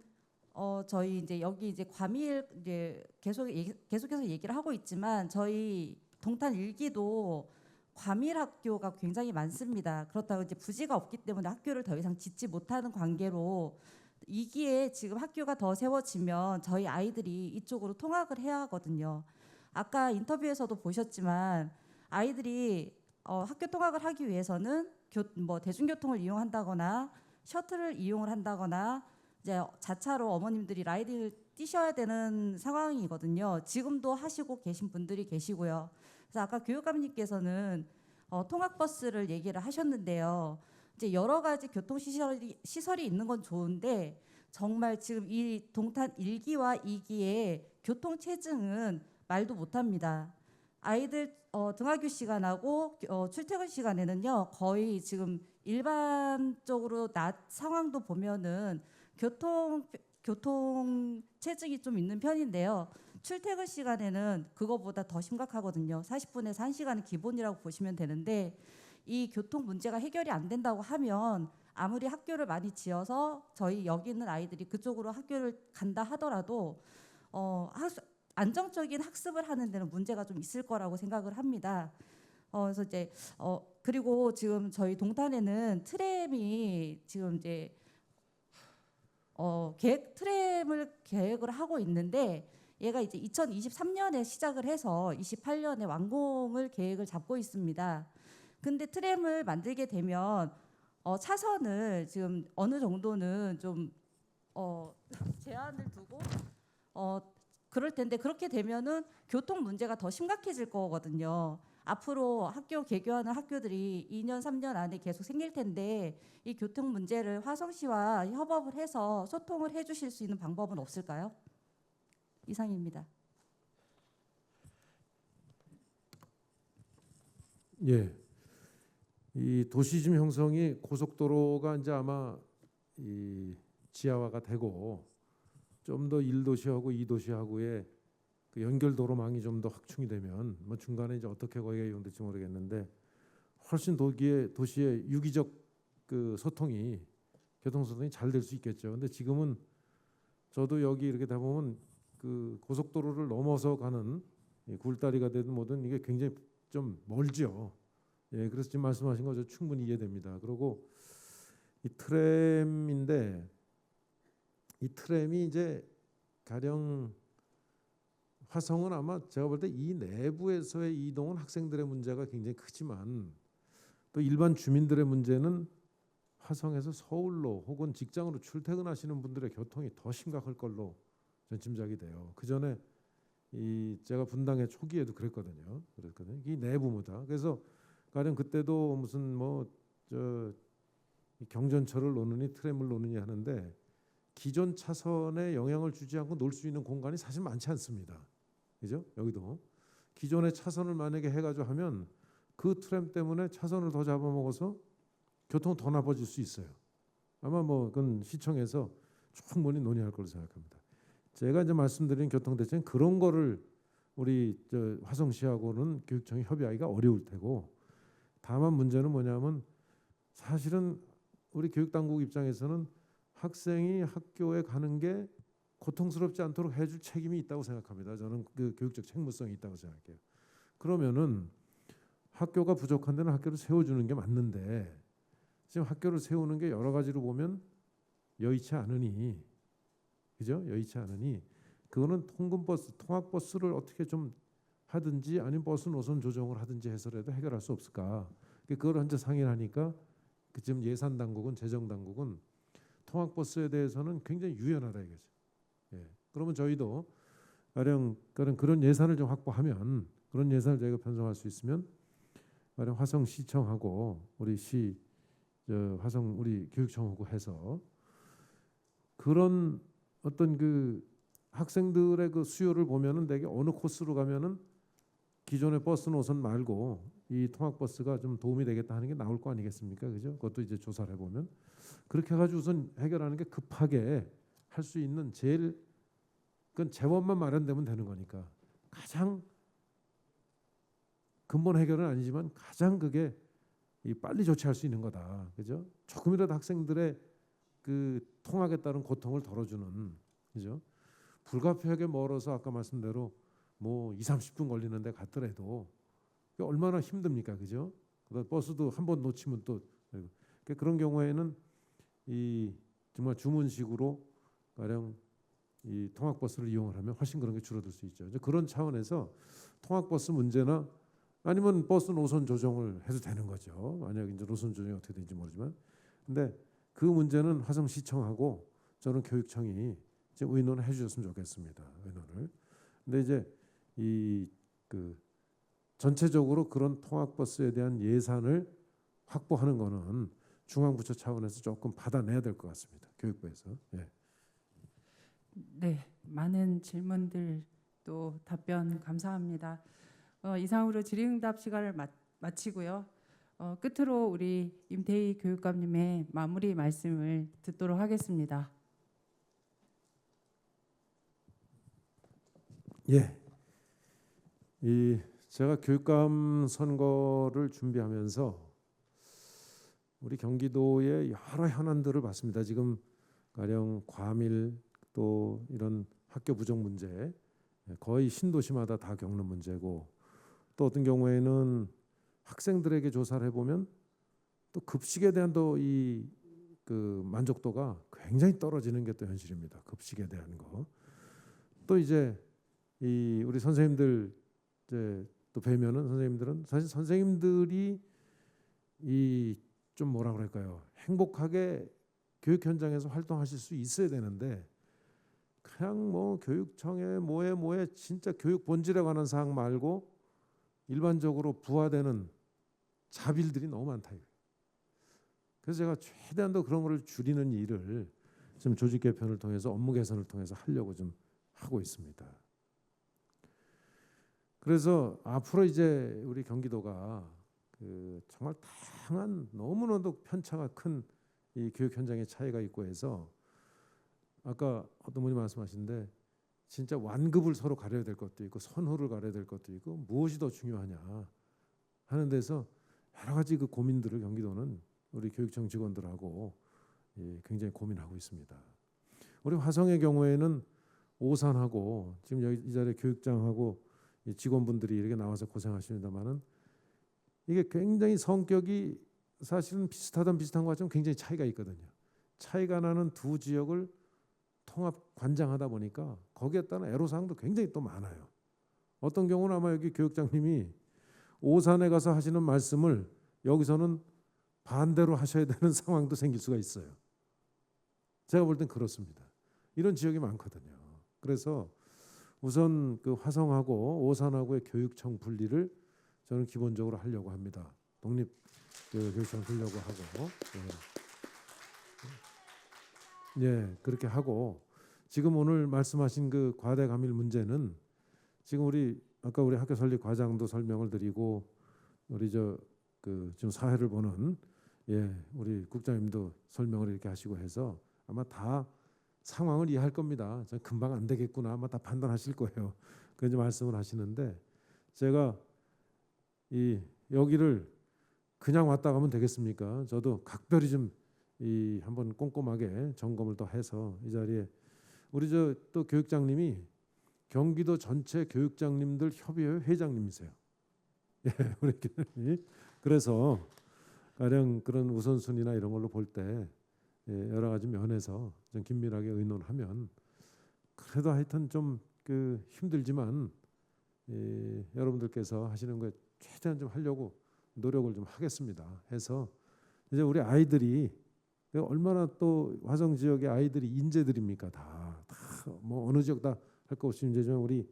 저희 이제 여기 이제 과밀 이제 계속해서 얘기를 하고 있지만 저희 동탄 1기도 과밀 학교가 굉장히 많습니다. 그렇다고 이제 부지가 없기 때문에 학교를 더 이상 짓지 못하는 관계로 2기에 지금 학교가 더 세워지면 저희 아이들이 이쪽으로 통학을 해야 하거든요. 아까 인터뷰에서도 보셨지만 아이들이 학교 통학을 하기 위해서는 대중교통을 이용한다거나 셔틀을 이용을 한다거나 이제 자차로 어머님들이 라이딩을 뛰셔야 되는 상황이거든요. 지금도 하시고 계신 분들이 계시고요. 그래서 아까 교육감님께서는 통학버스를 얘기를 하셨는데요. 이제 여러 가지 교통시설이 있는 건 좋은데 정말 지금 이 동탄 1기와 2기의 교통체증은 말도 못합니다. 아이들 등하교 시간하고 출퇴근 시간에는요 거의 지금 일반적으로 낮 상황도 보면은 교통 체증이 좀 있는 편인데요. 출퇴근 시간에는 그거보다 더 심각하거든요. 40분에서 1시간은 기본이라고 보시면 되는데 이 교통 문제가 해결이 안 된다고 하면 아무리 학교를 많이 지어서 저희 여기 있는 아이들이 그쪽으로 학교를 간다 하더라도 안정적인 학습을 하는 데는 문제가 좀 있을 거라고 생각을 합니다. 그래서 이제 그리고 지금 저희 동탄에는 트램이 지금 이제 트램을 계획을 하고 있는데 얘가 이제 2023년에 시작을 해서 28년에 완공을 계획을 잡고 있습니다. 근데 트램을 만들게 되면 차선을 지금 어느 정도는 좀 제한을 두고 그럴 텐데 그렇게 되면은 교통 문제가 더 심각해질 거거든요. 앞으로 학교 개교하는 학교들이 2년, 3년 안에 계속 생길 텐데 이 교통 문제를 화성시와 협업을 해서 소통을 해주실 수 있는 방법은 없을까요? 이상입니다. 예, 이 도시즘 형성이 고속도로가 이제 아마 이 지하화가 되고 좀 더 1도시하고 2도시하고의 그 연결 도로망이 좀 더 확충이 되면 뭐 중간에 이제 어떻게 거기가 이용될지 모르겠는데 훨씬 도시의 유기적 그 소통이 교통 소통이 잘 될 수 있겠죠. 근데 지금은 저도 여기 이렇게 다 보면 그 고속도로를 넘어서 가는 굴다리가 되든 뭐든 이게 굉장히 좀 멀죠. 예, 그래서 지금 말씀하신 거 저 충분히 이해됩니다. 그리고 이 트램인데 이 트램이 이제 가령 화성은 아마 제가 볼 때 이 내부에서의 이동은 학생들의 문제가 굉장히 크지만 또 일반 주민들의 문제는 화성에서 서울로 혹은 직장으로 출퇴근하시는 분들의 교통이 더 심각할 걸로 전 짐작이 돼요. 그 전에 제가 분당의 초기에도 그랬거든요. 이 내부무다. 그래서 가령 그때도 무슨 경전철을 놓느니 트램을 놓느니 하는데 기존 차선에 영향을 주지 않고 놀 수 있는 공간이 사실 많지 않습니다. 그죠? 여기도 기존의 차선을 만약에 해가지고 하면 그 트램 때문에 차선을 더 잡아먹어서 교통이 더 나빠질 수 있어요. 아마 그건 시청에서 충분히 논의할 거로 생각합니다. 제가 이제 말씀드린 교통대책은 그런 거를 우리 화성시하고는 교육청이 협의하기가 어려울 테고, 다만 문제는 뭐냐면 사실은 우리 교육당국 입장에서는 학생이 학교에 가는 게 고통스럽지 않도록 해줄 책임이 있다고 생각합니다. 저는 그 교육적 책무성이 있다고 생각해요. 그러면은 학교가 부족한 데는 학교를 세워주는 게 맞는데 지금 학교를 세우는 게 여러 가지로 보면 여의치 않으니, 그죠? 여의치 않으니 그거는 통근버스, 통학버스를 어떻게 좀 하든지 아니면 버스 노선 조정을 하든지 해서라도 해결할 수 없을까? 그걸 현재 상의를 하니까 지금 예산 당국은, 재정 당국은 통학버스에 대해서는 굉장히 유연하다 이거죠. 예. 그러면 저희도 가령 그런 예산을 좀 확보하면, 그런 예산을 저희가 편성할 수 있으면 가령 화성시청하고 우리 화성 우리 교육청하고 해서 그런 어떤 그 학생들의 그 수요를 보면은 되게 어느 코스로 가면은 기존의 버스 노선 말고 이 통학버스가 좀 도움이 되겠다 하는 게 나올 거 아니겠습니까? 그죠? 그것도 이제 조사를 해보면 그렇게 해가지고 우선 해결하는 게 급하게 할 수 있는 그건 재원만 마련되면 되는 거니까 가장 근본 해결은 아니지만 가장 그게 빨리 조치할 수 있는 거다. 그죠? 조금이라도 학생들의 그 통학에 따른 고통을 덜어주는, 그죠? 불가피하게 멀어서 아까 말씀대로 20-30분 걸리는데 갔더라도 얼마나 힘듭니까, 그죠? 버스도 한 번 놓치면 또 그런 경우에는 정말 주문식으로 가령 이 통학버스를 이용을 하면 훨씬 그런 게 줄어들 수 있죠. 그런 차원에서 통학버스 문제나 아니면 버스 노선 조정을 해도 되는 거죠. 만약 이제 노선 조정이 어떻게 되는지 모르지만, 근데 그 문제는 화성시청하고 저는 교육청이 이제 의논을 해주셨으면 좋겠습니다. 의논을. 근데 이제 전체적으로 그런 통학버스에 대한 예산을 확보하는 거는 중앙부처 차원에서 조금 받아내야 될 것 같습니다. 교육부에서. 예. 네, 많은 질문들 또 답변 감사합니다. 이상으로 질의응답 시간을 마치고요. 끝으로 우리 임태희 교육감님의 마무리 말씀을 듣도록 하겠습니다. 예. 제가 교육감 선거를 준비하면서 우리 경기도의 여러 현안들을 봤습니다. 지금 가령 과밀 또 이런 학교 부족 문제 거의 신도시마다 다 겪는 문제고, 또 어떤 경우에는 학생들에게 조사를 해보면 또 급식에 대한 그 만족도가 굉장히 떨어지는 게 또 현실입니다. 급식에 대한 거. 또 이제 우리 선생님들 이제 또 뵈면은 선생님들은 사실 선생님들이 좀 뭐라 그럴까요? 행복하게 교육 현장에서 활동하실 수 있어야 되는데 그냥 교육청에 뭐에 진짜 교육 본질에 관한 사항 말고 일반적으로 부화되는 자빌들이 너무 많다. 그래서 제가 최대한 더 그런 거를 줄이는 일을 지금 조직 개편을 통해서 업무 개선을 통해서 하려고 좀 하고 있습니다. 그래서 앞으로 이제 우리 경기도가 정말 다양한 너무나도 편차가 큰 이 교육 현장의 차이가 있고 해서 아까 어떤 분이 말씀하신데 진짜 완급을 서로 가려야 될 것도 있고 선호를 가려야 될 것도 있고 무엇이 더 중요하냐 하는 데서 여러 가지 그 고민들을 경기도는 우리 교육청 직원들하고 굉장히 고민하고 있습니다. 우리 화성의 경우에는 오산하고 지금 여기 이 자리에 교육장하고 직원분들이 이렇게 나와서 고생하십니다만은 이게 굉장히 성격이 사실은 비슷한 것 같지만 굉장히 차이가 있거든요. 차이가 나는 두 지역을 통합 관장하다 보니까 거기에 따른 애로사항도 굉장히 또 많아요. 어떤 경우는 아마 여기 교육장님이 오산에 가서 하시는 말씀을 여기서는 반대로 하셔야 되는 상황도 생길 수가 있어요. 제가 볼 땐 그렇습니다. 이런 지역이 많거든요. 그래서 우선 그 화성하고 오산하고의 교육청 분리를 저는 기본적으로 하려고 합니다. 독립 교육청 두려고 하고, 그렇게 하고, 지금 오늘 말씀하신 그 과대 감일 문제는 지금 아까 우리 학교 설립 과장도 설명을 드리고, 우리 지금 사회를 보는 우리 국장님도 설명을 이렇게 하시고 해서 아마 다 상황을 이해할 겁니다. 저 금방 안 되겠구나 아마 다 판단하실 거예요. 그런 말씀을 하시는데, 제가 여기를 그냥 왔다 가면 되겠습니까? 저도 각별히 좀 한번 꼼꼼하게 점검을 또 해서 이 자리에 우리 또 교육장님이 경기도 전체 교육장님들 협의회 회장님이세요. 우리 교장님이. 그래서 가령 그런 우선순위나 이런 걸로 볼 때 여러 가지 면에서 좀 긴밀하게 의논하면, 그래도 하여튼 좀 힘들지만 여러분들께서 하시는 거에 최대한 좀 하려고 노력을 좀 하겠습니다. 해서 이제 우리 아이들이 얼마나 또 화성 지역의 아이들이 인재들입니까? 다 뭐 어느 지역 다 할 것 없이 이제 우리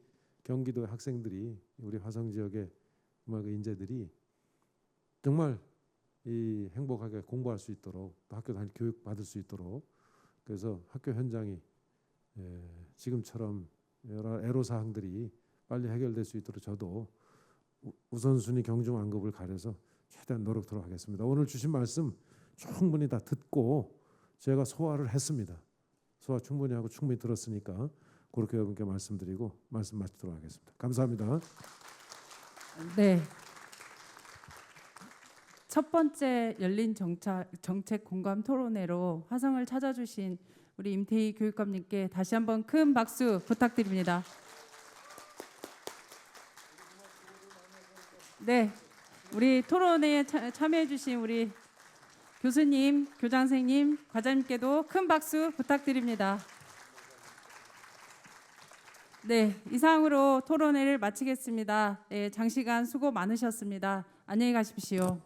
경기도의 학생들이 우리 화성 지역의 그 인재들이 정말 행복하게 공부할 수 있도록, 또 학교 다닐 교육 받을 수 있도록, 그래서 학교 현장이 지금처럼 여러 애로사항들이 빨리 해결될 수 있도록 저도 우선순위 경중앙급을 가려서 최대한 노력하도록 하겠습니다. 오늘 주신 말씀 충분히 다 듣고 제가 소화를 했습니다. 소화 충분히 하고 충분히 들었으니까 그렇게 여러분께 말씀드리고 말씀 마치도록 하겠습니다. 감사합니다. 네. 첫 번째 열린 정책 공감 토론회로 화성을 찾아주신 우리 임태희 교육감님께 다시 한번 큰 박수 부탁드립니다. 네, 우리 토론회에 참여해주신 우리 교수님, 교장선생님, 과장님께도 큰 박수 부탁드립니다. 네, 이상으로 토론회를 마치겠습니다. 네, 장시간 수고 많으셨습니다. 안녕히 가십시오.